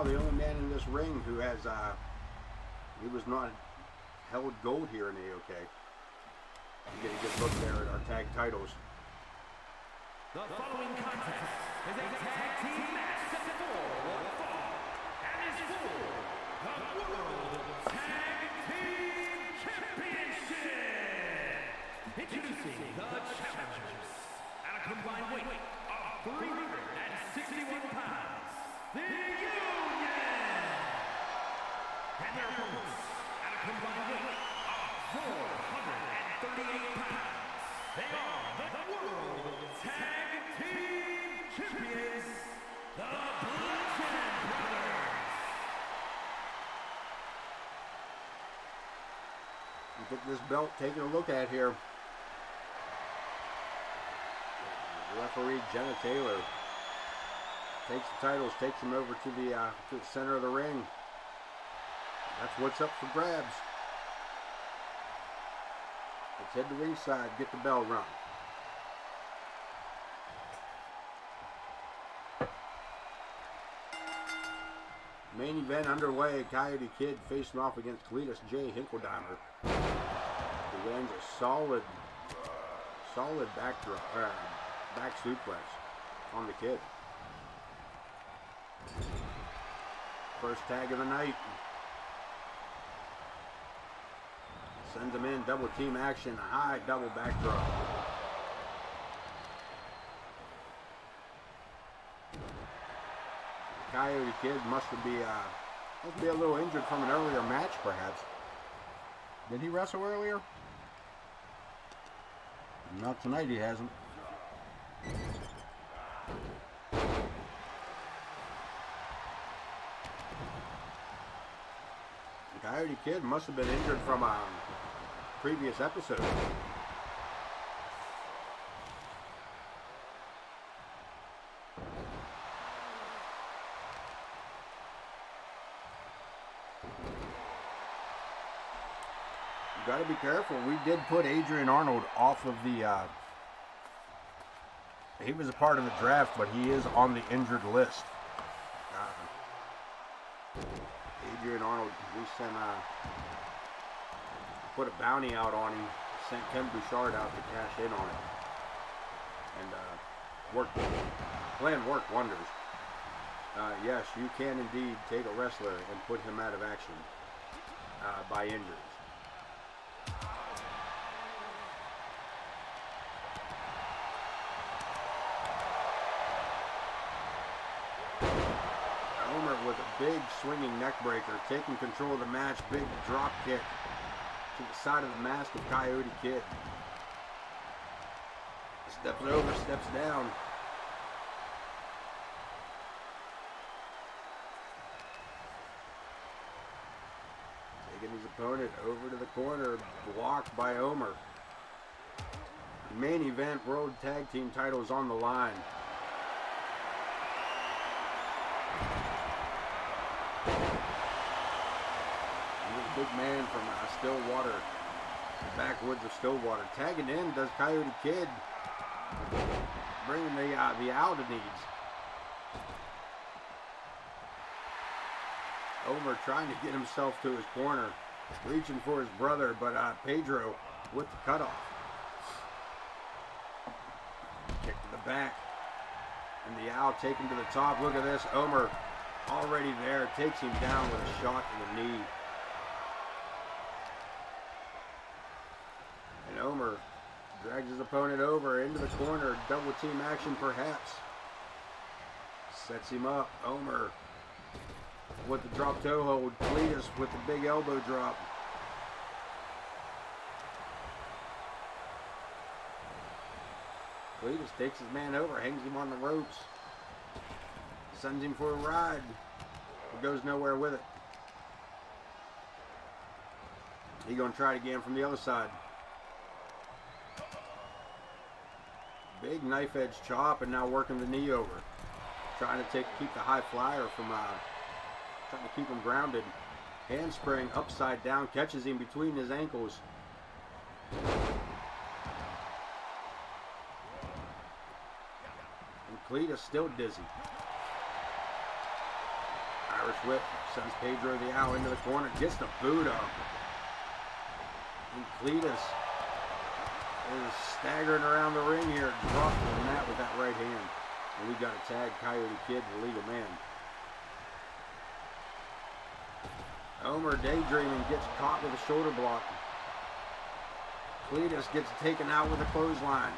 The only man in this ring who has, he was not held gold here in AOK. You get a good look there at our tag titles. The following contest is a tag team match set for one fall and is for the World Tag Team Championship. Introducing the challengers at a combined weight of 361 pounds. The and their opponents at a combined weight of 438 pounds. They are the World Tag Team Champions, the Bouchard Brothers. You get this belt taking a look at here. Referee Jenna Taylor takes the titles, takes them over to the center of the ring. That's what's up for grabs. Let's head to ringside, get the bell rung. Main event underway. Coyote Kid facing off against Cletus J. Hinkledimers. He lands a solid back suplex on the Kid. First tag of the night. Sends him in, double team action, high double backdrop. Coyote Kid must be a little injured from an earlier match, perhaps. Did he wrestle earlier? Not tonight, he hasn't. Coyote Kid must have been injured from a previous episode. You got to be careful. We did put Adrian Arnold off of the. He was a part of the draft, but he is on the injured list. Adrian Arnold, we sent put a bounty out on him, sent Ken Bouchard out to cash in on it, and plan worked wonders. Yes, you can indeed take a wrestler and put him out of action by injuries. With a big swinging neck breaker, taking control of the match, big drop kick to the side of the mask of Coyote Kid. Steps over, steps down. Taking his opponent over to the corner, blocked by Homer. The main event World Tag Team titles on the line. Big man from Stillwater, the backwoods of Stillwater. Tagging in does Coyote Kid, bringing the Alda needs. Homer trying to get himself to his corner, reaching for his brother, but Pedro with the cutoff. Kick to the back. And the Owl taken to the top. Look at this. Omer already there. Takes him down with a shot to the knee. And Omer drags his opponent over into the corner. Double team action perhaps. Sets him up. Omer with the drop toe hold. Cletus with the big elbow drop. Cletus takes his man over, hangs him on the ropes, sends him for a ride. He goes nowhere with it. He's going to try it again from the other side. Big knife edge chop, and now working the knee over. Trying to keep the high flyer from, trying to keep him grounded. Handspring upside down, catches him between his ankles. Cletus still dizzy. Irish whip sends Pedro the Owl into the corner, gets the boot up. And Cletus is staggering around the ring here, dropped the mat with that right hand. And we got to tag Coyote Kid, the legal man. Omer daydreaming, gets caught with a shoulder block. Cletus gets taken out with a clothesline.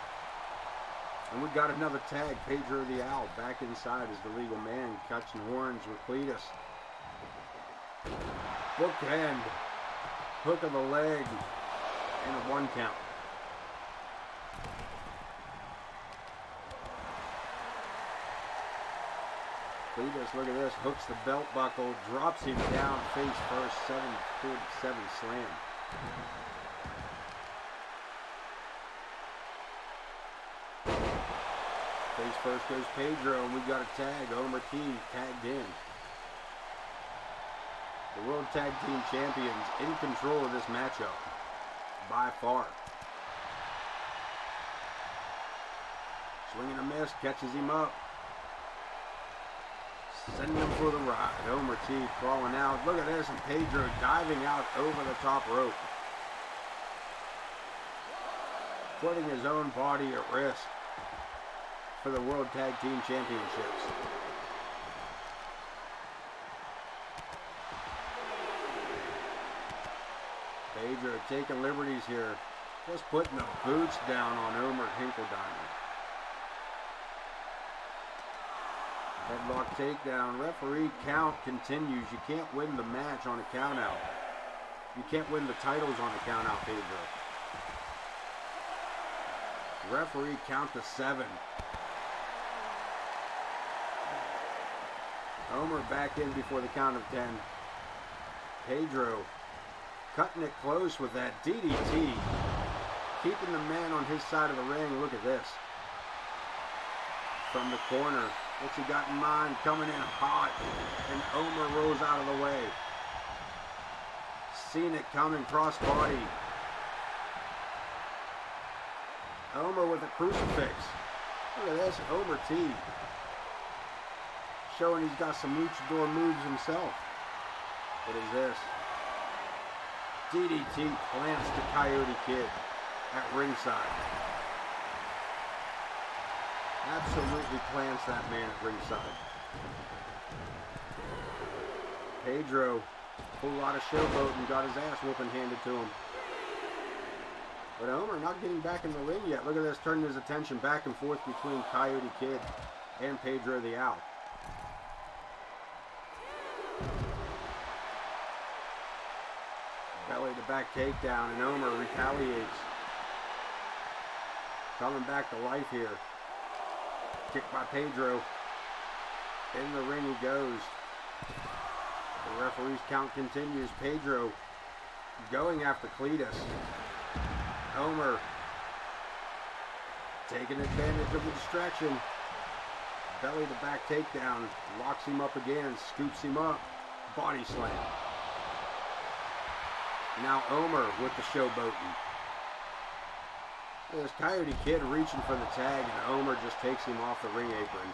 And we got another tag. Pedro the Owl back inside as the legal man, catching horns with Cletus. Bookhand, hook of the leg, and a 1 count. Cletus, look at this, hooks the belt buckle, drops him down face first, 747 slam. Face first goes Pedro, and we got a tag. Omer T tagged in. The World Tag Team Champions in control of this matchup by far. Swing and a miss, catches him up. Sending him for the ride. Omer T crawling out. Look at this, and Pedro diving out over the top rope. Putting his own body at risk for the World Tag Team Championships. Pedro taking liberties here. Just putting the boots down on Omer Hinkledimers. Headlock takedown. Referee count continues. You can't win the match on a count out. You can't win the titles on a count out, Pedro. Referee count to 7. Omer back in before the count of 10. Pedro cutting it close with that DDT. Keeping the man on his side of the ring. Look at this. From the corner. What you got in mind? Coming in hot. And Omer rolls out of the way. Seen it coming, cross body. Omer with a crucifix. Look at this, Omer T. Showing he's got some luchador moves himself. What is this? DDT plants the Coyote Kid at ringside. Absolutely plants that man at ringside. Pedro, whole lot of showboat and got his ass whooping handed to him. But Omer not getting back in the ring yet. Look at this, turning his attention back and forth between Coyote Kid and Pedro the Owl. Belly to back takedown, and Omer retaliates. Coming back to life here. Kick by Pedro. In the ring he goes. The referee's count continues. Pedro going after Cletus. Omer taking advantage of the distraction. Belly to back takedown. Locks him up again. Scoops him up. Body slam. Now Omer with the showboating. There's Coyote Kid reaching for the tag, and Omer just takes him off the ring apron.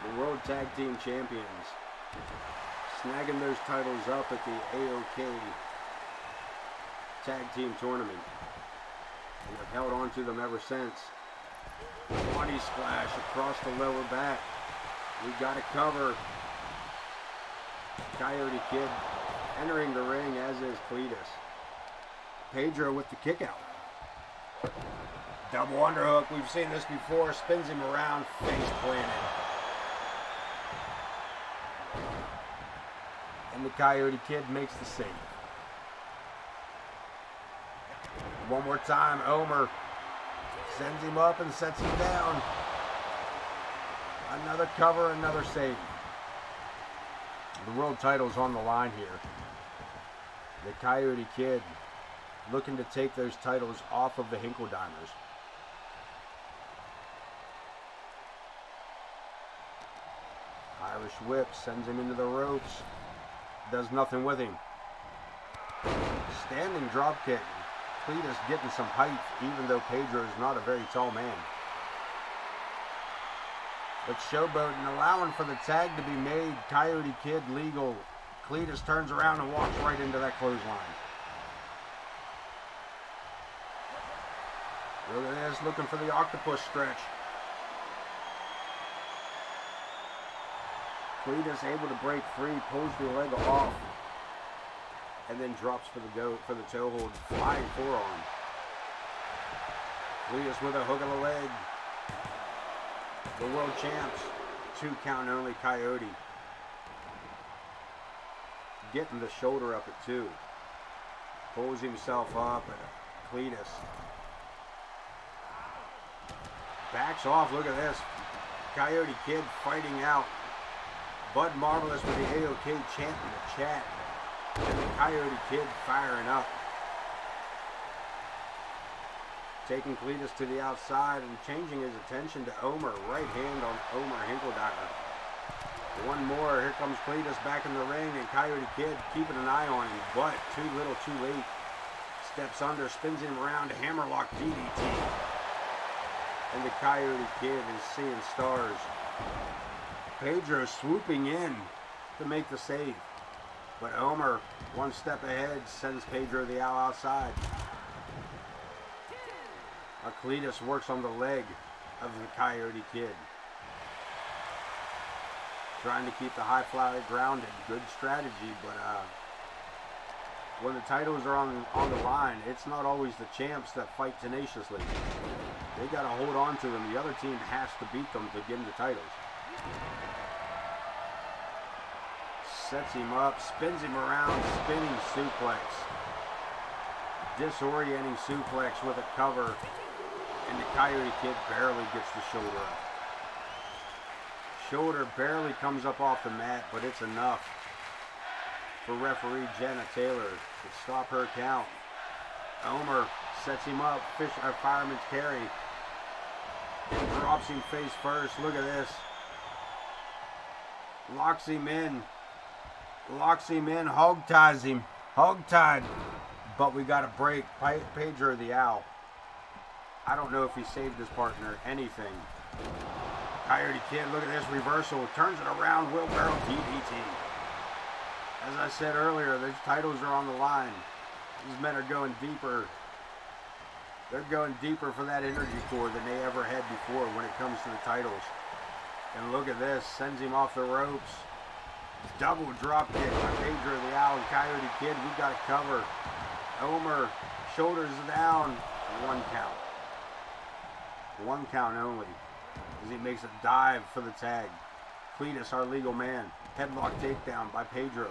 The World Tag Team Champions snagging those titles up at the AOK Tag Team Tournament. We have held on to them ever since. Body splash across the lower back. We got to cover. Coyote Kid entering the ring, as is Cletus. Pedro with the kick out. Double underhook. We've seen this before. Spins him around, face planted. And the Coyote Kid makes the save. One more time, Omer sends him up and sets him down. Another cover, another save. The world title's on the line here. The Coyote Kid looking to take those titles off of the Hinkledimers. Irish whip sends him into the ropes. Does nothing with him. Standing drop kick. Cletus getting some height, even though Pedro is not a very tall man. But showboating, allowing for the tag to be made. Coyote Kid legal. Cletus turns around and walks right into that clothesline. Look at this, looking for the octopus stretch. Cletus able to break free, pulls the leg off, and then drops for the toe hold, flying forearm. Cletus with a hook of the leg. The world champs, 2 count only Coyote. Getting the shoulder up at 2. Pulls himself up, and Cletus backs off. Look at this. Coyote Kid fighting out. Bud Marvelous with the AOK chant in the chat. And the Coyote Kid firing up. Taking Cletus to the outside and changing his attention to Omer. Right hand on Omer Hinkledimers. One more. Here comes Cletus back in the ring, and Coyote Kid keeping an eye on him, but too little, too late. Steps under, spins him around, hammerlock DDT. And the Coyote Kid is seeing stars. Pedro swooping in to make the save. But Omer, one step ahead, sends Pedro the outside. Cletus works on the leg of the Coyote Kid. Trying to keep the high flyer grounded. Good strategy, but when the titles are on the line, it's not always the champs that fight tenaciously. They got to hold on to them. The other team has to beat them to get the titles. Sets him up, spins him around, spinning suplex. Disorienting suplex with a cover, and the Coyote Kid barely gets the shoulder up. Shoulder barely comes up off the mat, but it's enough for referee Jenna Taylor to stop her count. Omer sets him up, fireman's carry, and drops him face first. Look at this. Locks him in, hog ties him, hog-tied. But we got a break. Pedro the Owl. I don't know if he saved his partner anything. Coyote Kid, look at this reversal. Turns it around, wheelbarrow DDT. As I said earlier, these titles are on the line. These men are going deeper. They're going deeper for that energy core than they ever had before when it comes to the titles. And look at this. Sends him off the ropes. Double drop kick by Pedro the Owl and Coyote Kid. We got to cover. Omer, shoulders down. 1 count. 1 count only. As he makes a dive for the tag. Cletus, our legal man. Headlock takedown by Pedro.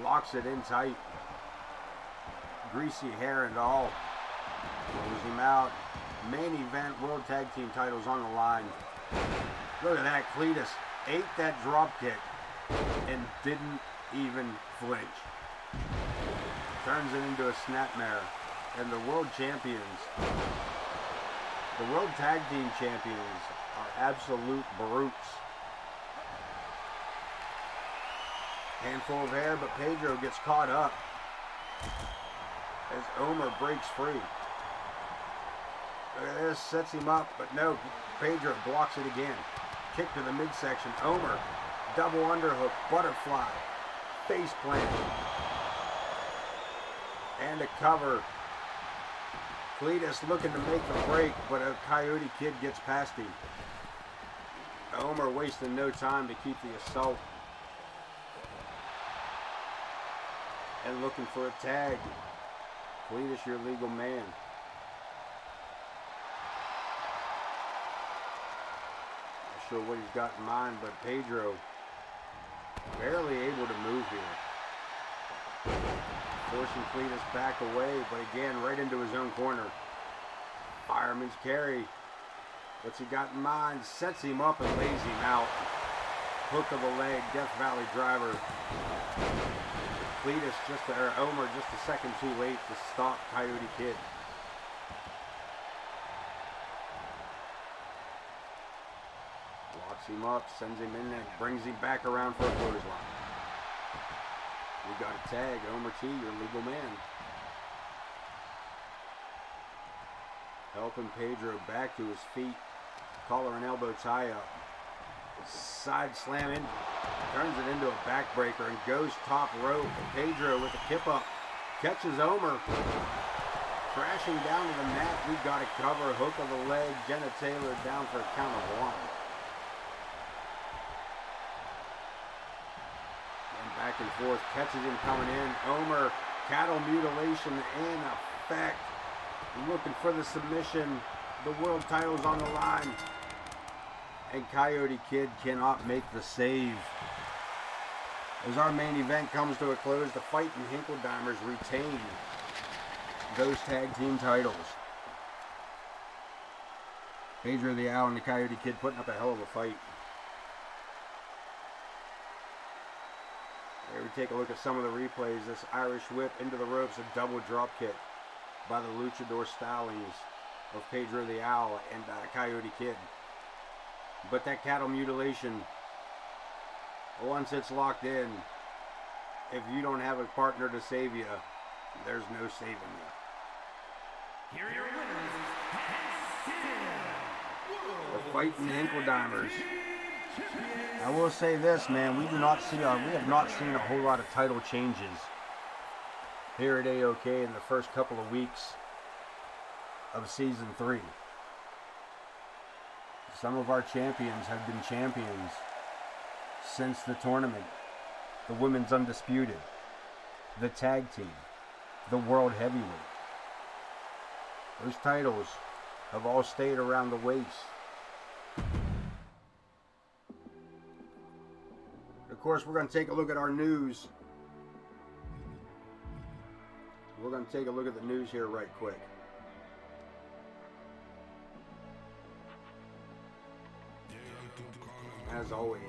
Locks it in tight. Greasy hair and all. Pulls him out. Main event World Tag Team titles on the line. Look at that. Cletus ate that drop kick and didn't even flinch. Turns it into a snapmare. And the world champions, the World Tag Team champions, are absolute brutes. Handful of hair, but Pedro gets caught up as Omer breaks free. Look at this, sets him up, but no, Pedro blocks it again. Kick to the midsection. Omer, double underhook, butterfly, face plant, and a cover. Cletus looking to make the break, but a Coyote Kid gets past him. Homer wasting no time to keep the assault. And looking for a tag. Cletus, your legal man. Not sure what he's got in mind, but Pedro barely able to move here. Forcing Cletus back away, but again, right into his own corner. Fireman's carry. What's he got in mind? Sets him up and lays him out. Hook of the leg, Death Valley driver. Cletus or Homer just a second too late to stop Coyote Kid. Locks him up, sends him in and brings him back around for a clothesline. We got a tag, Homer T, your legal man. Helping Pedro back to his feet. Collar and elbow tie up. Side slam in. Turns it into a backbreaker and goes top rope. Pedro with a kip up. Catches Homer. Crashing down to the mat. We got a cover. Hook of the leg. Jenna Taylor down for a count of 1. Back and forth, catches him coming in. Homer, cattle mutilation in effect. Looking for the submission. The world title's on the line. And Coyote Kid cannot make the save. As our main event comes to a close, the Fightin Hinkledimers retain those tag team titles. Pedro the Owl and the Coyote Kid putting up a hell of a fight. Here we take a look at some of the replays. This Irish whip into the ropes, a double drop kick by the luchador stylings of Pedro the Owl and Coyote Kid. But that cattle mutilation, once it's locked in, if you don't have a partner to save you, there's no saving you. Here are your winners, The Fightin Hinkledimers. I will say this, man, we have not seen a whole lot of title changes here at AOK in the first couple of weeks of season 3. Some of our champions have been champions since the tournament. The Women's Undisputed, the Tag Team, the World Heavyweight. Those titles have all stayed around the waist. Of course, we're going to take a look at our news. We're going to take a look at the news here right quick. As always,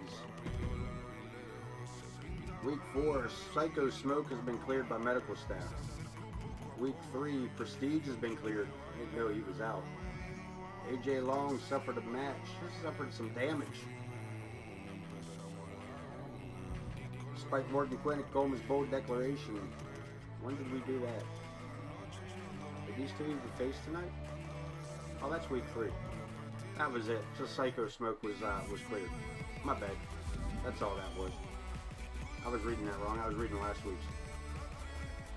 Week 4, Psycho Smoke has been cleared by medical staff. Week 3, Prestige has been cleared. I didn't know he was out. AJ Long suffered a match. He suffered some damage. Despite Morgan Quinn at Coleman's bold declaration. When did we do that? Did these two even face tonight? Oh, that's week 3. That was it. Just Psycho Smoke was cleared. My bad. That's all that was. I was reading that wrong. I was reading last week's.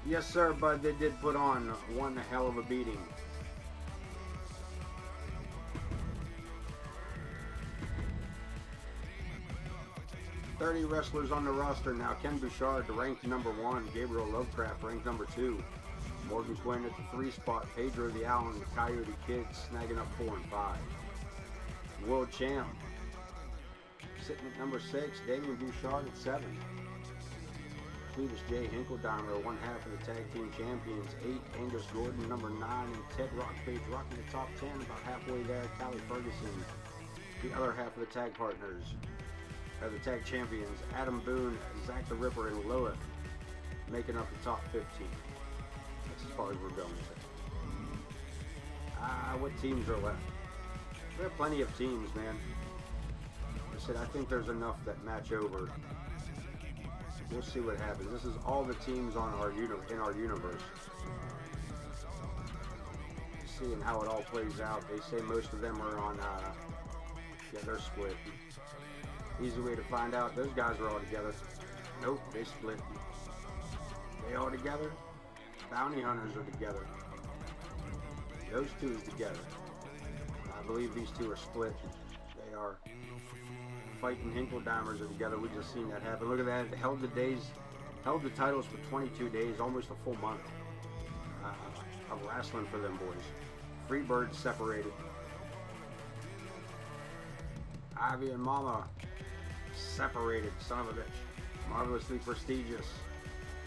Yes, sir, bud. They did put on one hell of a beating. .30 wrestlers on the roster now. Ken Bouchard ranked number 1. Gabriel Lovecraft ranked number 2. Morgan Quinn at the 3 spot. Pedro the Owl and the Coyote Kid snagging up 4 and 5. World Champ sitting at number 6. Damien Bouchard at 7. Cletus J. Hinkledimer, 1/2 of the Tag Team Champions. 8. Angus Gordon, number 9. And Ted Rockpage rocking the top 10, about halfway there. Cali Ferguson, the other half of the tag partners. The tag champions, Adam Boone, Zakk the Ripper, and Lilith, making up the top 15. That's as far as we're going with it. What teams are left? We have plenty of teams, man. I said, I think there's enough that match over. We'll see what happens. This is all the teams on in our universe. Seeing how it all plays out. They say most of them are on, they're split. Easy way to find out. Those guys are all together. Nope, they split. They all together? Bounty Hunters are together. Those two is together. I believe these two are split. They are. Fightin Hinkledimers are together. We just seen that happen. Look at that. They held the titles for 22 days, almost a full month of wrestling for them boys. Freebirds separated. Ivy and Mama separated. Son of a bitch. Marvelously Prestigious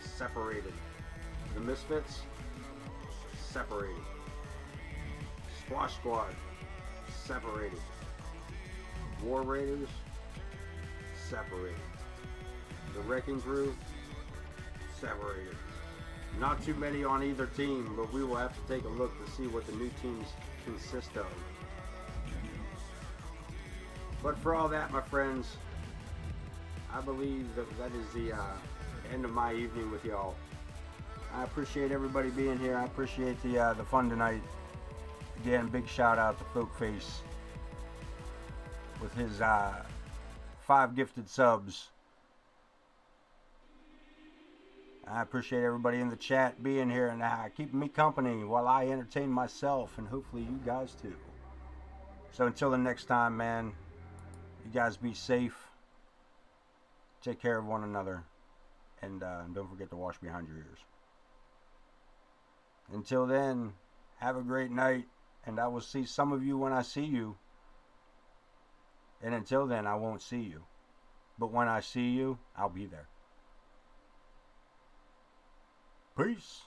separated. The Misfits separated. Squash Squad separated. War Raiders separated. The Wrecking Crew separated. Not too many on either team, but we will have to take a look to see what the new teams consist of. But for all that, my friends, I believe that is the end of my evening with y'all. I appreciate everybody being here. I appreciate the fun tonight. Again, big shout out to Folkface with his 5 gifted subs. I appreciate everybody in the chat being here and keeping me company while I entertain myself and hopefully you guys too. So until the next time, man, you guys be safe. Take care of one another. And don't forget to wash behind your ears. Until then, have a great night. And I will see some of you when I see you. And until then, I won't see you. But when I see you, I'll be there. Peace.